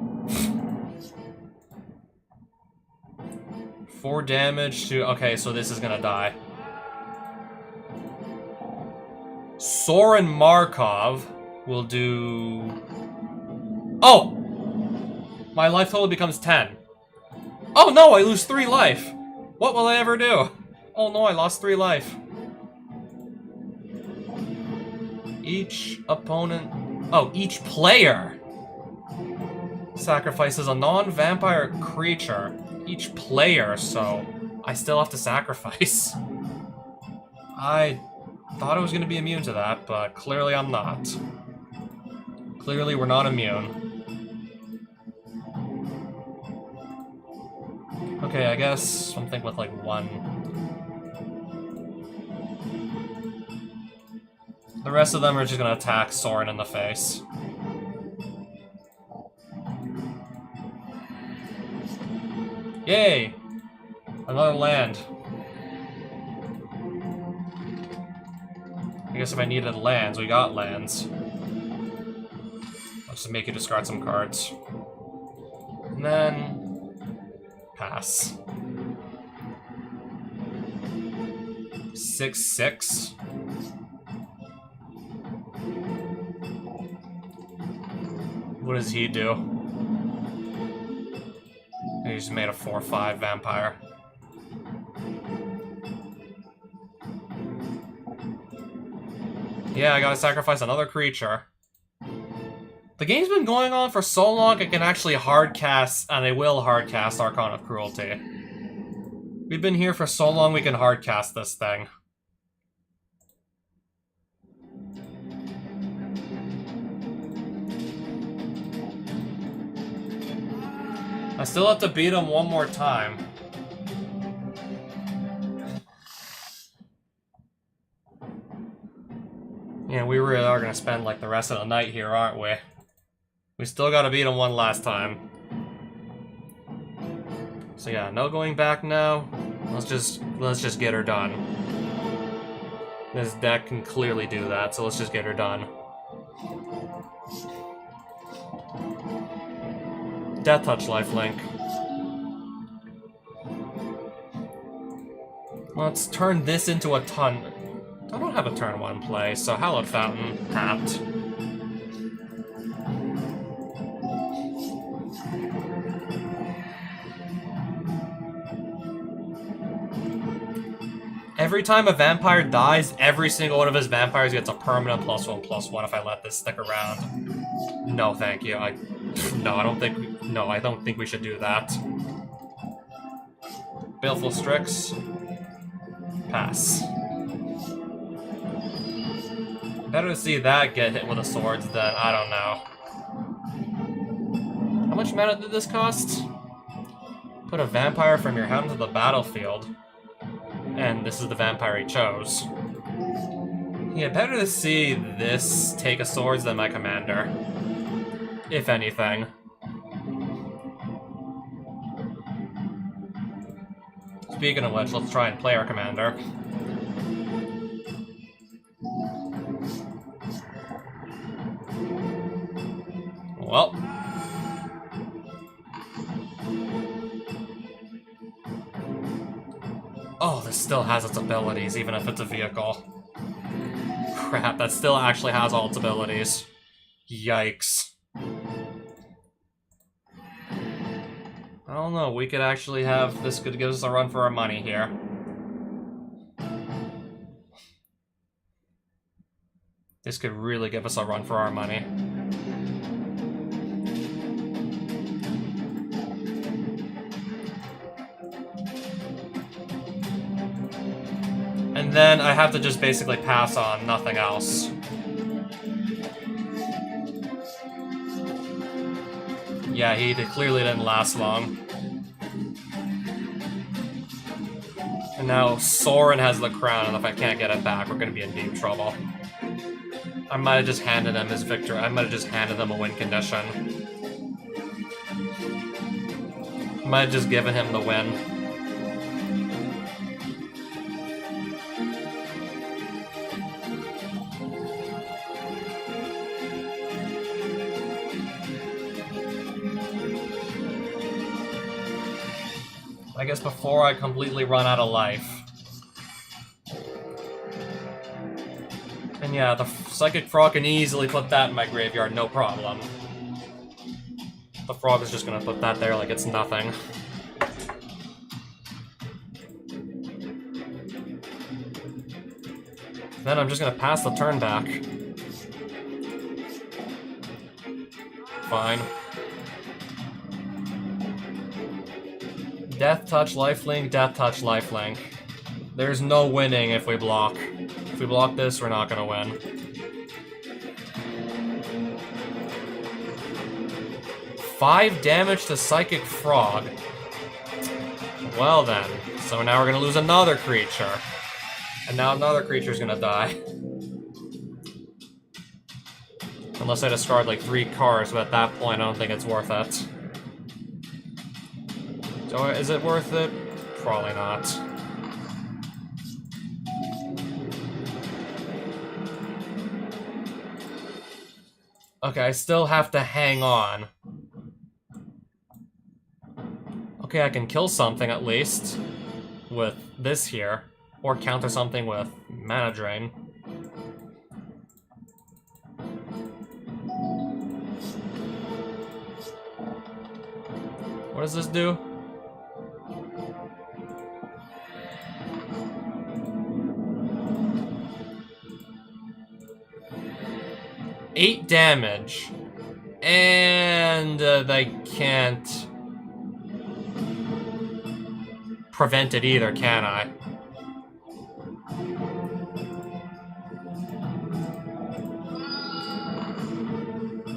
4 damage to... Okay, so this is gonna die. Soren Markov will do... Oh! My life total becomes 10. Oh no, I lose 3 life! What will I ever do? Oh no, I lost 3 life. Each opponent... Oh, each player sacrifices a non-vampire creature. Each player, so I still have to sacrifice. I thought I was going to be immune to that, but clearly I'm not. Clearly we're not immune. Okay, I guess something with like 1. The rest of them are just going to attack Soren in the face. Yay! Another land. I guess if I needed lands, we got lands. I'll just make you discard some cards. And then... pass. 6/6. What does he do? He just made a 4/5 vampire. Yeah, I gotta sacrifice another creature. The game's been going on for so long I can actually hardcast, and I will hardcast Archon of Cruelty. We've been here for so long we can hardcast this thing. I still have to beat him one more time. Yeah, we really are gonna spend like the rest of the night here, aren't we? We still gotta beat him one last time. So yeah, no going back now. Let's just get her done. This deck can clearly do that, so let's just get her done. Death Touch lifelink. Let's turn this into a ton. I don't have a turn 1 play, so Hallowed Fountain tapped. Every time a vampire dies, every single one of his vampires gets a permanent +1/+1 if I let this stick around. No, thank you. No, I don't think we should do that. Baleful Strix. Pass. Better to see that get hit with the swords than, I don't know. How much mana did this cost? Put a vampire from your hand into the battlefield. And this is the vampire he chose. Yeah, better to see this take a swords than my commander. If anything. Speaking of which, let's try and play our commander. Well. Oh, this still has its abilities, even if it's a vehicle. Crap, that still actually has all its abilities. Yikes. I don't know, we could actually have... This could give us a run for our money here. This could really give us a run for our money. And then I have to just basically pass on nothing else. Yeah, he clearly didn't last long. And now Soren has the crown, and if I can't get it back, we're gonna be in deep trouble. I might have just handed him his victory. I might have just handed him a win condition. Might have just given him the win. I guess before I completely run out of life. And yeah, the Psychic Frog can easily put that in my graveyard, no problem. The frog is just gonna put that there like it's nothing. Then I'm just gonna pass the turn back. Fine. Death Touch, Lifelink, Death Touch, Lifelink. There's no winning if we block. If we block this, we're not gonna win. Five damage to Psychic Frog. Well then, so now we're gonna lose another creature. And now another creature's gonna die. Unless I discard like 3 cards, but at that point I don't think it's worth it. So is it worth it? Probably not. Okay, I still have to hang on. Okay, I can kill something at least with this here. Or counter something with Mana Drain. What does this do? Eight damage. And they can't prevent it either, can I?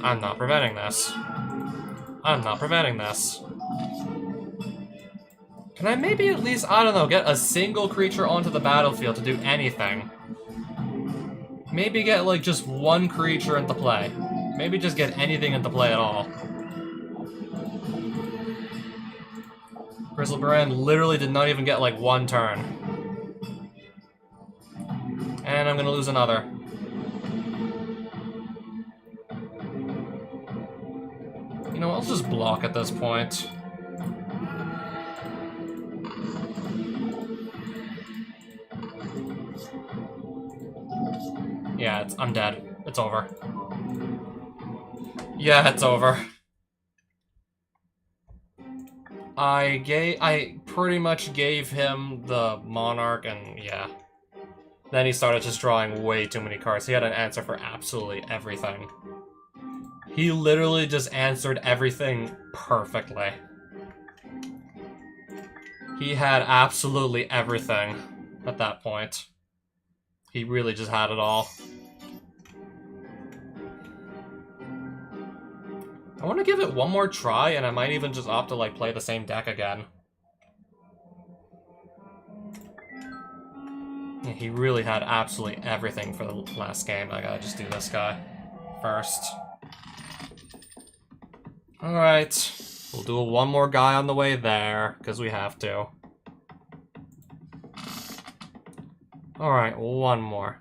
I'm not preventing this. I'm not preventing this. Can I maybe at least, I don't know, get a single creature onto the battlefield to do anything? Maybe get, like, just one creature into play. Maybe just get anything into play at all. Griselbrand literally did not even get, like, one turn. And I'm gonna lose another. You know, I'll just block at this point. Yeah, I'm dead. It's over. Yeah, it's over. I pretty much gave him the Monarch, and yeah. Then he started just drawing way too many cards. He had an answer for absolutely everything. He literally just answered everything perfectly. He had absolutely everything at that point. He really just had it all. I want to give it one more try, and I might even just opt to, like, play the same deck again. Yeah, he really had absolutely everything for the last game. I gotta just do this guy first. Alright. We'll do one more guy on the way there, because we have to. Alright, one more.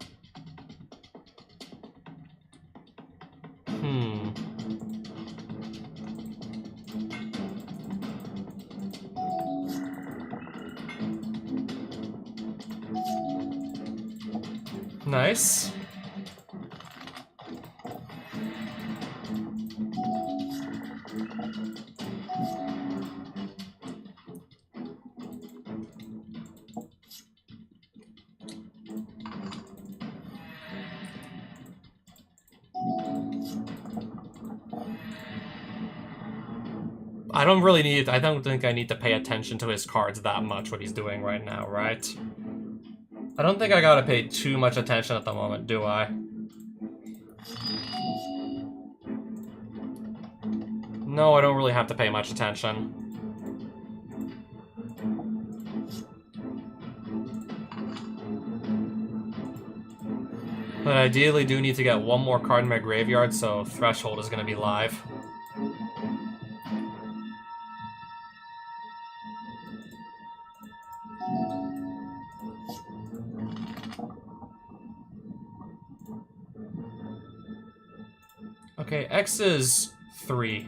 Nice. I don't think I need to pay attention to his cards that much, what he's doing right now, right? I don't think I gotta pay too much attention at the moment, do I? No, I don't really have to pay much attention. But I ideally do need to get one more card in my graveyard, so Threshold is gonna be live. Okay, X is 3.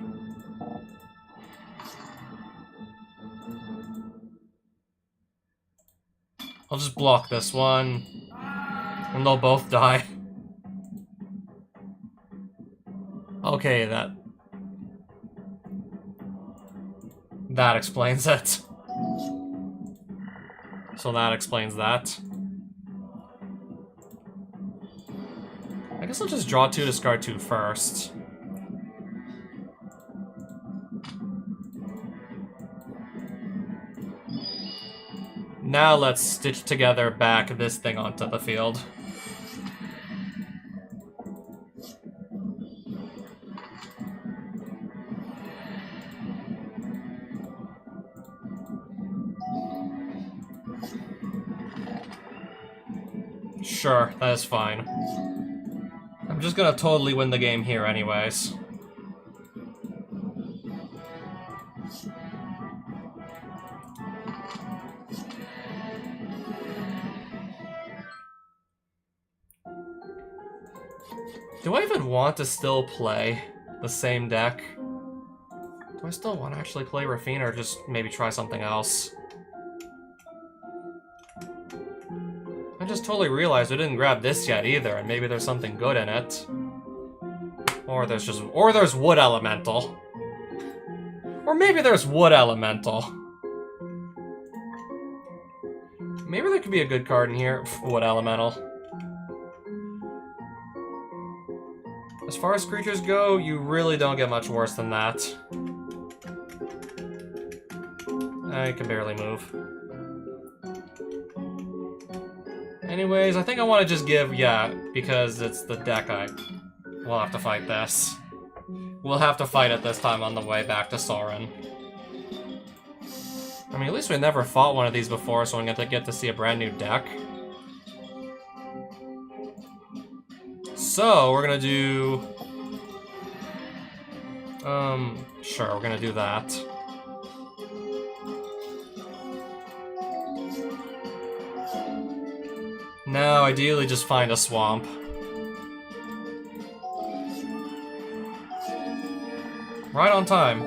I'll just block this one, and they'll both die. Okay, that explains it. So that explains that. I guess I'll just draw 2, discard 2 first. Now let's stitch together back this thing onto the field. Sure, that is fine. I'm just gonna totally win the game here anyways. Do I even want to still play the same deck? Do I still want to actually play Rafina or just maybe try something else? I just totally realized we didn't grab this yet either, and maybe there's something good in it. Or there's Wood Elemental. Or maybe there's Wood Elemental. Maybe there could be a good card in here. Wood Elemental. As far as creatures go, you really don't get much worse than that. I can barely move. Anyways, I think I want to just give, yeah, because it's the deck we'll have to fight this. We'll have to fight it this time on the way back to Sorin. I mean, at least we never fought one of these before, so I'm going to get to see a brand new deck. So, we're gonna do... sure, we're gonna do that. Now, ideally, just find a swamp. Right on time.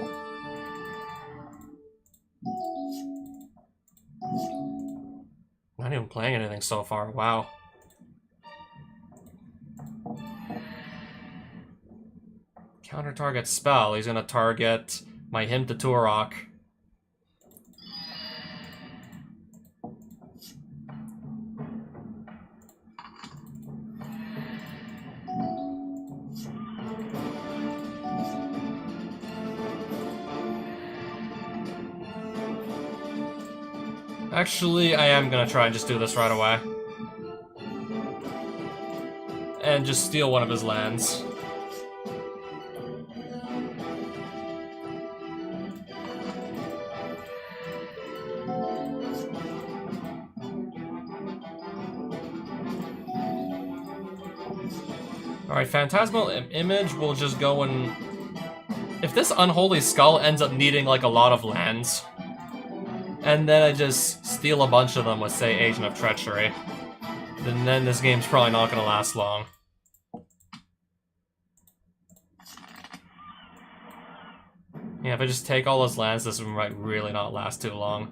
Not even playing anything so far, wow. Counter target spell. He's gonna target my Hymn to Turok. Actually, I am gonna try and just do this right away. And just steal one of his lands. Alright, Phantasmal Image will just go and... If this Unholy Skull ends up needing, like, a lot of lands, and then I just steal a bunch of them with, say, Agent of Treachery, then this game's probably not gonna last long. Yeah, if I just take all those lands, this might really not last too long.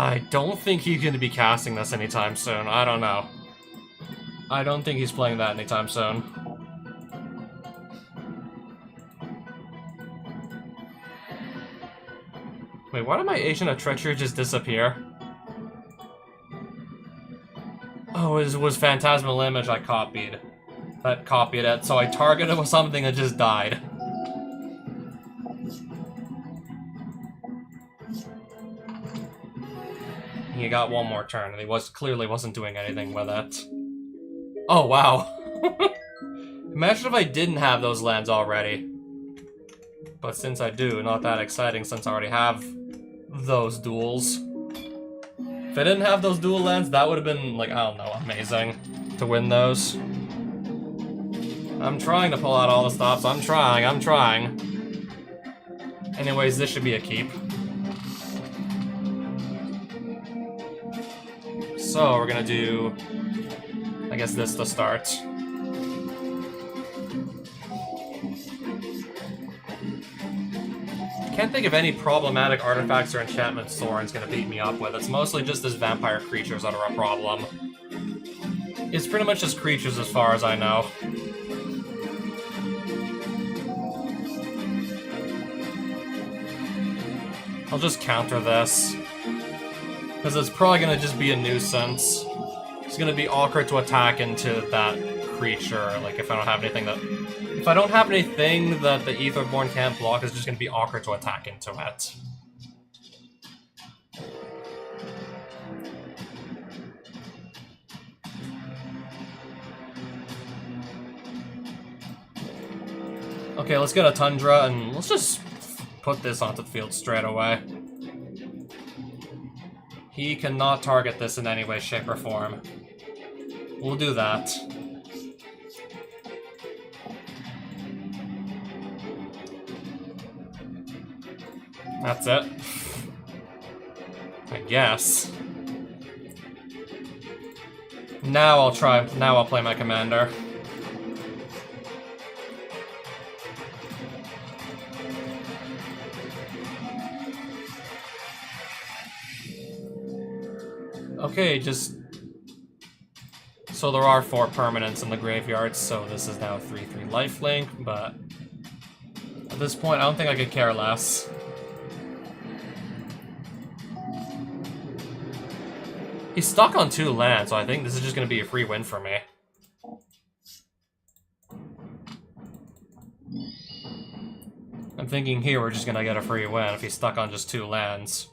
I don't think he's going to be casting this anytime soon. I don't know. I don't think he's playing that anytime soon. Wait, why did my Agent of Treachery just disappear? Oh, it was Phantasmal Image I copied. That copied it, so I targeted with something that just died. He got one more turn, and he clearly wasn't doing anything with it. Oh, wow. Imagine if I didn't have those lands already. But since I do, not that exciting since I already have those duels. If I didn't have those dual lands, that would have been, like, I don't know, amazing to win those. I'm trying to pull out all the stops. I'm trying. Anyways, this should be a keep. So, we're gonna do, I guess, this to start. Can't think of any problematic artifacts or enchantments Thorin's gonna beat me up with. It's mostly just his vampire creatures that are a problem. It's pretty much just creatures as far as I know. I'll just counter this. Because it's probably gonna just be a nuisance. It's gonna be awkward to attack into that creature, like if I don't have anything that... If I don't have anything that the Aetherborn can't block, it's just gonna be awkward to attack into it. Okay, let's get a Tundra, and let's just put this onto the field straight away. He cannot target this in any way, shape, or form. We'll do that. That's it. I guess. Now I'll play my commander. Okay, just... So there are 4 permanents in the graveyard, so this is now a 3/3 lifelink, but... At this point, I don't think I could care less. He's stuck on 2 lands, so I think this is just going to be a free win for me. I'm thinking here we're just going to get a free win if he's stuck on just 2 lands.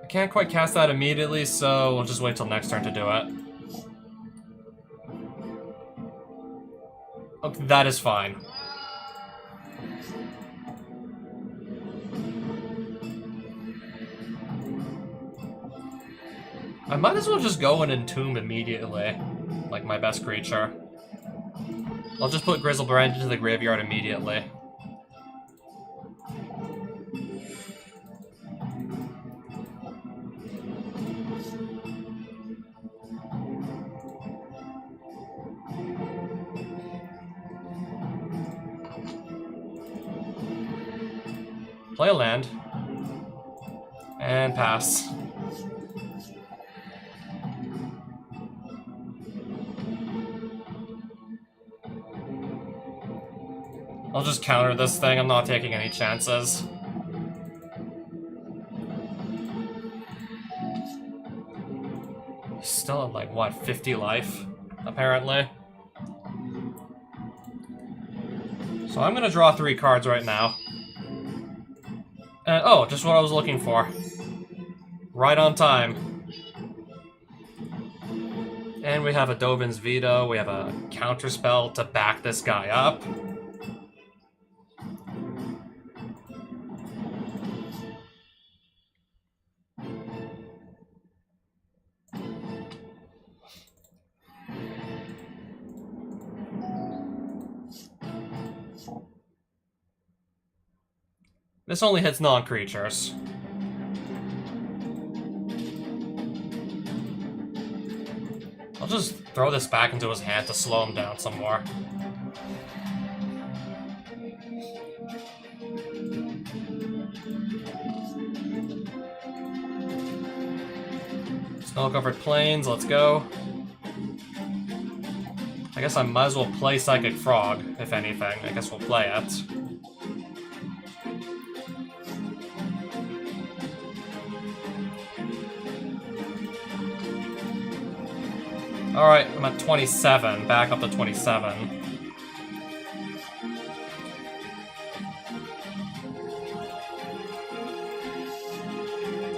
I can't quite cast that immediately, so we'll just wait till next turn to do it. Okay, that is fine. I might as well just go and Entomb immediately, like my best creature. I'll just put Griselbrand into the graveyard immediately. Play a land. And pass. I'll just counter this thing, I'm not taking any chances. Still at like, what, 50 life, apparently? So I'm gonna draw 3 cards right now. And, oh, just what I was looking for. Right on time. And we have a Dovin's Veto, we have a counterspell to back this guy up. This only hits non-creatures. Throw this back into his hand to slow him down some more. Snow-covered plains, let's go. I guess I might as well play Psychic Frog, if anything. I guess we'll play it. Alright, I'm at 27. Back up to 27.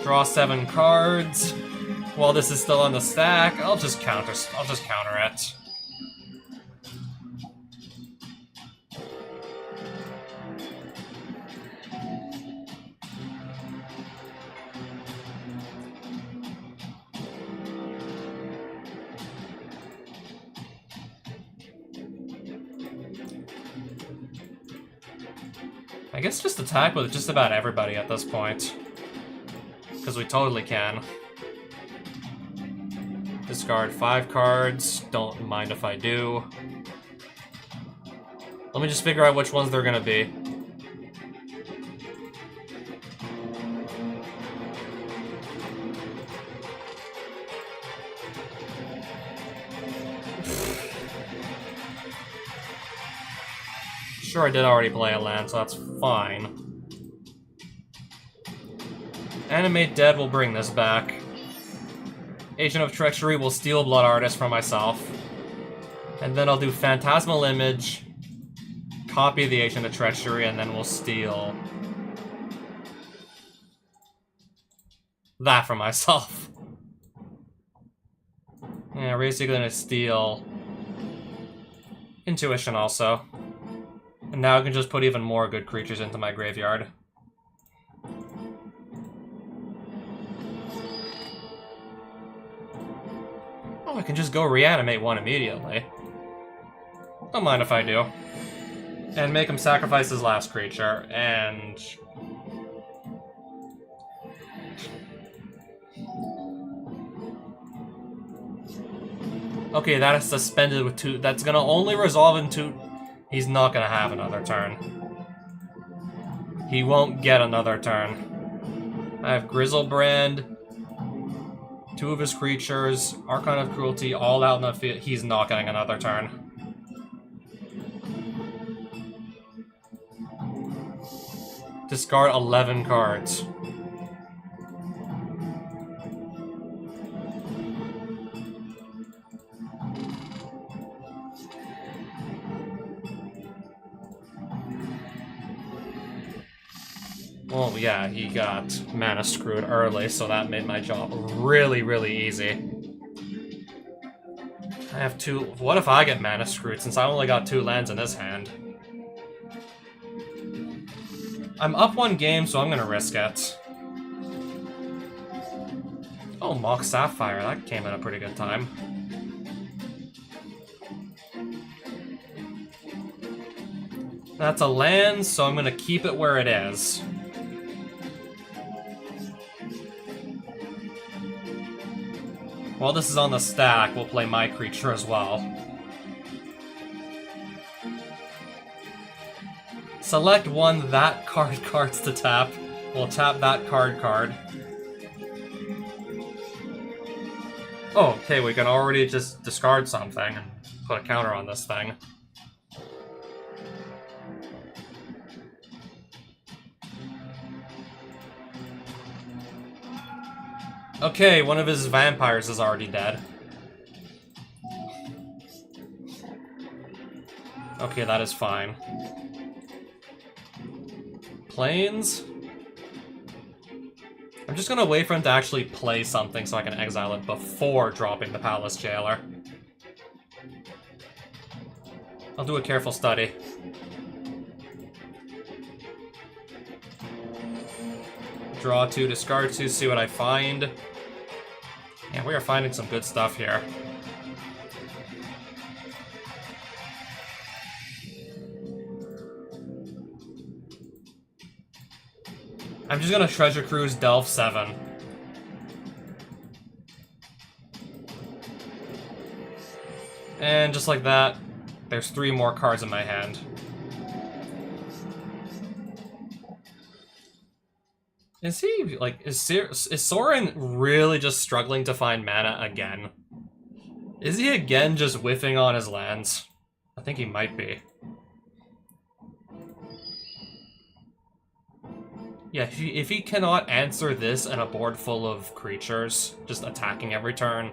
Draw 7 cards. While this is still on the stack, I'll just counter it. I guess just attack with just about everybody at this point. Because we totally can. Discard 5 cards. Don't mind if I do. Let me just figure out which ones they're gonna be. Sure, I did already play a land, so that's fine. Animate Dead will bring this back. Agent of Treachery will steal Blood Artist from myself. And then I'll do Phantasmal Image, copy the Agent of Treachery, and then we'll steal that from myself. Yeah, basically gonna steal Intuition also. And now I can just put even more good creatures into my graveyard. Oh, I can just go reanimate one immediately. Don't mind if I do. And make him sacrifice his last creature, and... Okay, that is suspended with 2. That's gonna only resolve in 2... He's not gonna have another turn. He won't get another turn. I have Grizzlebrand, 2 of his creatures, Archon of Cruelty, all out in the field. He's not getting another turn. Discard 11 cards. Well, yeah, he got mana screwed early, so that made my job really, really easy. I have 2... What if I get mana screwed, since I only got 2 lands in this hand? I'm up 1 game, so I'm gonna risk it. Oh, Mox Sapphire, that came at a pretty good time. That's a land, so I'm gonna keep it where it is. While this is on the stack, we'll play my creature as well. Select 1 that cards to tap. We'll tap that card. Oh, okay, we can already just discard something and put a counter on this thing. Okay, one of his vampires is already dead. Okay, that is fine. Plains? I'm just gonna wait for him to actually play something so I can exile it before dropping the Palace Jailer. I'll do a careful study. Draw 2, discard 2, see what I find. Yeah, we are finding some good stuff here. I'm just gonna Treasure Cruise Delve 7. And just like that, there's 3 more cards in my hand. Is he, like, is Soren really just struggling to find mana again? Is he again just whiffing on his lands? I think he might be. Yeah, if he cannot answer this in a board full of creatures, just attacking every turn,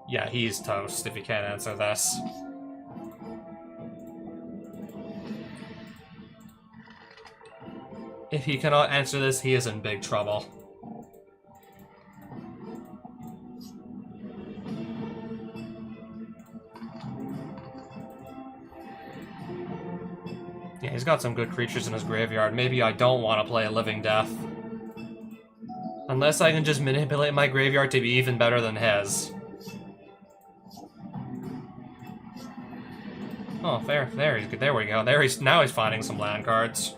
yeah, he's toast if he can't answer this. If he cannot answer this, he is in big trouble. Yeah, he's got some good creatures in his graveyard. Maybe I don't want to play a Living Death. Unless I can just manipulate my graveyard to be even better than his. Oh, there we go. Now he's finding some land cards.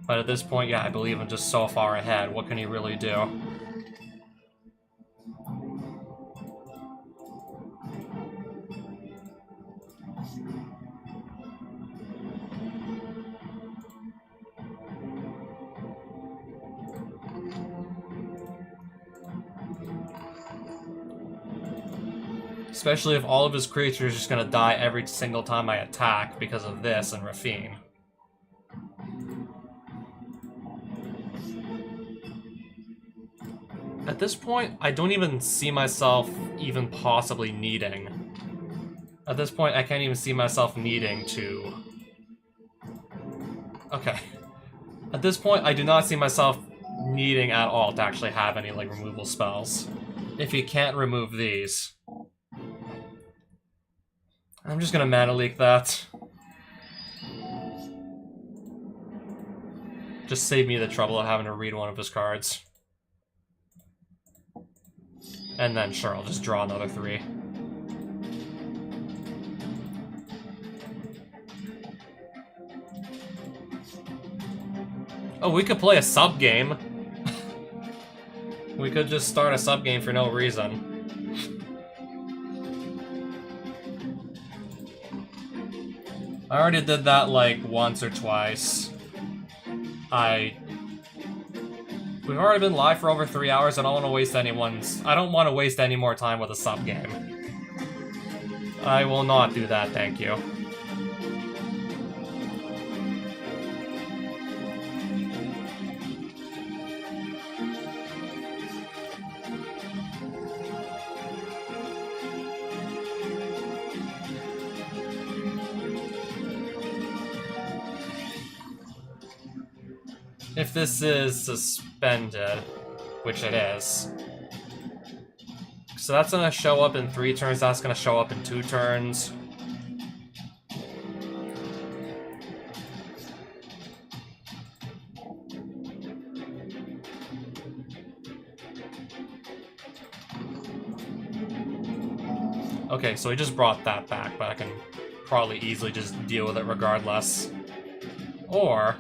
But at this point, yeah, I believe I'm just so far ahead. What can he really do? Especially if all of his creatures are just gonna die every single time I attack because of this and Raffine. At this point, I don't even see myself even possibly needing. At this point, I can't even see myself needing to... Okay. At this point, I do not see myself needing at all to actually have any, like, removal spells. If he can't remove these. I'm just gonna mana leak that. Just save me the trouble of having to read one of his cards. And then, sure, I'll just draw another 3. Oh, we could play a sub-game. We could just start a sub-game for no reason. I already did that, like, once or twice. We've already been live for over 3 hours. I don't want to waste I don't want to waste any more time with a sub-game. I will not do that, thank you. If this is suspended, which it is. So that's gonna show up in 3 turns, that's gonna show up in 2 turns. Okay, so he just brought that back, but I can probably easily just deal with it regardless. Or...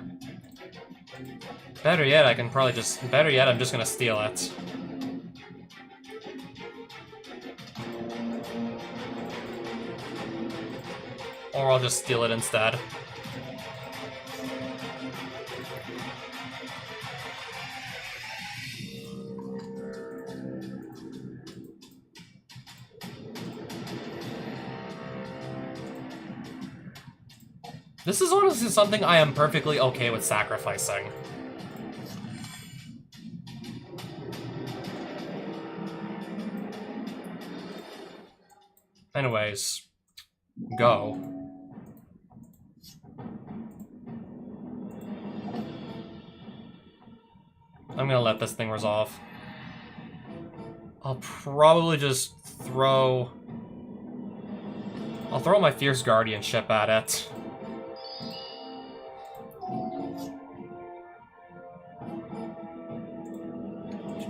better yet, I'm just gonna steal it. Or I'll just steal it instead. This is honestly something I am perfectly okay with sacrificing. Anyways, go. I'm gonna let this thing resolve. I'll probably just throw... I'll throw my Fierce Guardianship at it.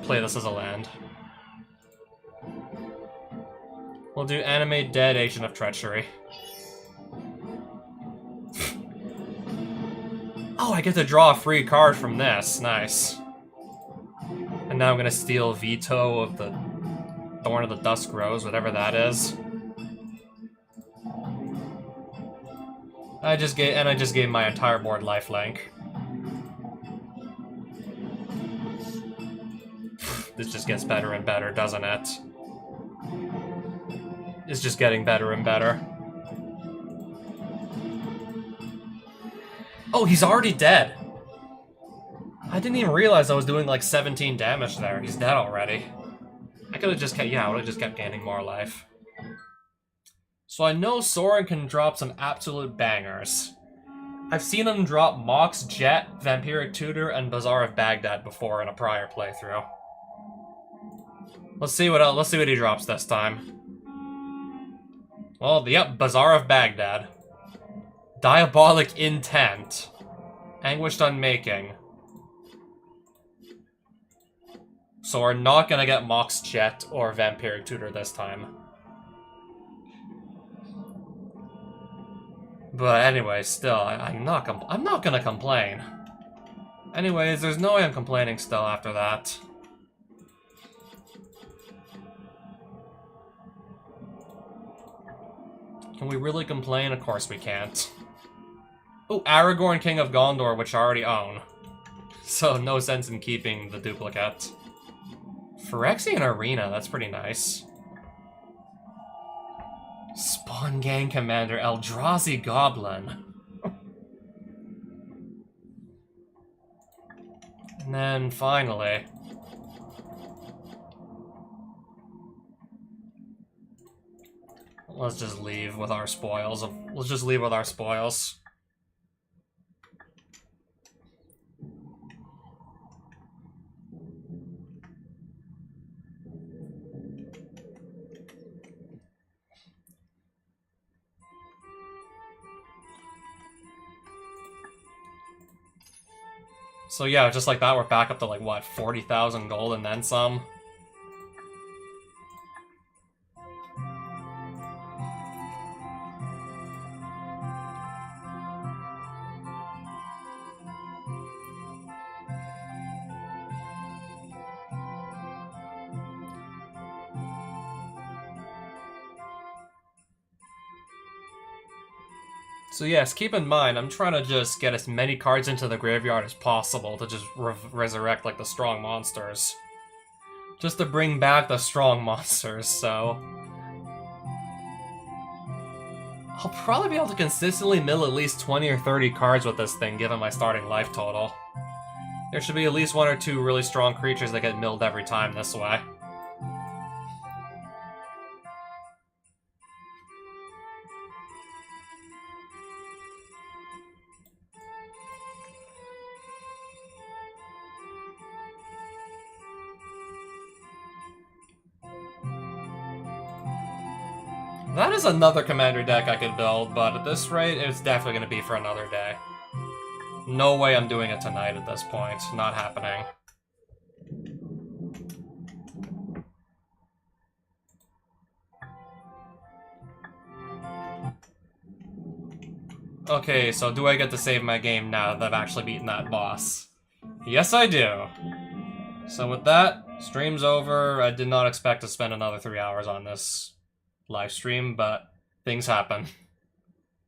Play this as a land. We'll do Animate Dead, Agent of Treachery. Oh, I get to draw a free card from this. Nice. And now I'm gonna steal Veto of the Thorn of the Dusk Rose, whatever that is. I just gave my entire board lifelink. This just gets better and better, doesn't it? It's just getting better and better. Oh, he's already dead. I didn't even realize I was doing like 17 damage there. He's dead already. I could have just kept, I would have just kept gaining more life. So I know Soren can drop some absolute bangers. I've seen him drop Mox, Jet, Vampiric Tutor, and Bazaar of Baghdad before in a prior playthrough. Let's see what else. Let's see what he drops this time. Well, yep, Bazaar of Baghdad. Diabolic Intent. Anguished Unmaking. So we're not gonna get Mox, Jet, or Vampiric Tutor this time. But anyway, still, I'm not gonna complain. Anyways, there's no way I'm complaining still after that. Can we really complain? Of course we can't. Oh, Aragorn, King of Gondor, which I already own. So no sense in keeping the duplicate. Phyrexian Arena, that's pretty nice. Spawn Gang Commander, Eldrazi Goblin. And then, finally... let's just leave with our spoils. Let's just leave with our spoils. So yeah, just like that, we're back up to like, what, 40,000 gold and then some? So yes, keep in mind, I'm trying to just get as many cards into the graveyard as possible to just resurrect, like, the strong monsters. Just to bring back the strong monsters, so... I'll probably be able to consistently mill at least 20 or 30 cards with this thing, given my starting life total. There should be at least 1 or 2 really strong creatures that get milled every time this way. That is another commander deck I could build, but at this rate, it's definitely going to be for another day. No way I'm doing it tonight at this point. Not happening. Okay, so do I get to save my game now that I've actually beaten that boss? Yes, I do. So with that, stream's over. I did not expect to spend another 3 hours on this live stream, but things happen.